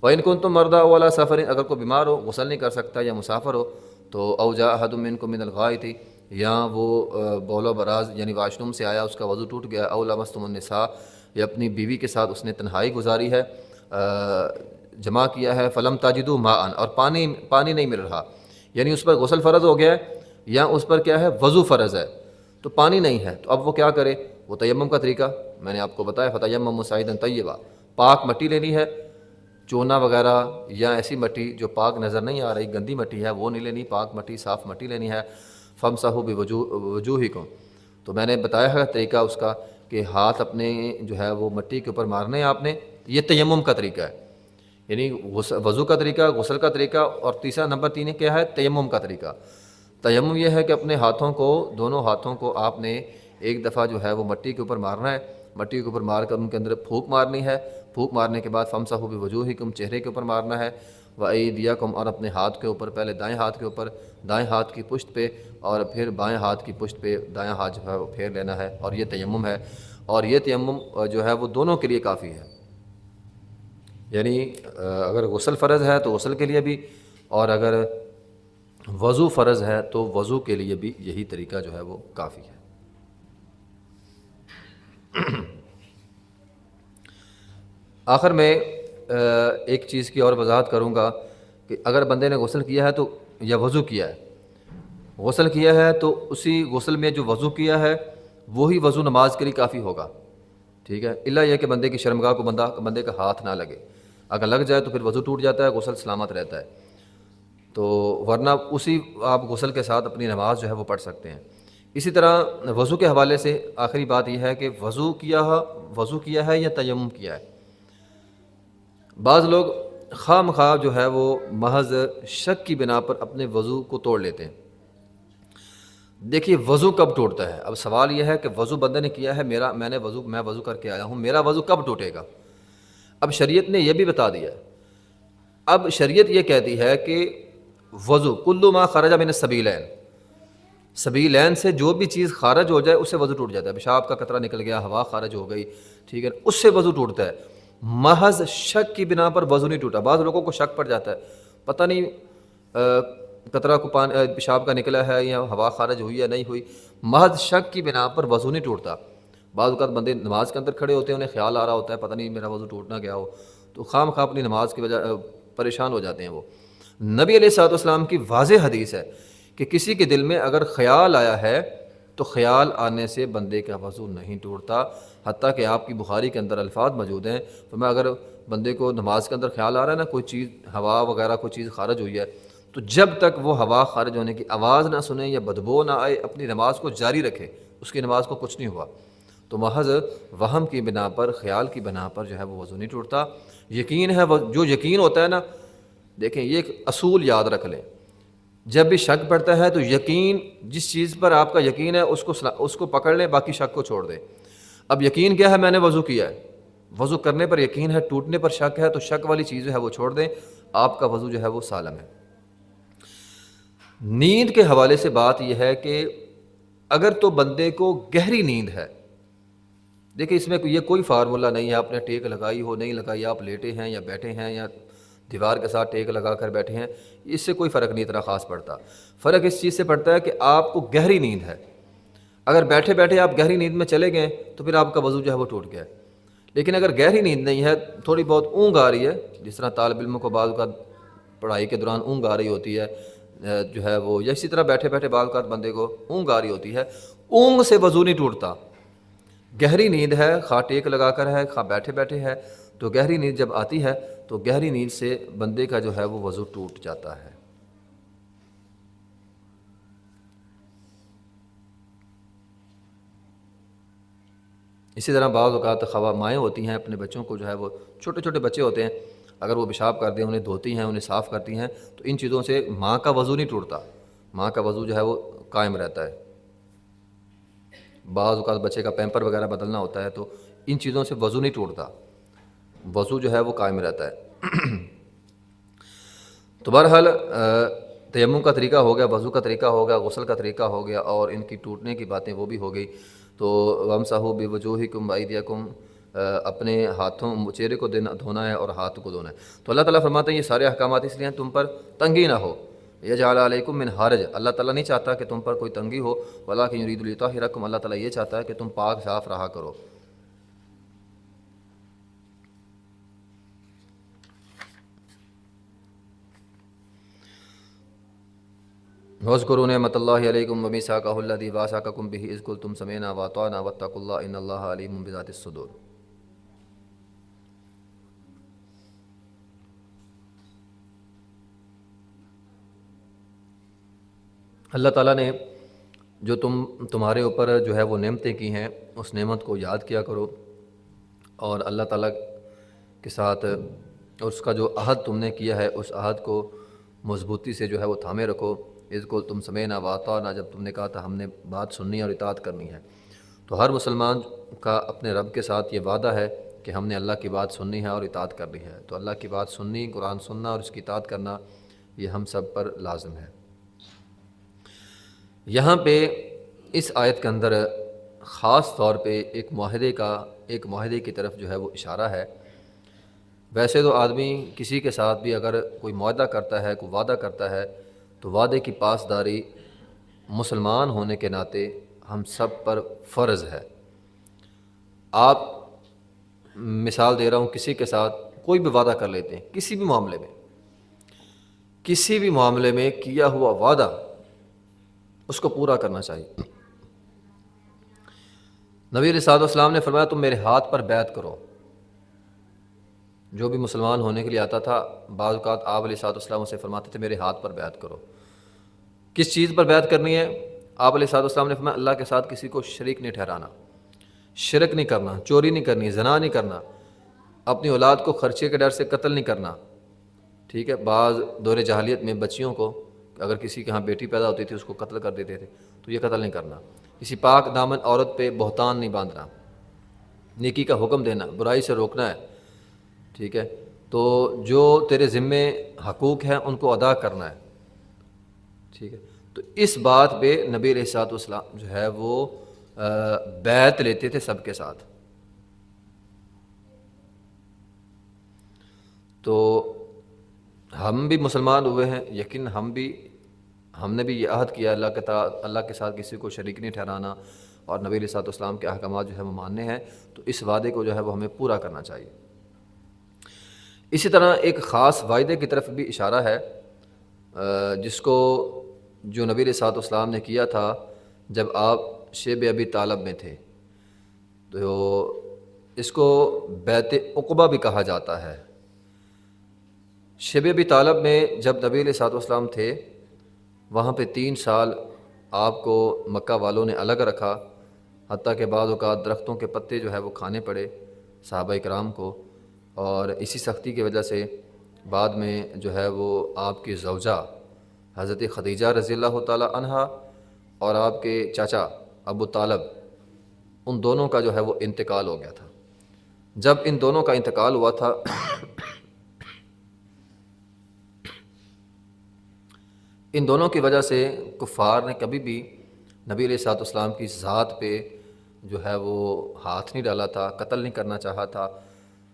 S1: وَإِن كُنتُمْ مَرْضَىٰ أَوْ عَلَىٰ سَفَرٍ، اگر کوئی بیمار ہو، غسل نہیں کر سکتا یا مسافر ہو، تو أَوْ جَاءَ أَحَدٌ مِّنكُم مِّنَ الْغَائِطِ، یا وہ بول و براز یعنی واش روم سے آیا، اس کا وضو ٹوٹ گیا، أَوْ لَمَسْتُمُ النِّسَاءَ، یا اپنی بیوی کے ساتھ اس نے تنہائی گزاری ہے، جمع کیا ہے، فَلَمْ تَجِدُوا مَاءً، اور پانی نہیں مل رہا، یعنی اس پر غسل فرض ہو گیا ہے یا اس پر کیا ہے وضو فرض ہے، تو پانی نہیں ہے، تو اب وہ کیا کرے؟ وہ تیمم کا طریقہ میں نے آپ کو بتایا، فَتَيَمَّمُوا صَعِيدًا طَيِّبًا، پاک مٹی لینی ہے، چونا وغیرہ یا ایسی مٹی جو پاک نظر نہیں آ رہی، گندی مٹی ہے وہ نہیں لینی، پاک مٹی، صاف مٹی لینی ہے۔ فَامْسَحُوا بِوُجُوهِكُمْ، تو میں نے بتایا ہے طریقہ اس کا کہ ہاتھ اپنے جو ہے وہ مٹی کے اوپر مارنے ہیں آپ نے، یہ تیمم کا طریقہ ہے، یعنی وضو کا طریقہ، غسل کا طریقہ، اور تیسرا نمبر 3 کیا ہے؟ تیمم کا طریقہ۔ تیمم یہ ہے کہ اپنے ہاتھوں کو، دونوں ہاتھوں کو آپ نے ایک دفعہ جو ہے وہ مٹی کے اوپر مارنا ہے، مٹی کے اوپر مار کر ان کے اندر پھونک مارنی ہے، پھونک مارنے کے بعد فَامْسَحُوا بِوُجُوهِكُمْ، چہرے کے اوپر مارنا ہے، وَأَيْدِيَكُمْ، اور اپنے ہاتھ کے اوپر، پہلے دائیں ہاتھ کے اوپر، دائیں ہاتھ کی پشت پہ، اور پھر بائیں ہاتھ کی پشت پہ دائیں ہاتھ جو ہے وہ پھیر لینا ہے، اور یہ تیمم ہے۔ اور یہ تیمم جو ہے وہ دونوں کے لیے کافی ہے، یعنی اگر غسل فرض ہے تو غسل کے لیے بھی، اور اگر وضو فرض ہے تو وضو کے لیے بھی یہی طریقہ جو ہے وہ کافی ہے۔ آخر میں ایک چیز کی اور وضاحت کروں گا کہ اگر بندے نے غسل کیا ہے تو یا وضو کیا ہے غسل کیا ہے تو اسی غسل میں جو وضو کیا ہے وہی وضو نماز کے لیے کافی ہوگا، ٹھیک ہے، الا یہ کہ بندے کی شرمگاہ کو بندے کا ہاتھ نہ لگے، اگر لگ جائے تو پھر وضو ٹوٹ جاتا ہے، غسل سلامت رہتا ہے، تو ورنہ اسی آپ غسل کے ساتھ اپنی نماز جو ہے وہ پڑھ سکتے ہیں۔ اسی طرح وضو کے حوالے سے آخری بات یہ ہے کہ وضو کیا ہے یا تیمم کیا ہے۔ بعض لوگ خواہ مخواہ جو ہے وہ محض شک کی بنا پر اپنے وضو کو توڑ لیتے ہیں۔ دیکھیے وضو کب ٹوٹتا ہے؟ اب سوال یہ ہے کہ وضو بندے نے کیا ہے، میں وضو کر کے آیا ہوں، میرا وضو کب ٹوٹے گا؟ اب شریعت نے یہ بھی بتا دیا ہے۔ اب شریعت یہ کہتی ہے کہ وضو کل ما خرج من السبیلین، سبیلین سے جو بھی چیز خارج ہو جائے اس سے وضو ٹوٹ جاتا ہے۔ پیشاب کا قطرہ نکل گیا، ہوا خارج ہو گئی، ٹھیک ہے، اس سے وضو ٹوٹتا ہے۔ محض شک کی بنا پر وضو نہیں ٹوٹا۔ بعض لوگوں کو شک پڑ جاتا ہے، پتہ نہیں قطرہ کو پیشاب کا نکلا ہے یا ہوا خارج ہوئی یا نہیں ہوئی، محض شک کی بنا پر وضو نہیں ٹوٹتا۔ بعض اوقات بندے نماز کے اندر کھڑے ہوتے ہیں، انہیں خیال آ رہا ہوتا ہے پتہ نہیں میرا وضو ٹوٹ نہ گیا ہو، تو خواہ مخواہ اپنی نماز کی وجہ پریشان ہو جاتے ہیں۔ وہ نبی علیہ الصلوۃ والسلام کی واضح حدیث ہے کہ کسی کے دل میں اگر خیال آیا ہے تو خیال آنے سے بندے کا وضو نہیں ٹوٹتا، حتیٰ کہ آپ کی بخاری کے اندر الفاظ موجود ہیں، فرمایا اگر بندے کو نماز کے اندر خیال آ رہا ہے نا، کوئی چیز ہوا وغیرہ کوئی چیز خارج ہوئی ہے، تو جب تک وہ ہوا خارج ہونے کی آواز نہ سنے یا بدبو نہ آئے اپنی نماز کو جاری رکھے، اس کی نماز کو کچھ نہیں ہوا۔ تو محض وہم کی بنا پر، خیال کی بنا پر جو ہے وہ وضو نہیں ٹوٹتا۔ یقین ہے، جو یقین ہوتا ہے نا، دیکھیں یہ ایک اصول یاد رکھ لیں، جب بھی شک پڑتا ہے تو یقین، جس چیز پر آپ کا یقین ہے اس کو پکڑ لیں، باقی شک کو چھوڑ دیں۔ اب یقین کیا ہے؟ میں نے وضو کیا ہے، وضو کرنے پر یقین ہے، ٹوٹنے پر شک ہے، تو شک والی چیز جو ہے وہ چھوڑ دیں، آپ کا وضو جو ہے وہ سالم ہے۔ نیند کے حوالے سے بات یہ ہے کہ اگر تو بندے کو گہری نیند ہے، دیکھیں اس میں یہ کوئی فارمولہ نہیں ہے آپ نے ٹیک لگائی ہو نہیں لگائی، آپ لیٹے ہیں یا بیٹھے ہیں یا دیوار کے ساتھ ٹیک لگا کر بیٹھے ہیں، اس سے کوئی فرق نہیں اتنا خاص پڑتا۔ فرق اس چیز سے پڑتا ہے کہ آپ کو گہری نیند ہے، اگر بیٹھے بیٹھے آپ گہری نیند میں چلے گئے تو پھر آپ کا وضو جو ہے وہ ٹوٹ گیا ہے۔ لیکن اگر گہری نیند نہیں ہے، تھوڑی بہت اونگ آ رہی ہے، جس طرح طالب علم کو بعض اوقات پڑھائی کے دوران اونگ آ رہی ہوتی ہے جو ہے وہ، یا اسی طرح بیٹھے بیٹھے بعض اوقات بندے کو اونگ آ رہی ہوتی ہے، اونگ سے وضو نہیں ٹوٹتا۔ گہری نیند ہے، خواہ ٹیک لگا کر ہے خواہ بیٹھے بیٹھے ہے، تو گہری نیند جب آتی ہے تو گہری نیند سے بندے کا جو ہے وہ وضو ٹوٹ جاتا ہے۔ اسی طرح بعض اوقات خواہ مائیں ہوتی ہیں اپنے بچوں کو جو ہے وہ، چھوٹے چھوٹے بچے ہوتے ہیں، اگر وہ پیشاب کر دیں انہیں دھوتی ہیں، انہیں صاف کرتی ہیں، تو ان چیزوں سے ماں کا وضو نہیں ٹوٹتا، ماں کا وضو جو ہے وہ قائم رہتا ہے۔ بعض اوقات بچے کا پیمپر وغیرہ بدلنا ہوتا ہے تو ان چیزوں سے وضو نہیں ٹوٹتا، وضو جو ہے وہ قائم رہتا ہے۔ تو بہرحال تیمم کا طریقہ ہو گیا، وضو کا طریقہ ہو گیا، غسل کا طریقہ ہو گیا، اور ان کی ٹوٹنے کی باتیں وہ بھی ہو گئی۔ تو وَامْسَحُوا بِوُجُوهِكُمْ وَأَيْدِيَكُمْ، اپنے ہاتھوں چہرے کو دھونا ہے اور ہاتھ کو دھونا ہے۔ تو اللہ تعالیٰ فرماتے ہیں یہ سارے احکامات اس لیے ہیں تم پر تنگی نہ ہو، یجعل علیکم من حرج، اللہ تعالیٰ نہیں چاہتا کہ تم پر کوئی تنگی ہو، ولکن یرید لیطہرکم، اللہ تعالیٰ یہ چاہتا ہے کہ تم پاک صاف رہا کرو۔ وَاذْكُرُوا نِعْمَتَ اللَّهِ عَلَيْكُمْ وَمِيثَاقَهُ الَّذِي وَاثَقَكُم بِهِ إِذْ قُلْتُمْ سَمِعْنَا وَأَطَعْنَا وَاتَّقُوا اللَّهَ إِنَّ اللَّهَ عَلِيمٌ بِذَاتِ الصُّدُورِ۔ اللہ تعالیٰ نے جو تمہارے اوپر جو ہے وہ نعمتیں کی ہیں، اس نعمت کو یاد کیا کرو، اور اللہ تعالیٰ کے ساتھ اس کا جو عہد تم نے کیا ہے اس عہد کو مضبوطی سے جو ہے وہ تھامے رکھو۔ اذ قلتم سمعنا واطعنا، جب تم نے کہا تھا ہم نے بات سننی اور اطاعت کرنی ہے۔ تو ہر مسلمان کا اپنے رب کے ساتھ یہ وعدہ ہے کہ ہم نے اللہ کی بات سننی ہے اور اطاعت کرنی ہے۔ تو اللہ کی بات سننی، قرآن سننا اور اس کی اطاعت کرنا یہ ہم سب پر لازم ہے۔ یہاں پہ اس آیت کے اندر خاص طور پہ ایک معاہدے کی طرف جو ہے وہ اشارہ ہے۔ ویسے تو آدمی کسی کے ساتھ بھی اگر کوئی معاہدہ کرتا ہے، کوئی وعدہ کرتا ہے، تو وعدے کی پاسداری مسلمان ہونے کے ناطے ہم سب پر فرض ہے۔ آپ مثال دے رہا ہوں، کسی کے ساتھ کوئی بھی وعدہ کر لیتے ہیں، کسی بھی معاملے میں کیا ہوا وعدہ اس کو پورا کرنا چاہیے۔ نبی علیہ الصلوۃ والسلام نے فرمایا تم میرے ہاتھ پر بیعت کرو۔ جو بھی مسلمان ہونے کے لیے آتا تھا بعض اوقات آپ علیہ الصلوۃ والسلام اسے فرماتے تھے میرے ہاتھ پر بیعت کرو۔ کس چیز پر بیعت کرنی ہے؟ آپ علیہ الصلوۃ والسلام نے فرمایا اللہ کے ساتھ کسی کو شریک نہیں ٹھہرانا، شرک نہیں کرنا، چوری نہیں کرنی، زنا نہیں کرنا، اپنی اولاد کو خرچے کے ڈر سے قتل نہیں کرنا۔ ٹھیک ہے، بعض دور جاہلیت میں بچیوں کو اگر کسی کے ہاں بیٹی پیدا ہوتی تھی اس کو قتل کر دیتے تھے، تو یہ قتل نہیں کرنا۔ کسی پاک دامن عورت پہ بہتان نہیں باندھنا، نیکی کا حکم دینا، برائی سے روکنا ہے۔ ٹھیک ہے، تو جو تیرے ذمے حقوق ہیں ان کو ادا کرنا ہے۔ ٹھیک ہے، تو اس بات پہ نبی علیہ الصلوۃ والسلام جو ہے وہ بیعت لیتے تھے سب کے ساتھ۔ تو ہم بھی مسلمان ہوئے ہیں، یقین ہم نے بھی یہ عہد کیا اللہ کے ساتھ کسی کو شریک نہیں ٹھہرانا اور نبی علیہ الصلوۃ والسلام کے احکامات جو ہے وہ ماننے ہیں، تو اس وعدے کو جو ہے وہ ہمیں پورا کرنا چاہیے۔ اسی طرح ایک خاص وعدے کی طرف بھی اشارہ ہے جس کو جو نبی علیہ الصلوۃ والسلام نے کیا تھا جب آپ شیب ابی طالب میں تھے، تو اس کو بیعت عقبہ بھی کہا جاتا ہے۔ شیب ابی طالب میں جب نبی علیہ الصلوۃ والسلام تھے وہاں پہ 3 سال آپ کو مکہ والوں نے الگ رکھا، حتیٰ کہ بعض اوقات درختوں کے پتے جو ہے وہ کھانے پڑے صحابہ کرام کو، اور اسی سختی کی وجہ سے بعد میں جو ہے وہ آپ کی زوجہ حضرت خدیجہ رضی اللہ تعالی عنہا اور آپ کے چاچا ابو طالب، ان دونوں کا جو ہے وہ انتقال ہو گیا تھا۔ جب ان دونوں کا انتقال ہوا تھا ان دونوں کی وجہ سے کفار نے کبھی بھی نبی علیہ الصلوۃ والسلام کی ذات پہ جو ہے وہ ہاتھ نہیں ڈالا تھا، قتل نہیں کرنا چاہا تھا۔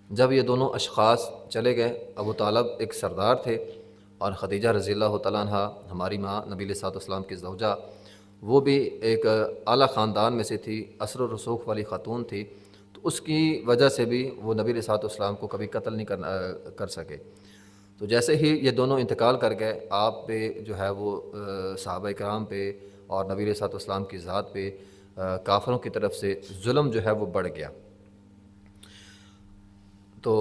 S1: جب یہ دونوں اشخاص چلے گئے، ابو طالب ایک سردار تھے اور خدیجہ رضی اللہ تعالیٰ عنہ ہماری ماں نبی علیہ الصلوۃ والسلام کی زوجہ، وہ بھی ایک اعلیٰ خاندان میں سے تھی، اثر و رسوخ والی خاتون تھی، تو اس کی وجہ سے بھی وہ نبی علیہ الصلوۃ والسلام کو کبھی قتل نہیں کر سکے۔ تو جیسے ہی یہ دونوں انتقال کر گئے، آپ پہ جو ہے وہ صحابہ کرام پہ اور نبی علیہ الصلوۃ والسلام کی ذات پہ کافروں کی طرف سے ظلم جو ہے وہ بڑھ گیا۔ تو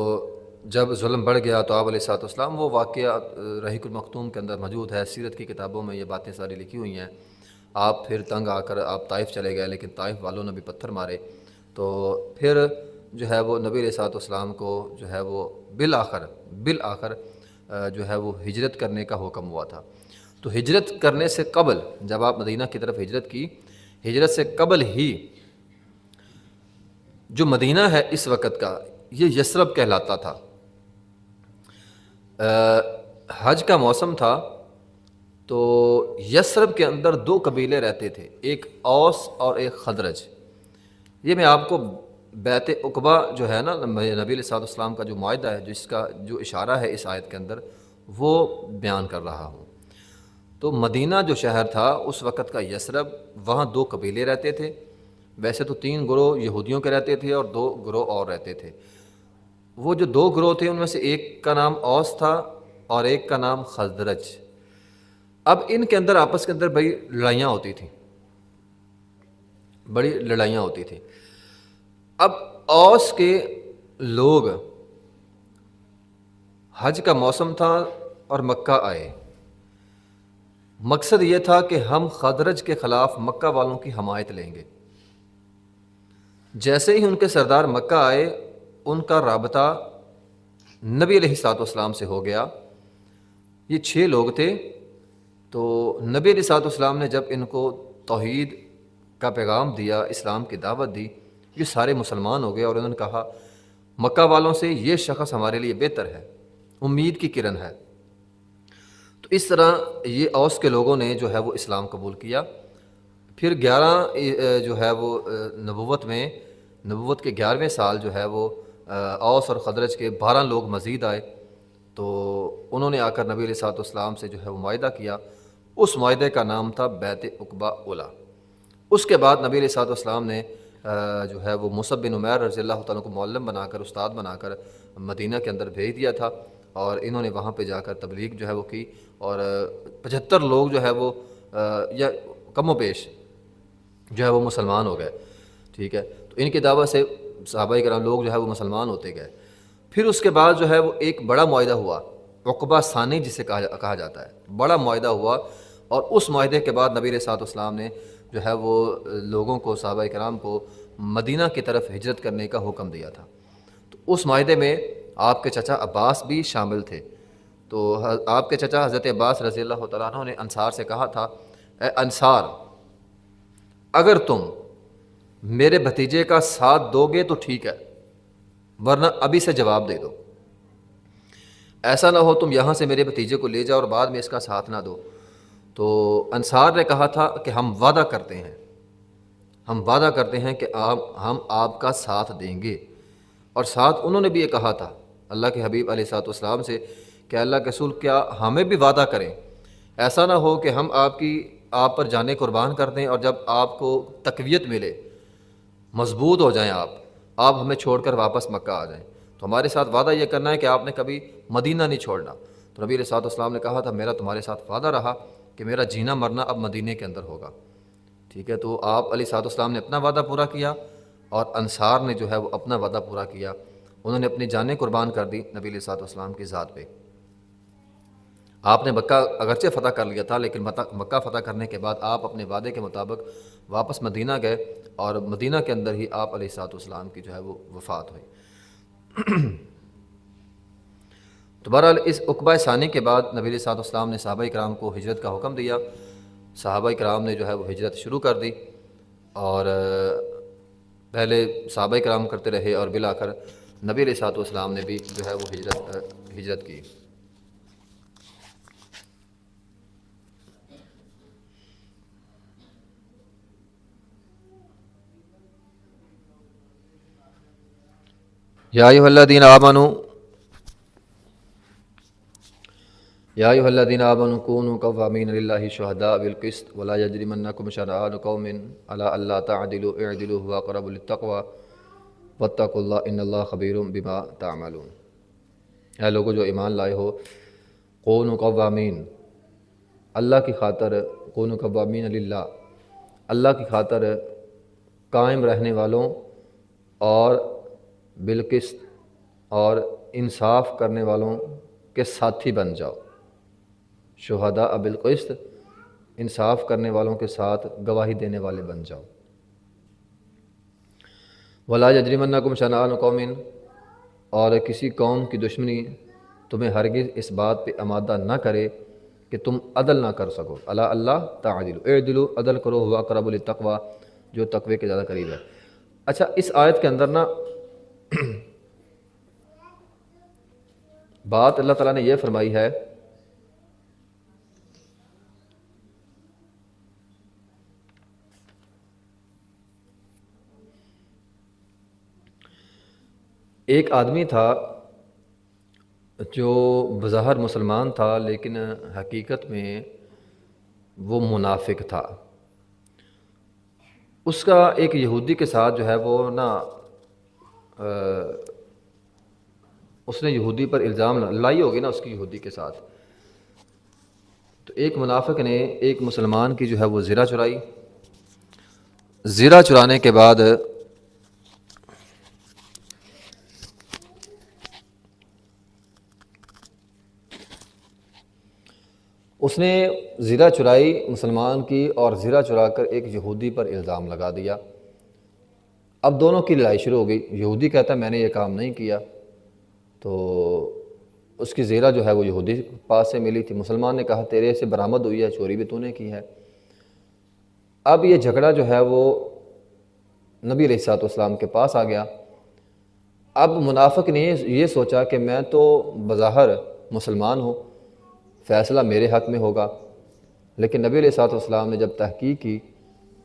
S1: جب ظلم بڑھ گیا تو آپ علیہ الصلوۃ والسلام، وہ واقعہ رحیق المختوم کے اندر موجود ہے، سیرت کی کتابوں میں یہ باتیں ساری لکھی ہوئی ہیں۔ آپ پھر تنگ آ کر آپ طائف چلے گئے، لیکن طائف والوں نے بھی پتھر مارے، تو پھر جو ہے وہ نبی علیہ الصلوۃ والسلام کو جو ہے وہ بالآخر جو ہے وہ ہجرت کرنے کا حکم ہوا تھا۔ تو ہجرت کرنے سے قبل، جب آپ مدینہ کی طرف ہجرت کی، ہجرت سے قبل ہی جو مدینہ ہے اس وقت کا، یہ یثرب کہلاتا تھا۔ حج کا موسم تھا، تو یثرب کے اندر 2 قبیلے رہتے تھے، ایک اوس اور ایک خزرج۔ یہ میں آپ کو بیعت عقبہ جو ہے نا نبی علیہ الصلوۃ والسلام کا جو معاہدہ ہے، جس کا جو اشارہ ہے اس آیت کے اندر، وہ بیان کر رہا ہوں۔ تو مدینہ جو شہر تھا اس وقت کا یثرب، وہاں 2 قبیلے رہتے تھے۔ ویسے تو 3 گروہ یہودیوں کے رہتے تھے اور 2 گروہ اور رہتے تھے۔ وہ جو 2 گروہ تھے ان میں سے ایک کا نام اوس تھا اور ایک کا نام خزرج۔ اب ان کے اندر آپس کے اندر بڑی لڑائیاں ہوتی تھیں، اب اوس کے لوگ، حج کا موسم تھا اور مکہ آئے، مقصد یہ تھا کہ ہم خزرج کے خلاف مکہ والوں کی حمایت لیں گے۔ جیسے ہی ان کے سردار مکہ آئے، ان کا رابطہ نبی علیہ الصلوۃ والسلام سے ہو گیا۔ یہ 6 لوگ تھے، تو نبی علیہ الصلوۃ والسلام نے جب ان کو توحید کا پیغام دیا، اسلام کی دعوت دی، یہ سارے مسلمان ہو گئے اور انہوں نے کہا مکہ والوں سے یہ شخص ہمارے لیے بہتر ہے، امید کی کرن ہے۔ تو اس طرح یہ اوس کے لوگوں نے جو ہے وہ اسلام قبول کیا۔ پھر 11 جو ہے وہ نبوت کے 11ویں سال جو ہے وہ اوس اور خزرج کے 12 لوگ مزید آئے، تو انہوں نے آ کر نبی علیہ الصلوۃ والسلام سے جو ہے وہ معاہدہ کیا۔ اس معاہدے کا نام تھا بیعت عقبہ اولیٰ۔ اس کے بعد نبی علیہ الصلوۃ والسلام نے جو ہے وہ مصعب بن عمیر رضی اللہ تعالیٰ کو معلم بنا کر، استاد بنا کر مدینہ کے اندر بھیج دیا تھا، اور انہوں نے وہاں پہ جا کر تبلیغ جو ہے وہ کی، اور 75 لوگ جو ہے وہ یا کم و بیش جو ہے وہ مسلمان ہو گئے، ٹھیک ہے. تو ان کی دعوت سے صحابہ کرام لوگ جو ہے وہ مسلمان ہوتے گئے. پھر اس کے بعد جو ہے وہ ایک بڑا معاہدہ ہوا، عقبہ ثانی جسے کہا جاتا ہے، بڑا معاہدہ ہوا. اور اس معاہدے کے بعد نبی علیہ الصلوۃ والسلام نے جو ہے وہ لوگوں کو، صحابہ کرام کو مدینہ کی طرف ہجرت کرنے کا حکم دیا تھا. تو اس معاہدے میں آپ کے چچا عباس بھی شامل تھے. تو آپ کے چچا حضرت عباس رضی اللہ تعالیٰ عنہ نے انصار سے کہا تھا، اے انصار، اگر تم میرے بھتیجے کا ساتھ دو گے تو ٹھیک ہے، ورنہ ابھی سے جواب دے دو. ایسا نہ ہو تم یہاں سے میرے بھتیجے کو لے جاؤ اور بعد میں اس کا ساتھ نہ دو. تو انصار نے کہا تھا کہ ہم وعدہ کرتے ہیں کہ ہم آپ کا ساتھ دیں گے. اور ساتھ انہوں نے بھی یہ کہا تھا اللہ کے حبیب علیہ الصلوۃ والسلام سے کہ اللہ کے رسول کیا ہمیں بھی وعدہ کریں، ایسا نہ ہو کہ ہم آپ پر جانیں قربان کر دیں اور جب آپ کو تقویت ملے، مضبوط ہو جائیں، آپ ہمیں چھوڑ کر واپس مکہ آ جائیں. تو ہمارے ساتھ وعدہ یہ کرنا ہے کہ آپ نے کبھی مدینہ نہیں چھوڑنا. تو نبی علیہ الصلوۃ والسلام نے کہا تھا میرا تمہارے ساتھ وعدہ رہا کہ میرا جینا مرنا اب مدینہ کے اندر ہوگا، ٹھیک ہے. تو آپ علیہ الصلوۃ والسلام نے اپنا وعدہ پورا کیا اور انصار نے جو ہے وہ اپنا وعدہ پورا کیا. انہوں نے اپنی جانیں قربان کر دی نبی علیہ الصلوۃ والسلام کی ذات پہ. آپ نے مکہ اگرچہ فتح کر لیا تھا، لیکن مکہ فتح کرنے کے بعد آپ اپنے وعدے کے مطابق واپس مدینہ گئے اور مدینہ کے اندر ہی آپ علیہ الصلوۃ والسلام کی جو ہے وہ وفات ہوئی. تو بہرحال اس عقبہ ثانی کے بعد نبی علیہ الصلوۃ والسلام نے صحابہ کرام کو ہجرت کا حکم دیا. صحابہ کرام نے جو ہے وہ ہجرت شروع کر دی اور پہلے صحابہ کرام کرتے رہے اور بالآخر نبی علیہ الصلوۃ والسلام نے بھی جو ہے وہ ہجرت کی. یا ایھا الذین آمنوا کونوا قوامین للہ شہداء بالقسط ولا یجرمنکم شنآن قوم علی الا تعدلوا اعدلوا هو اقرب للتقوی واتقوا اللہ ان اللہ خبیر بما تعملون. اے لوگو جو ایمان لائے ہو، کونوا قوامین، اللہ کی خاطر، کونوا قوامین للہ، اللہ کی خاطر قائم رہنے والوں اور بالقسط اور انصاف کرنے والوں کے ساتھی بن جاؤ. شہداء بالقسط، انصاف کرنے والوں کے ساتھ گواہی دینے والے بن جاؤ. ولا یجرمنکم شنآن قوم، اور کسی قوم کی دشمنی تمہیں ہرگز اس بات پہ آمادہ نہ کرے کہ تم عدل نہ کر سکو. الا اللہ تعدلوا اعدلوا، عدل کرو، ہوا اقرب للتقوی، جو تقوی کے زیادہ قریب ہے. اچھا، اس آیت کے اندر نا بات اللہ تعالیٰ نے یہ فرمائی ہے ایک آدمی تھا جو بظاہر مسلمان تھا لیکن حقیقت میں وہ منافق تھا. اس کا ایک یہودی کے ساتھ جو ہے وہ نا اس نے یہودی پر الزام لڑائی ہوگی نا اس کی یہودی کے ساتھ. تو ایک منافق نے ایک مسلمان کی جو ہے وہ زرہ چرائی. زرہ چرانے کے بعد اس نے زرہ چرائی مسلمان کی اور زرہ چرا کر ایک یہودی پر الزام لگا دیا. اب دونوں کی لڑائی شروع ہو گئی. یہودی کہتا ہے میں نے یہ کام نہیں کیا، تو اس کی زیرہ جو ہے وہ یہودی پاس سے ملی تھی. مسلمان نے کہا تیرے سے برآمد ہوئی ہے، چوری بھی تو نے کی ہے. اب یہ جھگڑا جو ہے وہ نبی علیہ الصلوۃ والسلام کے پاس آ گیا. اب منافق نے یہ سوچا کہ میں تو بظاہر مسلمان ہوں، فیصلہ میرے حق میں ہوگا. لیکن نبی علیہ الصلوۃ والسلام نے جب تحقیق کی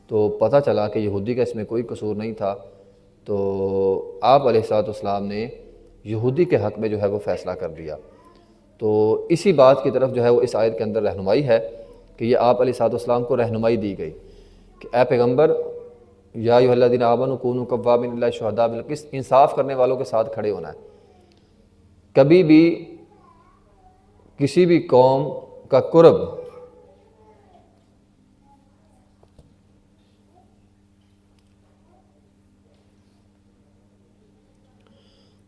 S1: تو پتہ چلا کہ یہودی کا اس میں کوئی قصور نہیں تھا. تو آپ علیہ الصلوۃ والسلام نے یہودی کے حق میں جو ہے وہ فیصلہ کر دیا. تو اسی بات کی طرف جو ہے وہ اس آیت کے اندر رہنمائی ہے کہ یہ آپ علیہ الصلوۃ والسلام کو رہنمائی دی گئی کہ اے پیغمبر، یا ایھا الذین آمنوا کونوا قوامین للہ شہداء بالقسط، انصاف کرنے والوں کے ساتھ کھڑے ہونا ہے. کبھی بھی کسی بھی قوم کا قرب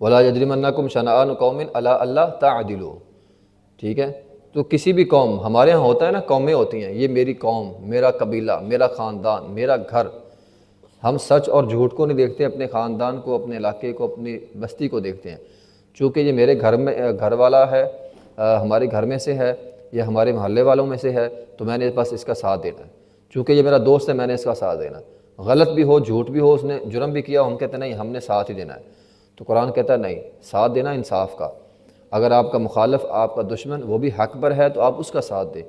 S1: ولا یجرمنکم شنآن قوم علی اللہ تعدلوا، ٹھیک ہے؟ تو کسی بھی قوم، ہمارے یہاں ہوتا ہے نا، قومیں ہوتی ہیں، یہ میری قوم، میرا قبیلہ، میرا خاندان، میرا گھر۔ ہم سچ اور جھوٹ کو نہیں دیکھتے، اپنے خاندان کو، اپنے علاقے کو، اپنی بستی کو دیکھتے ہیں۔ چونکہ یہ میرے گھر والا ہے، ہمارے گھر میں سے ہے، یا ہمارے محلے والوں میں سے ہے، تو میں نے بس اس کا ساتھ دینا ہے۔ چونکہ یہ میرا دوست ہے، میں نے اس کا ساتھ دینا ہے۔ غلط بھی ہو، جھوٹ بھی ہو، اس نے جرم بھی کیا، ہم کہتے ہیں نہیں، ہم نے ساتھ ہی دینا ہے۔ تو قرآن کہتا ہے نہیں، ساتھ دینا انصاف کا۔ اگر آپ کا مخالف، آپ کا دشمن، وہ بھی حق پر ہے تو آپ اس کا ساتھ دیں۔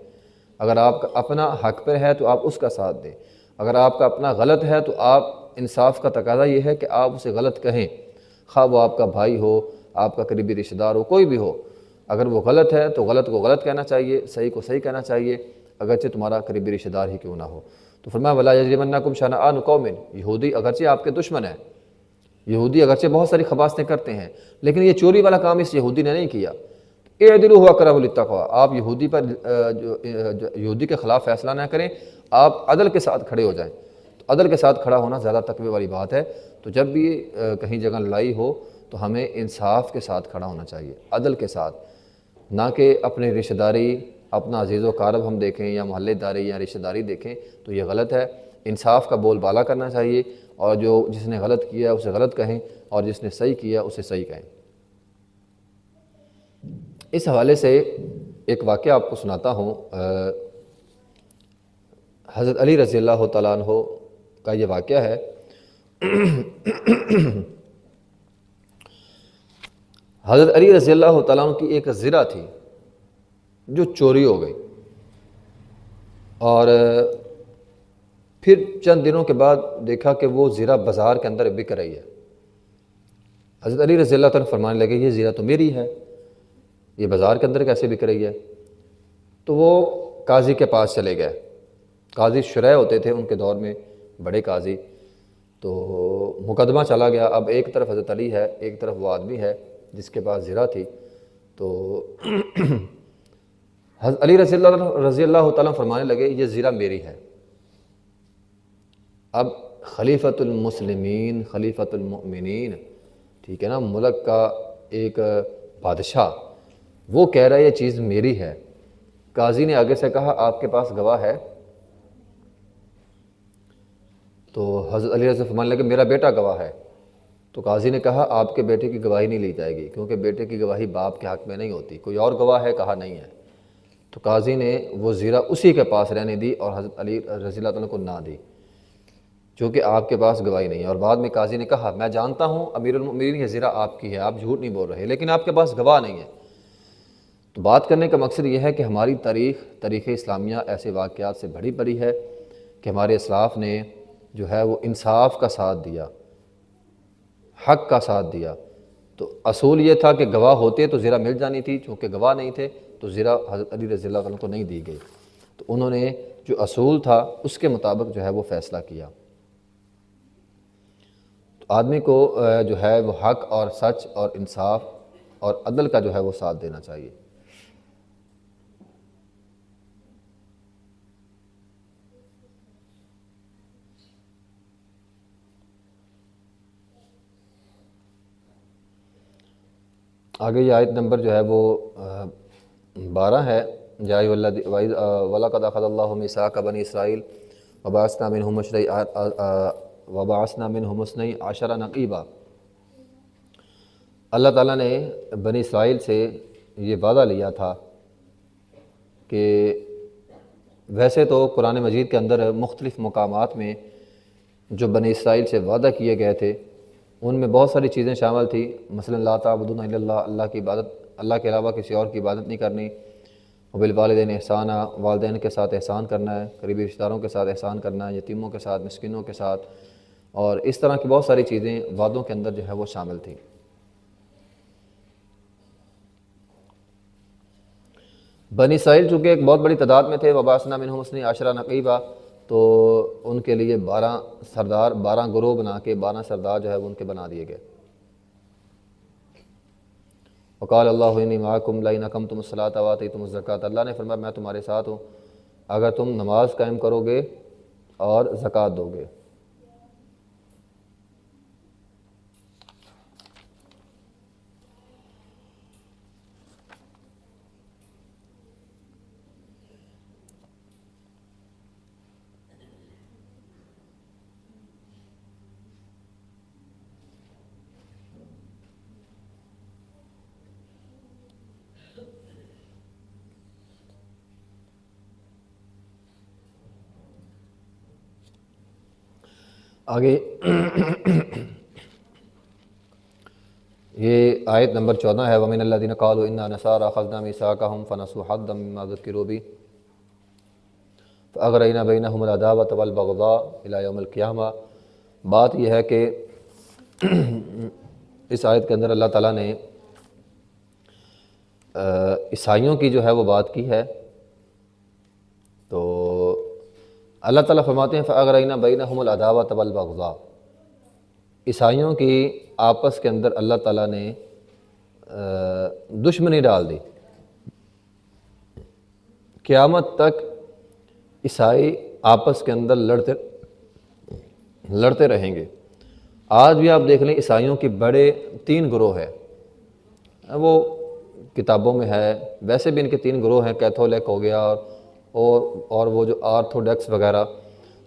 S1: اگر آپ کا اپنا حق پر ہے تو آپ اس کا ساتھ دیں۔ اگر آپ کا اپنا غلط ہے تو آپ، انصاف کا تقاضا یہ ہے کہ آپ اسے غلط کہیں، خواہ وہ آپ کا بھائی ہو، آپ کا قریبی رشتہ دار ہو، کوئی بھی ہو۔ اگر وہ غلط ہے تو غلط کو غلط کہنا چاہیے، صحیح کو صحیح کہنا چاہیے، اگرچہ تمہارا قریبی رشتہ دار ہی کیوں نہ ہو۔ تو فرمایا ولا یجرمنکم شنآن قوم، یہودی اگرچہ آپ کے دشمن ہیں، یہودی اگرچہ بہت ساری خباثتیں کرتے ہیں، لیکن یہ چوری والا کام اس یہودی نے نہیں کیا۔ اعدلوا هو اقرب للتقوی، آپ یہودی پر یہودی کے خلاف فیصلہ نہ کریں، آپ عدل کے ساتھ کھڑے ہو جائیں۔ تو عدل کے ساتھ کھڑا ہونا زیادہ تقوی والی بات ہے۔ تو جب بھی کہیں جگہ لڑائی ہو تو ہمیں انصاف کے ساتھ کھڑا ہونا چاہیے، عدل کے ساتھ، نہ کہ اپنی رشتہ داری، اپنا عزیز و اقارب ہم دیکھیں، یا محلے داری یا رشتہ داری دیکھیں، تو یہ غلط ہے۔ انصاف کا بول بالا کرنا چاہیے، اور جس نے غلط کیا اسے غلط کہیں، اور جس نے صحیح کیا اسے صحیح کہیں۔ اس حوالے سے ایک واقعہ آپ کو سناتا ہوں۔ حضرت علی رضی اللہ تعالیٰ عنہ کا یہ واقعہ ہے۔ حضرت علی رضی اللہ تعالیٰ عنہ کی ایک زرہ تھی جو چوری ہو گئی، اور پھر چند دنوں کے بعد دیکھا کہ وہ زرہ بازار کے اندر بک رہی ہے۔ حضرت علی رضی اللہ تعالیٰ فرمانے لگے یہ زرہ تو میری ہے، یہ بازار کے اندر کیسے بک رہی ہے؟ تو وہ قاضی کے پاس چلے گئے۔ قاضی شرح ہوتے تھے ان کے دور میں، بڑے قاضی۔ تو مقدمہ چلا گیا، اب ایک طرف حضرت علی ہے، ایک طرف وہ آدمی ہے جس کے پاس زرہ تھی۔ تو حضرت علی رضی اللہ تعالیٰ فرمانے لگے یہ زرہ میری ہے۔ اب خلیفۃ المسلمین، خلیفۃ المؤمنین، ٹھیک ہے نا، ملک کا ایک بادشاہ، وہ کہہ رہا ہے یہ چیز میری ہے۔ قاضی نے آگے سے کہا آپ کے پاس گواہ ہے؟ تو حضرت علی رضی فرمانے لگے میرا بیٹا گواہ ہے۔ تو قاضی نے کہا آپ کے بیٹے کی گواہی نہیں لی جائے گی، کیونکہ بیٹے کی گواہی باپ کے حق میں نہیں ہوتی، کوئی اور گواہ ہے؟ کہا نہیں ہے۔ تو قاضی نے وہ زرہ اسی کے پاس رہنے دی اور حضرت علی رضی اللہ عنہ کو نہ دی، چونکہ آپ کے پاس گواہی نہیں ہے۔ اور بعد میں قاضی نے کہا میں جانتا ہوں امیر المؤمنین یہ زرہ آپ کی ہے، آپ جھوٹ نہیں بول رہے، لیکن آپ کے پاس گواہ نہیں ہے۔ تو بات کرنے کا مقصد یہ ہے کہ ہماری تاریخ اسلامیہ ایسے واقعات سے بھری پڑی ہے کہ ہمارے اسلاف نے جو ہے وہ انصاف کا ساتھ دیا، حق کا ساتھ دیا۔ تو اصول یہ تھا کہ گواہ ہوتے تو زرہ مل جانی تھی، چونکہ گواہ نہیں تھے تو زرہ حضرت علی رضی اللہ عنہ کو نہیں دی گئی۔ تو انہوں نے جو اصول تھا اس کے مطابق جو ہے وہ فیصلہ کیا۔ تو آدمی کو جو ہے وہ حق اور سچ اور انصاف اور عدل کا جو ہے وہ ساتھ دینا چاہیے۔ آگے یہ آیت نمبر جو ہے وہ 12 ہے، یا ایھا الذین وَلَقَدْ أَخَذَ اللَّهُ مِیثَاقَ بَنِی إِسْرَائِیلَ وَبَعَثْنَا مِنْهُمُ اثْنَیْ عَشَرَ نَقِیبًا۔ اللہ تعالیٰ نے بنی اسرائیل سے یہ وعدہ لیا تھا کہ ویسے تو قرآن مجید کے اندر مختلف مقامات میں جو بنی اسرائیل سے وعدہ کیے گئے تھے ان میں بہت ساری چیزیں شامل تھیں، مثلا لا تعبدون الا اللہ، اللہ کی عبادت، اللہ کے علاوہ کسی اور کی عبادت نہیں کرنی، وبالوالدین احسانا، والدین کے ساتھ احسان کرنا ہے، قریبی رشتہ داروں کے ساتھ احسان کرنا ہے، یتیموں کے ساتھ، مسکینوں کے ساتھ، اور اس طرح کی بہت ساری چیزیں وعدوں کے اندر جو ہے وہ شامل تھیں۔ بنی اسرائیل چونکہ ایک بہت بڑی تعداد میں تھے، وبعثنا منہم اثنی عشرہ نقیبا، تو ان کے لیے 12 گروہ بنا کے 12 سردار جو ہے وہ ان کے بنا دیے گئے۔ وقال اللہ انی معکم لئن اقمتم الصلاۃ وآتیتم الزکوٰۃ، اللہ نے فرمایا میں تمہارے ساتھ ہوں اگر تم نماز قائم کرو گے اور زکوٰۃ دو گے۔ آگے یہ آیت نمبر 14 ہے، وَمِنَ الَّذِينَ قَالُوا إِنَّا نَصَارَىٰ أَخَذْنَا مِيثَاقَهُمْ فَنَسُوا حَظًّا مِّمَّا ذُكِّرُوا بِهِ فَأَغْرَيْنَا بَيْنَهُمُ الْعَدَاوَةَ وَالْبَغْضَاءَ إِلَىٰ يَوْمِ الْقِيَامَةِ۔ بات یہ ہے کہ اس آیت کے اندر اللہ تعالیٰ نے عیسائیوں کی جو ہے وہ بات کی ہے، تو اللہ تعالیٰ فرماتے ہیں فَأَغْرَيْنَا بَيْنَهُمُ الْعَدَاوَةَ وَالْبَغْضَاءَ، عیسائیوں کی آپس کے اندر اللہ تعالیٰ نے دشمنی ڈال دی۔ قیامت تک عیسائی آپس کے اندر لڑتے رہیں گے۔ آج بھی آپ دیکھ لیں عیسائیوں کی بڑے 3 گروہ ہیں، وہ کتابوں میں ہے، ویسے بھی ان کے 3 گروہ ہیں، کیتھولک ہو گیا اور وہ جو آرتھوڈکس وغیرہ،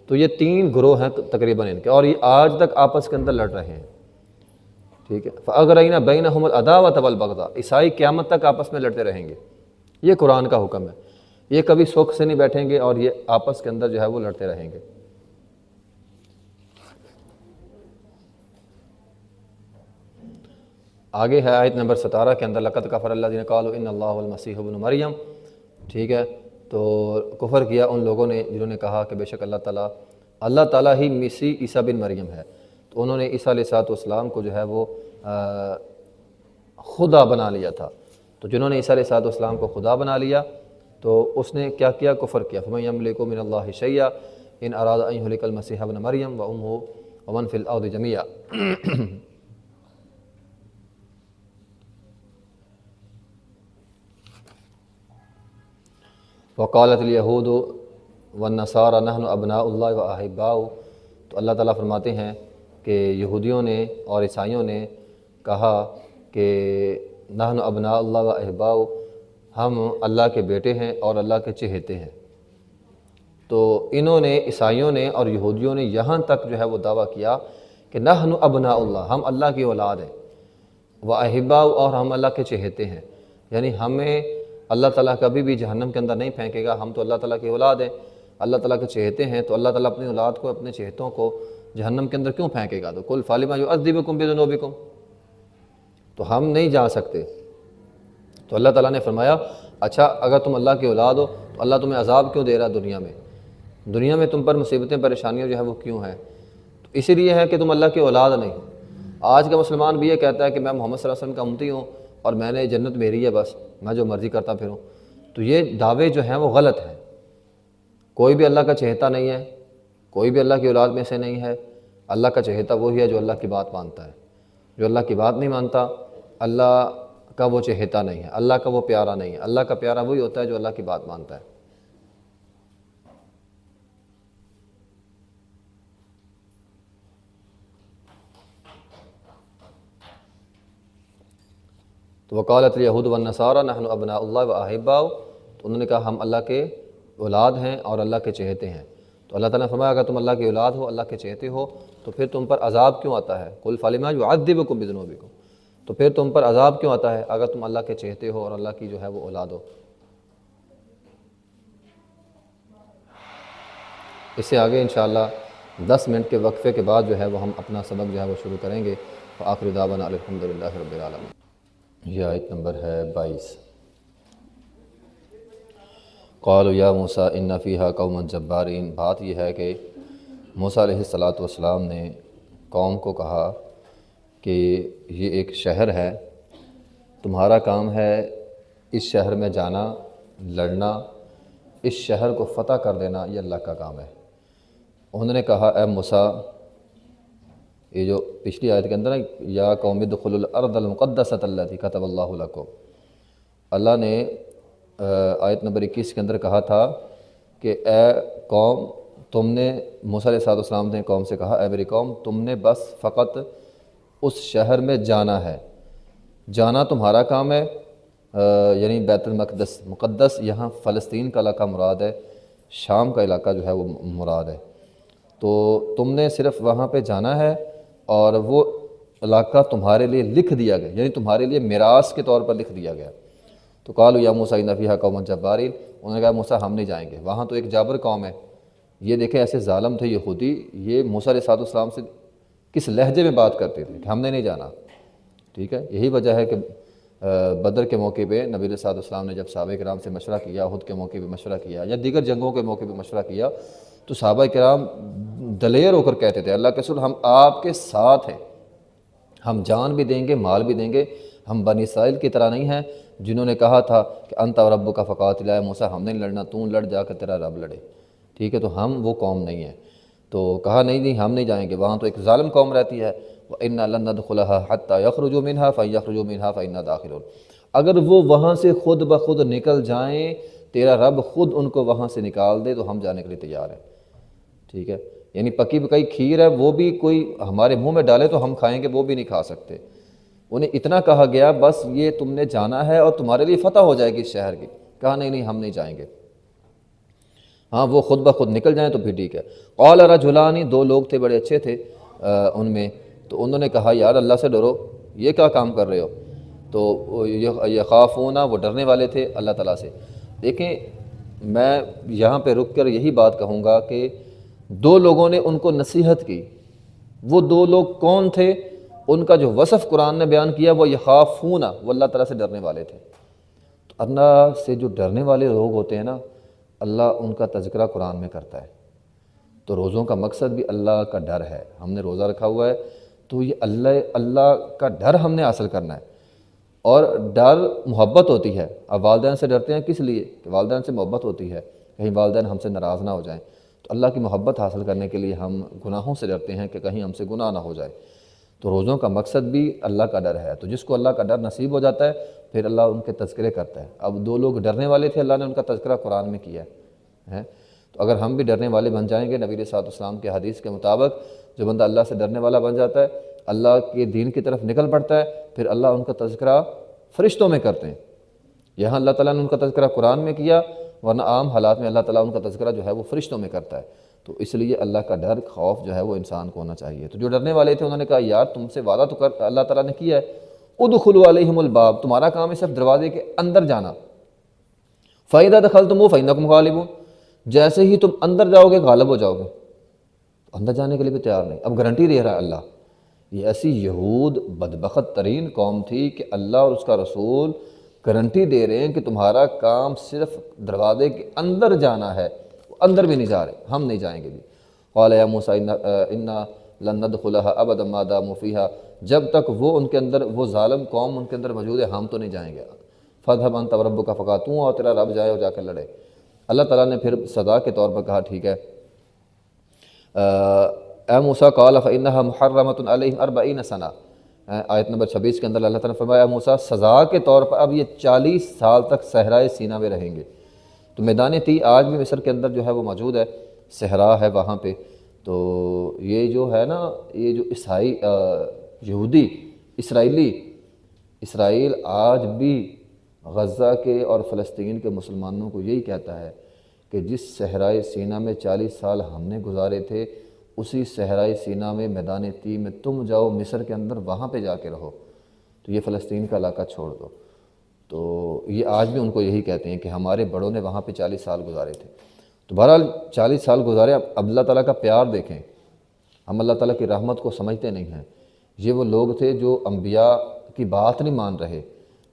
S1: تو یہ 3 گروہ ہیں تقریباً ان کے، اور یہ آج تک آپس کے اندر لڑ رہے ہیں، ٹھیک ہے۔ فَأَغْرَيْنَا بَيْنَهُمُ الْعَدَاوَةَ وَالْبَغْضَاءَ، عیسائی قیامت تک آپس میں لڑتے رہیں گے، یہ قرآن کا حکم ہے، یہ کبھی سکھ سے نہیں بیٹھیں گے اور یہ آپس کے اندر جو ہے وہ لڑتے رہیں گے۔ آگے ہے آیت نمبر 17 کے اندر لَقَدْ كَفَرَ الَّذِينَ قَالُوا إِنَّ اللَّهَ هُوَ الْمَسِيحُ ابْنُ مریم، ٹھیک ہے، تو کفر کیا ان لوگوں نے جنہوں نے کہا کہ بے شک اللہ تعالیٰ ہی مسیح عیسیٰ بن مریم ہے، تو انہوں نے عیسیٰ علیہ السلام کو جو ہے وہ خدا بنا لیا تھا۔ تو جنہوں نے عیسیٰ علیہ السلام کو خدا بنا لیا تو اس نے کیا کیا؟ کفر کیا۔ فَمَن يَمْلِكُ مِنَ اللَّهِ شَيْئًا إِنْ أَرَادَ أَنْ يُهْلِكَ الْمَسِيحَ ابْنَ مَرْيَمَ وَأُمَّهُ وَمَنْ فِي الْأَرْضِ جَمِيعًا۔ وقالت اليہود والنصارى نحن ابناء اللہ واحباؤہ، تو اللہ تعالیٰ فرماتے ہیں کہ یہودیوں نے اور عیسائیوں نے کہا کہ نحن ابناء اللہ واحباؤہ، ہم اللہ کے بیٹے ہیں اور اللہ کے چہیتے ہیں۔ تو انہوں نے، عیسائیوں نے اور یہودیوں نے یہاں تک جو ہے وہ دعویٰ کیا کہ نحن ابناء اللہ، ہم اللہ کی اولاد ہیں، واحباؤہ، اور ہم اللہ کے چہیتے ہیں، یعنی ہمیں اللہ تعالیٰ کبھی بھی جہنم کے اندر نہیں پھینکے گا، ہم تو اللہ تعالیٰ کی اولاد ہیں، اللہ تعالیٰ کے چہیتے ہیں، تو اللہ تعالیٰ اپنی اولاد کو، اپنے چہیتوں کو جہنم کے اندر کیوں پھینکے گا؟ تو قُلْ فَلِمَ يُعَذِّبُكُم بِذُنُوبِكُم، تو ہم نہیں جا سکتے۔ تو اللہ تعالیٰ نے فرمایا اچھا اگر تم اللہ کی اولاد ہو تو اللہ تمہیں عذاب کیوں دے رہا ہے دنیا میں تم پر مصیبتیں پریشانیاں جو ہے وہ کیوں ہیں؟ تو اسی لیے ہے کہ تم اللہ کی اولاد نہیں ہو۔ آج کا مسلمان بھی یہ کہتا ہے کہ میں محمد صلی اللہ علیہ وسلم کا امتی ہوں اور میں نے جنت میری ہے، بس میں جو مرضی کرتا پھروں، تو یہ دعوے جو ہیں وہ غلط ہیں۔ کوئی بھی اللہ کا چہیتا نہیں ہے، کوئی بھی اللہ کی اولاد میں سے نہیں ہے۔ اللہ کا چہیتا وہی ہے جو اللہ کی بات مانتا ہے، جو اللہ کی بات نہیں مانتا اللہ کا وہ چہیتا نہیں ہے، اللہ کا وہ پیارا نہیں ہے۔ اللہ کا پیارا وہی ہوتا ہے جو اللہ کی بات مانتا ہے۔ تو وقالت الیہود والنصارى نحن ابناء اللہ واحباؤہ، تو انہوں نے کہا ہم اللہ کے اولاد ہیں اور اللہ کے چہیتے ہیں۔ تو اللہ تعالیٰ نے فرمایا اگر تم اللہ کی اولاد ہو، اللہ کے چہیتے ہو، تو پھر تم پر عذاب کیوں آتا ہے؟ قُلْ فَلِمَ يُعَذِّبُكُم بِذُنُوبِكُم، تو پھر تم پر عذاب کیوں آتا ہے اگر تم اللہ کے چہیتے ہو اور اللہ کی جو ہے وہ اولاد ہو؟ اس سے آگے انشاءاللہ 10 منٹ کے وقفے کے بعد جو ہے وہ ہم اپنا سبق جو ہے وہ شروع کریں گے۔ وآخر دعوانا الحمدللہ رب العالمین۔ یہ آیت نمبر ہے 22۔ قالوا یا موسیٰ ان فیہا قوما جبارین، بات یہ ہے کہ موسیٰ علیہ السلام نے قوم کو کہا کہ یہ ایک شہر ہے، تمہارا کام ہے اس شہر میں جانا، لڑنا، اس شہر کو فتح کر دینا، یہ اللہ کا کام ہے۔ انہوں نے کہا اے موسیٰ، یہ جو پچھلی آیت کے اندر ہے یا قوم ادخلوا الارض المقدسۃ التی کتب اللہ لکم، اللہ نے آیت نمبر 21 کے اندر کہا تھا کہ اے قوم، تم نے، موسیٰ علیہ السلام نے قوم سے کہا اے میری قوم، تم نے بس فقط اس شہر میں جانا ہے، جانا تمہارا کام ہے، یعنی بیت المقدس، مقدس یہاں فلسطین کا علاقہ مراد ہے، شام کا علاقہ جو ہے وہ مراد ہے، تو تم نے صرف وہاں پہ جانا ہے اور وہ علاقہ تمہارے لیے لکھ دیا گیا، یعنی تمہارے لیے میراث کے طور پر لکھ دیا گیا۔ تو قالوا یا موسیٰ ان فیہا قوما جبارین، انہوں نے کہا موسیٰ ہم نہیں جائیں گے، وہاں تو ایک جابر قوم ہے، یہ دیکھیں ایسے ظالم تھے یہودی، یہ موسیٰ علیہ السلام سے کس لہجے میں بات کرتے تھے کہ ہم نے نہیں جانا، ٹھیک ہے۔ یہی وجہ ہے کہ بدر کے موقع پہ نبی علیہ السلام نے جب صحابہ کرام سے مشورہ کیا، احد کے موقع پہ مشورہ کیا، یا دیگر جنگوں کے موقع پہ مشورہ کیا، تو صحابہ کرام دلیر ہو کر کہتے تھے اللہ کے رسول ہم آپ کے ساتھ ہیں، ہم جان بھی دیں گے، مال بھی دیں گے، ہم بنی اسرائیل کی طرح نہیں ہیں جنہوں نے کہا تھا کہ انت ربک فقاتلا، موسیٰ ہم نہیں لڑنا، تو لڑ جا کر تیرا رب لڑے، ٹھیک ہے۔ تو ہم وہ قوم نہیں ہیں، تو کہا نہیں ہم نہیں جائیں گے، وہاں تو ایک ظالم قوم رہتی ہے، وَإِنَّا لَن نَدْخُلَهَا حَتَّى يَخْرُجُوا مِنْهَا فَإِن يَخْرُجُوا مِنْهَا فَإِنَّا دَاخِلُونَ، اگر وہ وہاں سے خود بخود نکل جائیں، تیرا رب خود ان کو وہاں سے نکال دے تو ہم جانے کے لیے تیار ہیں، ٹھیک ہے۔ یعنی پکی پکائی کھیر ہے، وہ بھی کوئی ہمارے منہ میں ڈالے تو ہم کھائیں گے، وہ بھی نہیں کھا سکتے۔ انہیں اتنا کہا گیا بس یہ تم نے جانا ہے اور تمہارے لیے فتح ہو جائے گی اس شہر کی، کہا نہیں ہم نہیں جائیں گے، ہاں وہ خود بخود نکل جائیں تو پھر ٹھیک ہے۔ قال رجلان، دو لوگ تھے بڑے اچھے تھے ان میں، تو انہوں نے کہا یار اللہ سے ڈرو، یہ کیا کام کر رہے ہو؟ تو یخافون، وہ ڈرنے والے تھے اللہ تعالیٰ سے۔ دیکھیں میں یہاں پہ رک کر یہی بات کہوں گا کہ دو لوگوں نے ان کو نصیحت کی، وہ دو لوگ کون تھے؟ ان کا جو وصف قرآن نے بیان کیا وہ یخافون، وہ اللہ تعالیٰ سے ڈرنے والے تھے۔ تو اللہ سے جو ڈرنے والے لوگ ہوتے ہیں نا، اللہ ان کا تذکرہ قرآن میں کرتا ہے۔ تو روزوں کا مقصد بھی اللہ کا ڈر ہے، ہم نے روزہ رکھا ہوا ہے تو یہ اللہ کا ڈر ہم نے حاصل کرنا ہے، اور ڈر محبت ہوتی ہے۔ اب والدین سے ڈرتے ہیں کس لیے؟ کہ والدین سے محبت ہوتی ہے، کہیں والدین ہم سے ناراض نہ ہو جائیں، تو اللہ کی محبت حاصل کرنے کے لیے ہم گناہوں سے ڈرتے ہیں کہ کہیں ہم سے گناہ نہ ہو جائے۔ تو روزوں کا مقصد بھی اللہ کا ڈر ہے، تو جس کو اللہ کا ڈر نصیب ہو جاتا ہے پھر اللہ ان کے تذکرے کرتا ہے۔ اب دو لوگ ڈرنے والے تھے، اللہ نے ان کا تذکرہ قرآن میں کیا ہے۔ تو اگر ہم بھی ڈرنے والے بن جائیں گے، نبی علیہ السلام کے حدیث کے مطابق جو بندہ اللہ سے ڈرنے والا بن جاتا ہے، اللہ کے دین کی طرف نکل پڑتا ہے، پھر اللہ ان کا تذکرہ فرشتوں میں کرتے ہیں۔ یہاں اللہ تعالیٰ نے ان کا تذکرہ قرآن میں کیا، ورنہ عام حالات میں اللہ تعالیٰ ان کا تذکرہ جو ہے وہ فرشتوں میں کرتا ہے۔ تو اس لیے اللہ کا ڈر، خوف جو ہے وہ انسان کو ہونا چاہیے۔ تو جو ڈرنے والے تھے انہوں نے کہا یار تم سے وعدہ تو کر اللہ تعالیٰ نے کیا ہے، ادخلوا علیہم الباب، تمہارا کام ہے صرف دروازے کے اندر جانا، فَإِذَا دَخَلْتُمُوهُ فَإِنَّكُمْ غَالِبُونَ، جیسے ہی تم اندر جاؤ گے غالب ہو جاؤ گے۔ اندر جانے کے لیے بھی تیار نہیں، اب گارنٹی دے رہا ہے اللہ۔ یہ ایسی یہود بدبخت ترین قوم تھی کہ اللہ اور اس کا رسول گارنٹی دے رہے ہیں کہ تمہارا کام صرف دروازے کے اندر جانا ہے، اندر بھی نہیں جا رہے، ہم نہیں جائیں گے بھی۔ قال یا موسیٰ انا لن ندخلها ابدا ما داموا فيها، جب تک وہ ان کے اندر، وہ ظالم قوم ان کے اندر موجود ہے ہم تو نہیں جائیں گے۔ فاذهب انت وربك فقاتلوا، اور تیرا رب جائے اور جا کر لڑے۔ اللہ تعالیٰ نے پھر سزا کے طور پر کہا ٹھیک ہے اے موسیٰ قال فإنها محرمة عليهم 40 سنة، آیت نمبر 26 کے اندر اللہ تعالیٰ نے فرمایا موسیٰ سزا کے طور پر اب یہ 40 سال تک صحرائے سینا میں رہیں گے۔ تو میدان تی آج بھی مصر کے اندر جو ہے وہ موجود ہے، صحرا ہے وہاں پہ۔ تو یہ جو ہے نا، یہ جو یہودی اسرائیل آج بھی غزہ کے اور فلسطین کے مسلمانوں کو یہی کہتا ہے کہ جس صحرائے سینا میں 40 سال ہم نے گزارے تھے، اسی صحرائے سینا میں میدان تی میں تم جاؤ مصر کے اندر، وہاں پہ جا کے رہو، تو یہ فلسطین کا علاقہ چھوڑ دو۔ تو یہ آج بھی ان کو یہی کہتے ہیں کہ ہمارے بڑوں نے وہاں پہ 40 سال گزارے تھے۔ تو بہرحال 40 سال گزارے، اب اللہ تعالیٰ کا پیار دیکھیں، ہم اللہ تعالیٰ کی رحمت کو سمجھتے نہیں ہیں۔ یہ وہ لوگ تھے جو انبیاء کی بات نہیں مان رہے،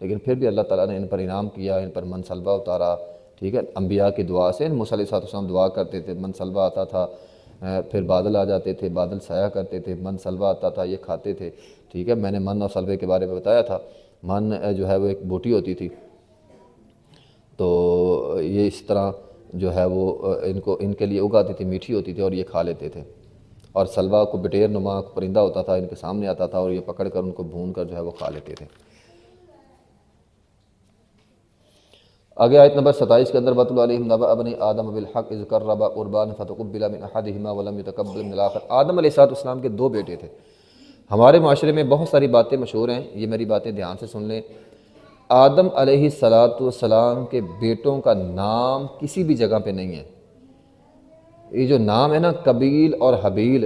S1: لیکن پھر بھی اللہ تعالیٰ نے ان پر انعام کیا، ان پر منصلبہ اتارا، ٹھیک ہے۔ انبیاء کی دعا سے موسیٰ علیہ السلام دعا کرتے تھے، منصلبہ آتا تھا، پھر بادل آ جاتے تھے، بادل سایہ کرتے تھے، منصلبہ آتا تھا، یہ کھاتے تھے، ٹھیک ہے۔ میں نے من اور سلوے کے بارے میں بتایا تھا، من جو ہے وہ ایک بوٹی ہوتی تھی، تو یہ اس طرح جو ہے وہ ان کے لیے اگاتی تھی، میٹھی ہوتی تھی اور یہ کھا لیتے تھے۔ اور سلوہ کو بٹیر نما پرندہ ہوتا تھا، ان کے سامنے آتا تھا اور یہ پکڑ کر ان کو بھون کر جو ہے وہ کھا لیتے تھے۔ آگے آیت نمبر 27 کے اندر وَاتْلُ عَلَيْهِمْ نَبَأَ بَنِي آدَمَ بِالْحَقِّ إِذْ قَرَّبَا قُرْبَانًا فَتُقُبِّلَ مِنْ أَحَدِهِمَا وَلَمْ يُتَقَبَّلْ مِنَ الْآخَرِ۔ آدم علیہ السلام کے 2 بیٹے تھے۔ ہمارے معاشرے میں بہت ساری باتیں مشہور ہیں، یہ میری باتیں دھیان سے سن لیں۔ آدم علیہ السلام کے بیٹوں کا نام کسی بھی جگہ پہ نہیں ہے۔ یہ جو نام ہے نا قبیل اور حبیل،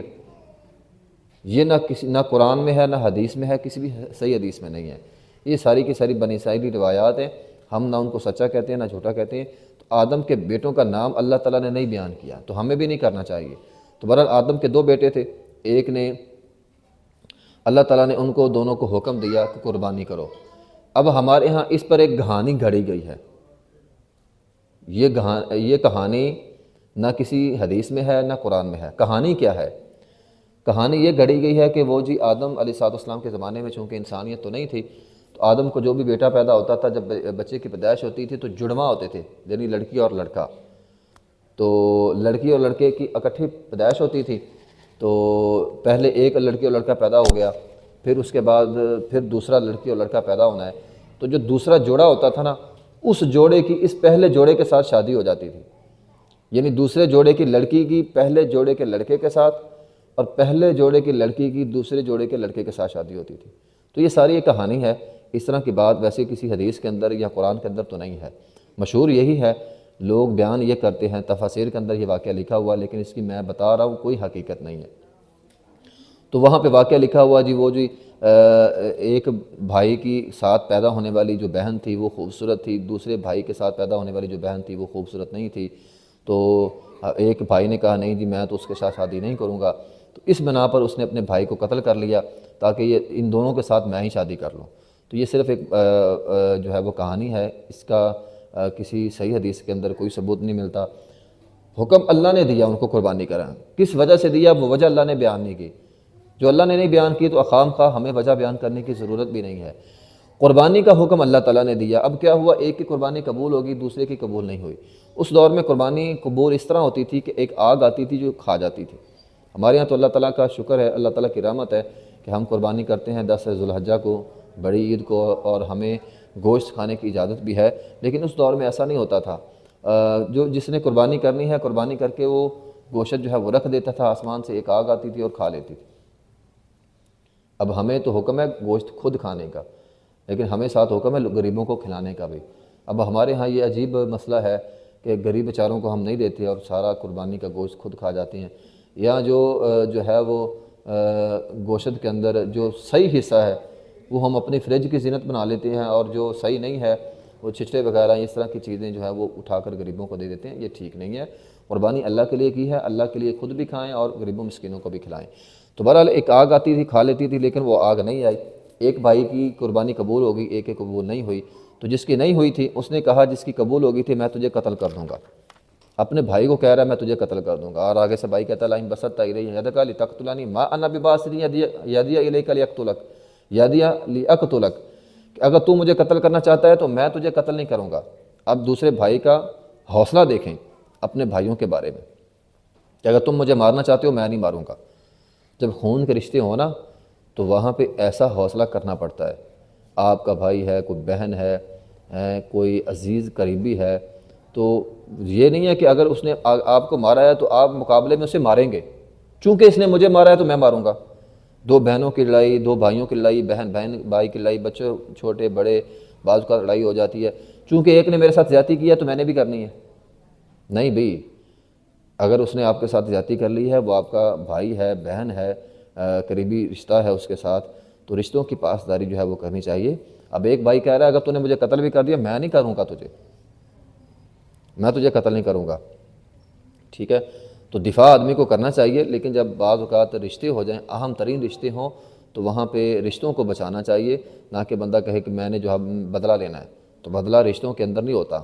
S1: یہ نہ قرآن میں ہے، نہ حدیث میں ہے، کسی بھی صحیح حدیث میں نہیں ہے۔ یہ ساری کی ساری بنی اسرائیلی روایات ہیں، ہم نہ ان کو سچا کہتے ہیں نہ جھوٹا کہتے ہیں۔ تو آدم کے بیٹوں کا نام اللہ تعالیٰ نے نہیں بیان کیا، تو ہمیں بھی نہیں کرنا چاہیے۔ تو بہرحال آدم کے 2 بیٹے تھے، ایک نے اللہ تعالیٰ نے ان کو دونوں کو حکم دیا کہ قربانی کرو۔ اب ہمارے ہاں اس پر ایک کہانی گھڑی گئی ہے۔ یہ کہانی نہ کسی حدیث میں ہے نہ قرآن میں ہے۔ کہانی کیا ہے؟ کہانی یہ گھڑی گئی ہے کہ وہ جی آدم علیہ السلام کے زمانے میں چونکہ انسانیت تو نہیں تھی، تو آدم کو جو بھی بیٹا پیدا ہوتا تھا، جب بچے کی پیدائش ہوتی تھی تو جڑواں ہوتے تھے، یعنی لڑکی اور لڑکا۔ تو لڑکی اور لڑکے کی اکٹھی پیدائش ہوتی تھی، تو پہلے ایک لڑکی اور لڑکا پیدا ہو گیا، پھر اس کے بعد پھر دوسرا لڑکی اور لڑکا پیدا ہونا ہے، تو جو دوسرا جوڑا ہوتا تھا نا، اس جوڑے کی اس پہلے جوڑے کے ساتھ شادی ہو جاتی تھی، یعنی دوسرے جوڑے کی لڑکی کی پہلے جوڑے کے لڑکے کے ساتھ، اور پہلے جوڑے کی لڑکی کی دوسرے جوڑے کے لڑکے کے ساتھ شادی ہوتی تھی۔ تو یہ ساری ایک کہانی ہے، اس طرح کی بات ویسے کسی حدیث کے اندر یا قرآن کے اندر تو نہیں ہے۔ مشہور یہی ہے، لوگ بیان یہ کرتے ہیں، تفاسیر کے اندر یہ واقعہ لکھا ہوا، لیکن اس کی میں بتا رہا ہوں کوئی حقیقت نہیں ہے۔ تو وہاں پہ واقعہ لکھا ہوا جی، وہ جی ایک بھائی کی ساتھ پیدا ہونے والی جو بہن تھی وہ خوبصورت تھی، دوسرے بھائی کے ساتھ پیدا ہونے والی جو بہن تھی وہ خوبصورت نہیں تھی۔ تو ایک بھائی نے کہا نہیں جی میں تو اس کے ساتھ شادی نہیں کروں گا، تو اس بنا پر اس نے اپنے بھائی کو قتل کر لیا تاکہ یہ ان دونوں کے ساتھ میں ہی شادی کر لوں۔ تو یہ صرف ایک جو ہے وہ کہانی ہے، اس کا کسی صحیح حدیث کے اندر کوئی ثبوت نہیں ملتا۔ حکم اللہ نے دیا ان کو قربانی کریں، کس وجہ سے دیا وہ وجہ اللہ نے بیان نہیں کی۔ جو اللہ نے نہیں بیان کی تو خام خواہ ہمیں وجہ بیان کرنے کی ضرورت بھی نہیں ہے۔ قربانی کا حکم اللہ تعالیٰ نے دیا، اب کیا ہوا، ایک کی قربانی قبول ہوگی دوسرے کی قبول نہیں ہوئی۔ اس دور میں قربانی قبول اس طرح ہوتی تھی کہ ایک آگ آتی تھی جو کھا جاتی تھی۔ ہمارے یہاں تو اللہ تعالیٰ کا شکر ہے، اللہ تعالیٰ کی رحمت ہے کہ ہم قربانی کرتے ہیں 10 ذو الحجہ کو، بڑی عید کو، اور ہمیں گوشت کھانے کی اجازت بھی ہے، لیکن اس دور میں ایسا نہیں ہوتا تھا۔ جس نے قربانی کرنی ہے قربانی کر کے وہ گوشت جو ہے وہ رکھ دیتا تھا، آسمان سے ایک آگ آتی تھی اور کھا لیتی تھی۔ اب ہمیں تو حکم ہے گوشت خود کھانے کا، لیکن ہمیں ساتھ حکم ہے غریبوں کو کھلانے کا بھی۔ اب ہمارے ہاں یہ عجیب مسئلہ ہے کہ غریب بیچاروں کو ہم نہیں دیتے اور سارا قربانی کا گوشت خود کھا جاتے ہیں، یا جو ہے وہ گوشت کے اندر جو صحیح حصہ ہے وہ ہم اپنی فریج کی زینت بنا لیتے ہیں، اور جو صحیح نہیں ہے وہ چھچڑے وغیرہ اس طرح کی چیزیں جو ہے وہ اٹھا کر غریبوں کو دے دیتے ہیں۔ یہ ٹھیک نہیں ہے۔ قربانی اللہ کے لیے کی ہے، اللہ کے لیے خود بھی کھائیں اور غریبوں مسکینوں کو بھی کھلائیں۔ تو بہرحال ایک آگ آتی تھی کھا لیتی تھی، لیکن وہ آگ نہیں آئی۔ ایک بھائی کی قربانی قبول ہوگی، ایک کی قبول نہیں ہوئی۔ تو جس کی نہیں ہوئی تھی اس نے کہا جس کی قبول ہوگی تھی میں تجھے قتل کر دوں گا، اپنے بھائی کو کہہ رہا ہے میں تجھے قتل کر دوں گا، اور آگے سے بھائی کہتا ہے لئن بسطت الیہ یدک لتقتلنی ما انا بباسط یدی الیک لیقتلک، کہ اگر تو مجھے قتل کرنا چاہتا ہے تو میں تجھے قتل نہیں کروں گا۔ اب دوسرے بھائی کا حوصلہ دیکھیں اپنے بھائیوں کے بارے میں کہ اگر تم مجھے مارنا چاہتے ہو میں نہیں ماروں گا۔ جب خون کے رشتے ہوں نا تو وہاں پہ ایسا حوصلہ کرنا پڑتا ہے۔ آپ کا بھائی ہے، کوئی بہن ہے، کوئی عزیز قریبی ہے، تو یہ نہیں ہے کہ اگر اس نے آپ کو مارا ہے تو آپ مقابلے میں اسے ماریں گے، چونکہ اس نے مجھے مارا ہے تو میں ماروں گا۔ دو بہنوں کی لڑائی، دو بھائیوں کی لڑائی، بہن بھائی کی لڑائی، بچے چھوٹے بڑے بعض کا لڑائی ہو جاتی ہے، چونکہ ایک نے میرے ساتھ زیادتی کی ہے تو میں نے بھی کرنی ہے۔ نہیں بھئی، اگر اس نے آپ کے ساتھ زیادتی کر لی ہے، وہ آپ کا بھائی ہے، بہن ہے، قریبی رشتہ ہے اس کے ساتھ، تو رشتوں کی پاسداری جو ہے وہ کرنی چاہیے۔ اب ایک بھائی کہہ رہا ہے اگر تو نے مجھے قتل بھی کر دیا میں نہیں کروں گا تجھے، میں تجھے قتل نہیں کروں گا، ٹھیک ہے؟ تو دفاع آدمی کو کرنا چاہیے، لیکن جب بعض اوقات رشتے ہو جائیں، اہم ترین رشتے ہوں، تو وہاں پہ رشتوں کو بچانا چاہیے، نہ کہ بندہ کہے کہ میں نے جو ہے بدلہ لینا ہے، تو بدلہ رشتوں کے اندر نہیں ہوتا۔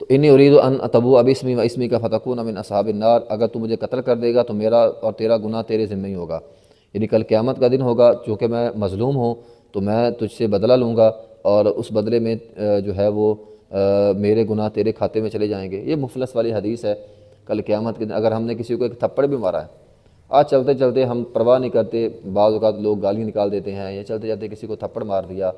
S1: تو انی ارید ان اتبوء باسمی و اسمی کا فتکون من اصحاب النار، اگر تو مجھے قتل کر دے گا تو میرا اور تیرا گناہ تیرے ذمہ ہی ہوگا، یعنی کل قیامت کا دن ہوگا، چونکہ میں مظلوم ہوں تو میں تجھ سے بدلہ لوں گا، اور اس بدلے میں جو ہے وہ میرے گناہ تیرے کھاتے میں چلے جائیں گے۔ یہ مفلس والی حدیث ہے۔ کل قیامت کے دن اگر ہم نے کسی کو ایک تھپڑ بھی مارا ہے، آج چلتے چلتے ہم پرواہ نہیں کرتے، بعض اوقات لوگ گالی نکال دیتے ہیں، یا چلتے چلتے کسی کو تھپڑ مار دیا،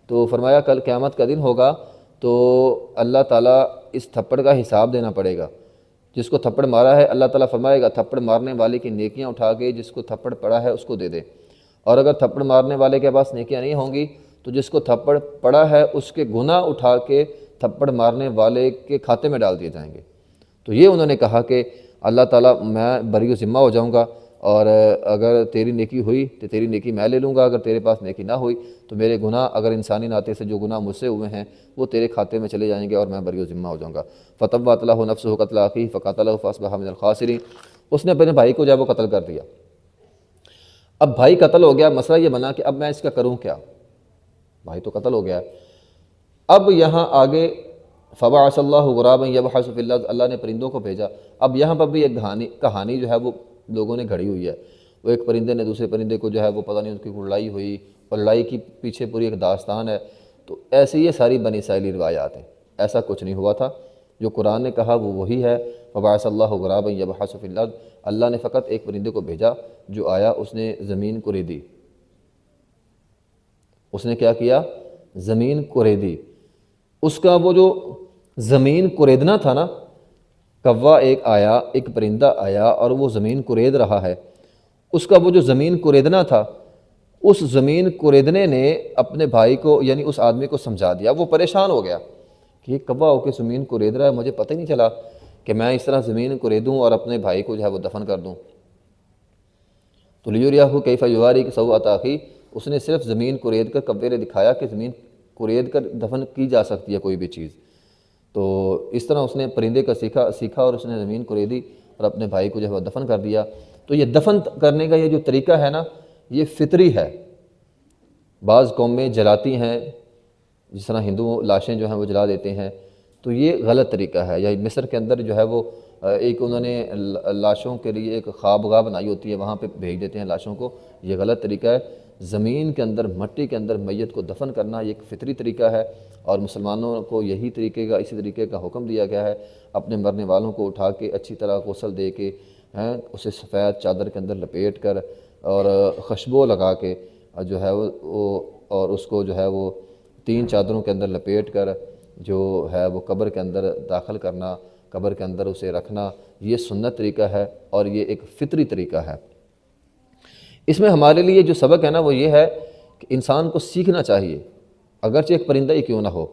S1: تو فرمایا کل قیامت کا دن ہوگا تو اللہ تعالیٰ اس تھپڑ کا حساب دینا پڑے گا۔ جس کو تھپڑ مارا ہے اللہ تعالیٰ فرمائے گا تھپڑ مارنے والے کی نیکیاں اٹھا کے جس کو تھپڑ پڑا ہے اس کو دے دے، اور اگر تھپڑ مارنے والے کے پاس نیکیاں نہیں ہوں گی تو جس کو تھپڑ پڑا ہے اس کے گناہ اٹھا کے تھپڑ مارنے والے کے کھاتے میں ڈال دیے جائیں گے۔ تو یہ انہوں نے کہا کہ اللہ تعالیٰ میں بری و ذمہ ہو جاؤں گا اور اگر تیری نیکی ہوئی تو تیری نیکی میں لے لوں گا، اگر تیرے پاس نیکی نہ ہوئی تو میرے گناہ، اگر انسانی ناطے سے جو گناہ مجھ سے ہوئے ہیں وہ تیرے کھاتے میں چلے جائیں گے اور میں بری و ذمہ ہو جاؤں گا۔ فطوعت لہ نفسہ قتل اخیہ فقتلہ فاصبح من الخاسرین، اس نے اپنے بھائی کو جو ہے وہ قتل کر دیا۔ اب بھائی قتل ہو گیا، مسئلہ یہ بنا کہ اب میں اس کا کروں کیا؟ بھائی تو قتل ہو گیا۔ اب یہاں آگے فبعث اللہ غرابا یبحث فی الارض، اللہ نے پرندوں کو بھیجا۔ اب یہاں پر بھی ایک کہانی جو ہے وہ لوگوں نے گھڑی ہوئی ہے۔ وہ ایک پرندے نے دوسرے پرندے کو جو ہے وہ پتہ نہیں، ان کی لڑائی ہوئی، اور لڑائی کی پیچھے پوری ایک داستان ہے۔ تو ایسے یہ ساری بنی اسرائیلی روایات ہیں، ایسا کچھ نہیں ہوا تھا۔ جو قرآن نے کہا وہ وہی ہے، فبعث اللہ غرابا یبحث فی الارض، اللہ نے فقط ایک پرندے کو بھیجا جو آیا، اس نے زمین کوریدی۔ اس نے کیا کیا؟ زمین کوریدی۔ اس کا وہ جو زمین کوریدنا تھا نا، کوا ایک آیا، ایک پرندہ آیا اور وہ زمین کورید رہا ہے، اس کا وہ جو زمین کوریدنا تھا، اس زمین کوریدنے نے اپنے بھائی کو یعنی اس آدمی کو سمجھا دیا۔ وہ پریشان ہو گیا کہ یہ کوا ہو کے زمین کورید رہا ہے، مجھے پتہ ہی نہیں چلا کہ میں اس طرح زمین کوریدوں اور اپنے بھائی کو جو ہے وہ دفن کر دوں۔ تو لیریہ کیف یواری سوءۃ اخیہ، اس نے صرف زمین کورید کر کوے نے دکھایا کہ زمین کورید کر دفن کی جا سکتی ہے کوئی بھی چیز۔ تو اس طرح اس نے پرندے کا سیکھا اور اس نے زمین کوریدی اور اپنے بھائی کو جو ہے وہ دفن کر دیا۔ تو یہ دفن کرنے کا یہ جو طریقہ ہے نا، یہ فطری ہے۔ بعض قومیں جلاتی ہیں، جس طرح ہندو لاشیں جو ہیں وہ جلا دیتے ہیں، تو یہ غلط طریقہ ہے۔ یا مصر کے اندر جو ہے وہ ایک انہوں نے لاشوں کے لیے ایک خوابگاہ بنائی ہوتی ہے، وہاں پہ بھیج دیتے ہیں لاشوں کو، یہ غلط طریقہ ہے۔ زمین کے اندر، مٹی کے اندر میت کو دفن کرنا یہ ایک فطری طریقہ ہے، اور مسلمانوں کو اسی طریقے کا حکم دیا گیا ہے۔ اپنے مرنے والوں کو اٹھا کے اچھی طرح غسل دے کے، اسے سفید چادر کے اندر لپیٹ کر اور خوشبو لگا کے جو ہے وہ اور اس کو جو ہے وہ 3 چادروں کے اندر لپیٹ کر جو ہے وہ قبر کے اندر داخل کرنا، قبر کے اندر اسے رکھنا، یہ سنت طریقہ ہے اور یہ ایک فطری طریقہ ہے۔ اس میں ہمارے لیے جو سبق ہے نا وہ یہ ہے کہ انسان کو سیکھنا چاہیے، اگرچہ ایک پرندہ ہی کیوں نہ ہو،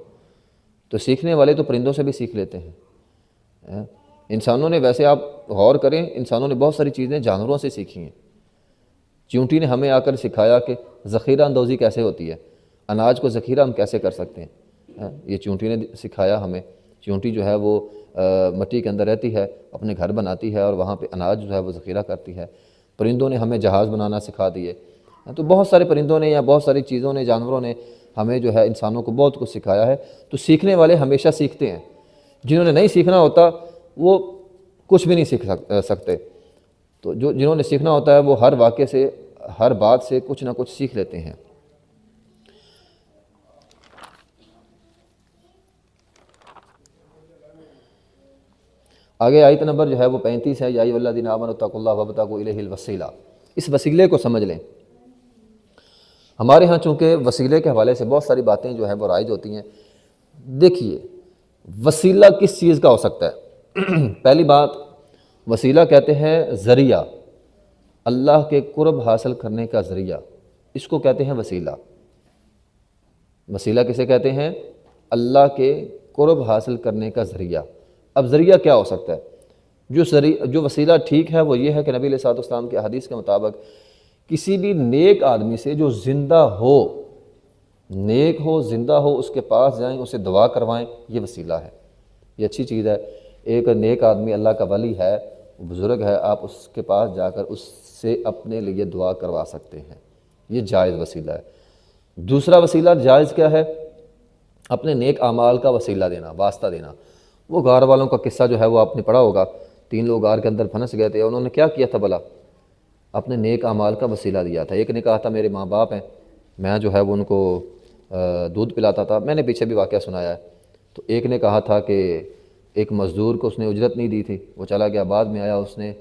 S1: تو سیکھنے والے تو پرندوں سے بھی سیکھ لیتے ہیں۔ انسانوں نے، ویسے آپ غور کریں، انسانوں نے بہت ساری چیزیں جانوروں سے سیکھی ہیں۔ چیونٹی نے ہمیں آ کر سکھایا کہ ذخیرہ اندوزی کیسے ہوتی ہے، اناج کو ذخیرہ ہم کیسے کر سکتے ہیں، یہ چیونٹی نے سکھایا ہمیں۔ چیونٹی جو ہے وہ مٹی کے اندر رہتی ہے، اپنے گھر بناتی ہے اور وہاں پہ اناج جو ہے وہ ذخیرہ کرتی ہے۔ پرندوں نے ہمیں جہاز بنانا سکھا دیے۔ تو بہت سارے پرندوں نے یا بہت ساری چیزوں نے، جانوروں نے ہمیں جو ہے انسانوں کو بہت کچھ سکھایا ہے۔ تو سیکھنے والے ہمیشہ سیکھتے ہیں، جنہوں نے نہیں سیکھنا ہوتا وہ کچھ بھی نہیں سیکھ سکتے۔ تو جنہوں نے سیکھنا ہوتا ہے وہ ہر واقعے سے، ہر بات سے کچھ نہ کچھ سیکھ لیتے ہیں۔ آگے آیت نمبر جو ہے وہ 35 ہے، یا ایھا الذین آمنوا اتقوا اللہ وابتغوا الیہ الوسیلہ۔ اس وسیلے کو سمجھ لیں۔ ہمارے ہاں چونکہ وسیلے کے حوالے سے بہت ساری باتیں جو ہیں وہ رائج ہوتی ہیں۔ دیکھیے، وسیلہ کس چیز کا ہو سکتا ہے؟ پہلی بات، وسیلہ کہتے ہیں ذریعہ، اللہ کے قرب حاصل کرنے کا ذریعہ، اس کو کہتے ہیں وسیلہ۔ وسیلہ کسے کہتے ہیں؟ اللہ کے قرب حاصل کرنے کا ذریعہ۔ اب ذریعہ کیا ہو سکتا ہے؟ جو وسیلہ ٹھیک ہے وہ یہ ہے کہ نبی علیہ الصلوۃ والسلام کے حدیث کے مطابق کسی بھی نیک آدمی سے جو زندہ ہو، نیک ہو، زندہ ہو، اس کے پاس جائیں، اسے دعا کروائیں، یہ وسیلہ ہے، یہ اچھی چیز ہے۔ ایک نیک آدمی اللہ کا ولی ہے، بزرگ ہے، آپ اس کے پاس جا کر اس سے اپنے لیے دعا کروا سکتے ہیں، یہ جائز وسیلہ ہے۔ دوسرا وسیلہ جائز کیا ہے؟ اپنے نیک اعمال کا وسیلہ دینا، واسطہ دینا۔ وہ غار والوں کا قصہ جو ہے وہ آپ نے پڑھا ہوگا، 3 لوگ غار کے اندر پھنس گئے تھے، انہوں نے کیا کیا تھا بھلا؟ اپنے نیک اعمال کا وسیلہ دیا تھا۔ ایک نے کہا تھا میرے ماں باپ ہیں، میں جو ہے وہ ان کو دودھ پلاتا تھا، میں نے پیچھے بھی واقعہ سنایا ہے۔ تو ایک نے کہا تھا کہ ایک مزدور کو اس نے اجرت نہیں دی تھی، وہ چلا گیا، بعد میں آیا، اس نے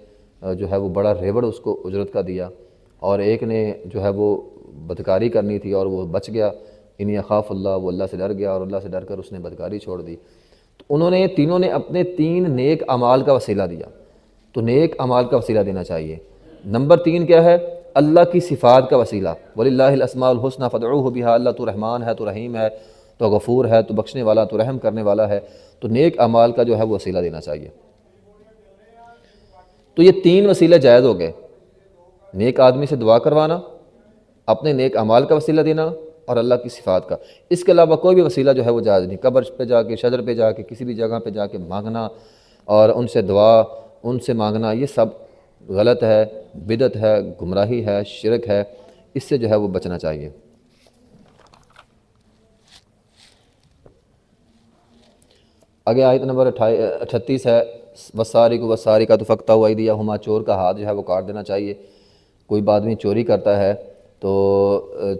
S1: جو ہے وہ بڑا ریوڑ اس کو اجرت کا دیا۔ اور ایک نے جو ہے وہ بدکاری کرنی تھی اور وہ بچ گیا، انی اخاف اللہ، وہ اللہ سے ڈر گیا اور اللہ سے ڈر کر اس نے بدکاری چھوڑ دی۔ تو تینوں نے اپنے 3 نیک اعمال کا وسیلہ دیا۔ تو نیک اعمال کا وسیلہ دینا چاہیے۔ نمبر 3 کیا ہے؟ اللہ کی صفات کا وسیلہ۔ وَلِلَّهِ الْأَسْمَاءُ الْحُسْنَىٰ فَادْعُوهُ بِهَا، اللہ تو رحمان ہے، تو رحیم ہے، تو غفور ہے، تو بخشنے والا، تو رحم کرنے والا ہے۔ تو نیک اعمال کا جو ہے وہ وسیلہ دینا چاہیے۔ تو یہ 3 وسیلے جائز ہو گئے۔ نیک آدمی سے دعا کروانا، اپنے نیک اعمال کا وسیلہ دینا اور اللہ کی صفات کا، اس کے علاوہ کوئی بھی وسیلہ جو ہے وہ جائز نہیں۔ قبر پہ جا کے، شجر پہ جا کے، کسی بھی جگہ پہ جا کے مانگنا اور ان سے دعا، ان سے مانگنا، یہ سب غلط ہے، بدعت ہے، گمراہی ہے، شرک ہے، اس سے جو ہے وہ بچنا چاہیے۔ آگے آیت نمبر 38 ہے، وسارق وسارقۃ فاقطعوا ایدیہما، چور کا ہاتھ جو ہے وہ کاٹ دینا چاہیے۔ کوئی آدمی چوری کرتا ہے تو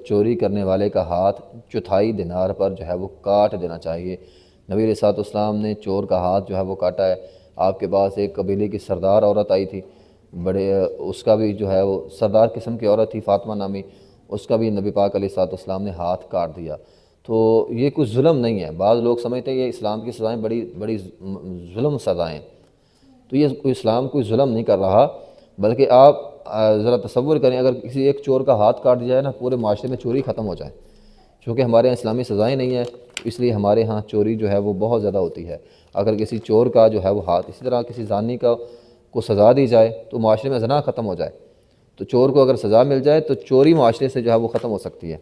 S1: چوری کرنے والے کا ہاتھ 4 دینار پر جو ہے وہ کاٹ دینا چاہیے۔ نبی علیہ الصلوۃ والسلام نے چور کا ہاتھ جو ہے وہ کاٹا ہے۔ آپ کے پاس ایک قبیلے کی سردار عورت آئی تھی، بڑے اس کا بھی جو ہے وہ سردار قسم کی عورت تھی، فاطمہ نامی، اس کا بھی نبی پاک علیہ الصلوۃ والسلام نے ہاتھ کاٹ دیا۔ تو یہ کوئی ظلم نہیں ہے، بعض لوگ سمجھتے ہیں یہ اسلام کی سزائیں بڑی ظلم سزائیں، تو یہ کوئی اسلام کوئی ظلم نہیں کر رہا، بلکہ آپ ذرا تصور کریں، اگر کسی ایک چور کا ہاتھ کاٹ دیا جائے نا، پورے معاشرے میں چوری ختم ہو جائے۔ چونکہ ہمارے ہاں اسلامی سزائیں نہیں ہیں، اس لیے ہمارے ہاں چوری جو ہے وہ بہت زیادہ ہوتی ہے۔ اگر کسی چور کا جو ہے وہ ہاتھ، اسی طرح کسی زانی کو سزا دی جائے تو معاشرے میں زنا ختم ہو جائے، تو چور کو اگر سزا مل جائے تو چوری معاشرے سے جو ہے وہ ختم ہو سکتی ہے۔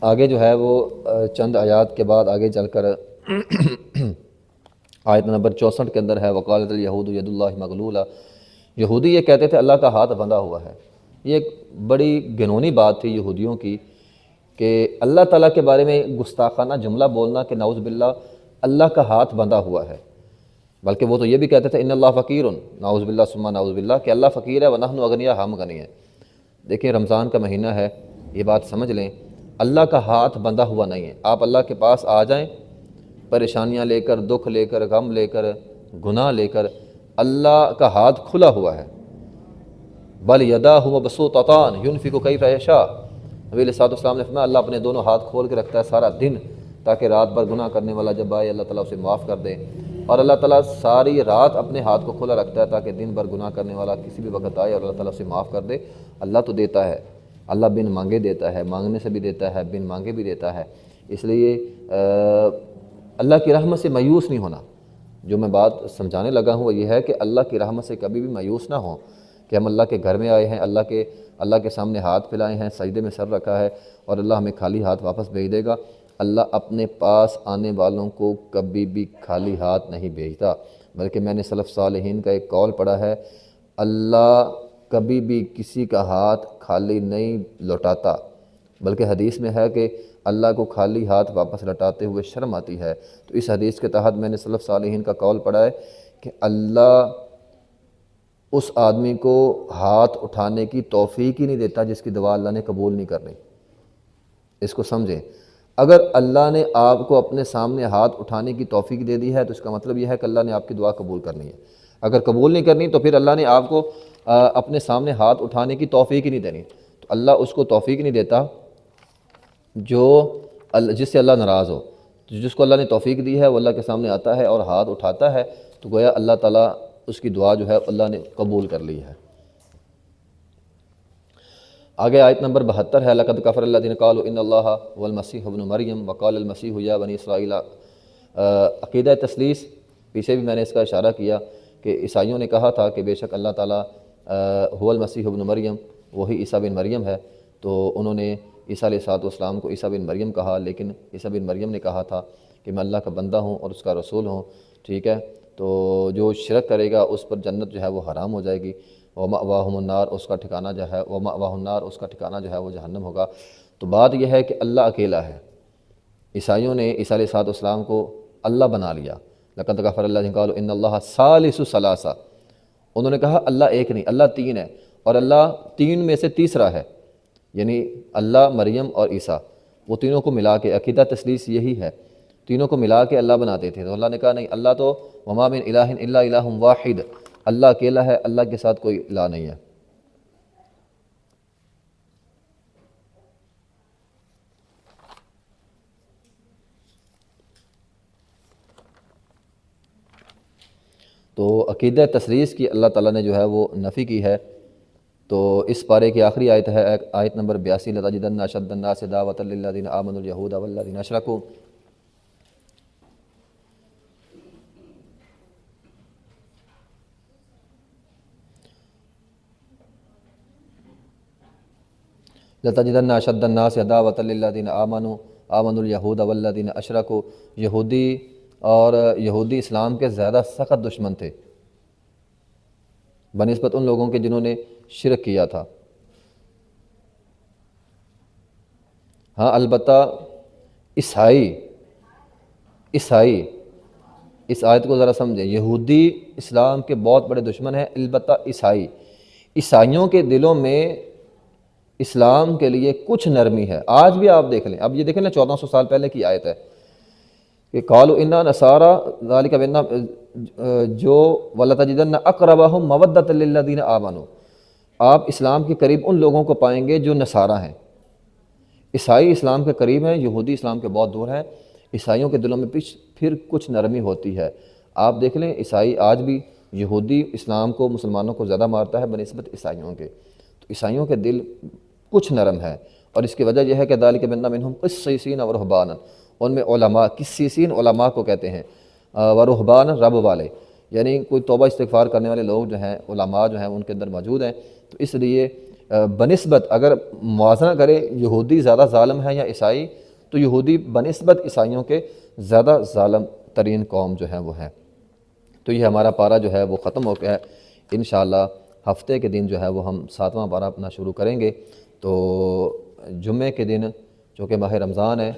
S1: آگے جو ہے وہ چند آیات کے بعد آگے چل کر آیت نمبر 64 کے اندر ہے، وقالت الیہود ید اللہ مغلولہ، یہودی یہ کہتے تھے اللہ کا ہاتھ بندھا ہوا ہے۔ یہ ایک بڑی گھنونی بات تھی یہودیوں کی کہ اللہ تعالیٰ کے بارے میں گستاخانہ جملہ بولنا کہ نعوذ باللہ اللہ کا ہاتھ بندھا ہوا ہے۔ بلکہ وہ تو یہ بھی کہتے تھے ان اللہ فقیر، نعوذ باللہ ثم نعوذ باللہ، کہ اللہ فقیر ہے ونحن اغنیاء، ہم غنی ہیں۔ دیکھیں رمضان کا مہینہ ہے، یہ بات سمجھ لیں، اللہ کا ہاتھ بندھا ہوا نہیں ہے۔ آپ اللہ کے پاس آ جائیں پریشانیاں لے کر، دکھ لے کر، غم لے کر، گناہ لے کر، اللہ کا ہاتھ کھلا ہوا ہے۔ بل یداہ مبسوطتان ینفق کیف یشاء، نبی علیہ الصلوۃ والسلام نے فرمایا اللہ اپنے دونوں ہاتھ کھول کے رکھتا ہے سارا دن، تاکہ رات بھر گناہ کرنے والا جب آئے اللہ تعالیٰ اسے معاف کر دے، اور اللہ تعالیٰ ساری رات اپنے ہاتھ کو کھلا رکھتا ہے تاکہ دن بھر گناہ کرنے والا کسی بھی وقت آئے اور اللہ تعالیٰ اسے معاف کر دے۔ اللہ تو دیتا ہے، اللہ بن مانگے دیتا ہے، مانگنے سے بھی دیتا ہے، بن مانگے بھی دیتا ہے، اس لیے اللہ کی رحمت سے مایوس نہیں ہونا۔ جو میں بات سمجھانے لگا ہوں وہ یہ ہے کہ اللہ کی رحمت سے کبھی بھی مایوس نہ ہوں کہ ہم اللہ کے گھر میں آئے ہیں، اللہ کے سامنے ہاتھ پھیلائے ہیں، سجدے میں سر رکھا ہے اور اللہ ہمیں خالی ہاتھ واپس بھیج دے گا۔ اللہ اپنے پاس آنے والوں کو کبھی بھی خالی ہاتھ نہیں بھیجتا، بلکہ میں نے سلف صالحین کا ایک قول پڑھا ہے، اللہ کبھی بھی کسی کا ہاتھ خالی نہیں لوٹاتا، بلکہ حدیث میں ہے کہ اللہ کو خالی ہاتھ واپس لوٹاتے ہوئے شرم آتی ہے۔ تو اس حدیث کے تحت میں نے سلف صالحین کا قول پڑھا ہے کہ اللہ اس آدمی کو ہاتھ اٹھانے کی توفیق ہی نہیں دیتا جس کی دعا اللہ نے قبول نہیں کرنی۔ اس کو سمجھیں، اگر اللہ نے آپ کو اپنے سامنے ہاتھ اٹھانے کی توفیق دے دی ہے تو اس کا مطلب یہ ہے کہ اللہ نے آپ کی دعا قبول کرنی ہے۔ اگر قبول نہیں کرنی تو پھر اللہ نے آپ کو اپنے سامنے ہاتھ اٹھانے کی توفیق ہی نہیں دینی، تو اللہ اس کو توفیق نہیں دیتا جس سے اللہ ناراض ہو۔ جس کو اللہ نے توفیق دی ہے وہ اللہ کے سامنے آتا ہے اور ہاتھ اٹھاتا ہے تو گویا اللہ تعالیٰ اس کی دعا جو ہے اللہ نے قبول کر لی ہے۔ آگے آیت نمبر 72 ہے، لَقَدْ كَفَرَ الَّذِينَ قَالُوا إِنَّ اللَّهَ هُوَ الْمَسِيحُ ابْنُ مَرْيَمَ وَقَالَ الْمَسِيحُ يَا بَنِي إِسرَائِيلَ۔ عقیدہ تثلیث پیچھے بھی میں نے اس کا اشارہ کیا کہ عیسائیوں نے کہا تھا کہ بے شک اللہ تعالیٰ هو المسیح ابن مریم، وہی عیسیٰ بن مریم ہے، تو انہوں نے عیسیٰ علیہ السلام کو عیسیٰ بن مریم کہا، لیکن عیسیٰ بن مریم نے کہا تھا کہ میں اللہ کا بندہ ہوں اور اس کا رسول ہوں، ٹھیک ہے؟ تو جو شرک کرے گا اس پر جنت جو ہے وہ حرام ہو جائے گی، وَمَأْوَاهُمُ النَّارُ، اس کا ٹھکانہ جو ہے وَمَأْوَاهُ النَّارُ، اس کا ٹھکانہ جو ہے وہ جہنم ہوگا۔ تو بات یہ ہے کہ اللہ اکیلا ہے۔ عیسائیوں نے عیسیٰ علیہ السلام کو اللہ بنا لیا، لَقَدْ كَفَرَ الَّذِينَ قَالُوا إِنَّ اللَّهَ ثَالِثُ ثَلَاثَةٍ، انہوں نے کہا اللہ ایک نہیں، اللہ تین ہے، اور اللہ تین میں سے تیسرا ہے، یعنی اللہ، مریم اور عیسیٰ، وہ تینوں کو ملا کے عقیدہ تثلیث یہی ہے، تینوں کو ملا کے اللہ بناتے تھے۔ تو اللہ نے کہا نہیں، اللہ تو وَمَا مِنْ إِلَٰهٍ إِلَّا إِلَٰهٌ وَاحِدٌ، اللہ اکیلا ہے، اللہ کے ساتھ کوئی الہ نہیں ہے۔ تو عقیدہ تثلیث کی اللہ تعالیٰ نے جو ہے وہ نفی کی ہے، تو اس پارے کی آخری آیت ہے آیت نمبر 82، لَتَجِدَنَّ أَشَدَّ النَّاسِ دَعْوَةً لِلَّذِينَ آمَنُوا الْيَهُودَ وَالَّذِينَ أَشْرَكُوا۔ لَتَجِدَنَّ أَشَدَّ النَّاسِ دَعْوَةً لِلَّذِينَ آمَنُوا الْيَهُودَ وَالَّذِينَ أَشْرَكُوا۔ یہودی اسلام کے زیادہ سخت دشمن تھے بنسبت ان لوگوں کے جنہوں نے شرک کیا تھا۔ ہاں البتہ عیسائی اس آیت کو ذرا سمجھیں، یہودی اسلام کے بہت بڑے دشمن ہیں، البتہ عیسائیوں کے دلوں میں اسلام کے لیے کچھ نرمی ہے۔ آج بھی آپ دیکھ لیں، اب یہ دیکھیں نا 1400 سال پہلے کی آیت ہے کہ قالوا انا نصارى ذلك بان جو ولتجدن اقربهم مودۃ للذین آمنوا، آپ اسلام کے قریب ان لوگوں کو پائیں گے جو نصارہ ہیں۔ عیسائی اسلام کے قریب ہیں، یہودی اسلام کے بہت دور ہیں۔ عیسائیوں کے دلوں میں پھر کچھ نرمی ہوتی ہے۔ آپ دیکھ لیں عیسائی آج بھی یہودی اسلام کو مسلمانوں کو زیادہ مارتا ہے بنسبت عیسائیوں کے، تو عیسائیوں کے دل کچھ نرم ہے، اور اس کی وجہ یہ ہے کہ ذالک بان منہم قسیسین و رہبانا، ان میں علماء، قسیسین علماء کو کہتے ہیں، و رہبان رب والے، یعنی کوئی توبہ استغفار کرنے والے لوگ جو ہیں، علماء جو ہیں ان کے اندر موجود ہیں۔ تو اس لیے بنسبت اگر موازنہ کرے یہودی زیادہ ظالم ہے یا عیسائی، تو یہودی بنسبت عیسائیوں کے زیادہ ظالم ترین قوم جو ہے وہ ہے۔ تو یہ ہمارا پارہ جو ہے وہ ختم ہو گیا ہے۔ انشاءاللہ ہفتے کے دن جو ہے وہ ہم 7واں پارہ اپنا شروع کریں گے۔ تو جمعے کے دن چونکہ ماہ رمضان ہے،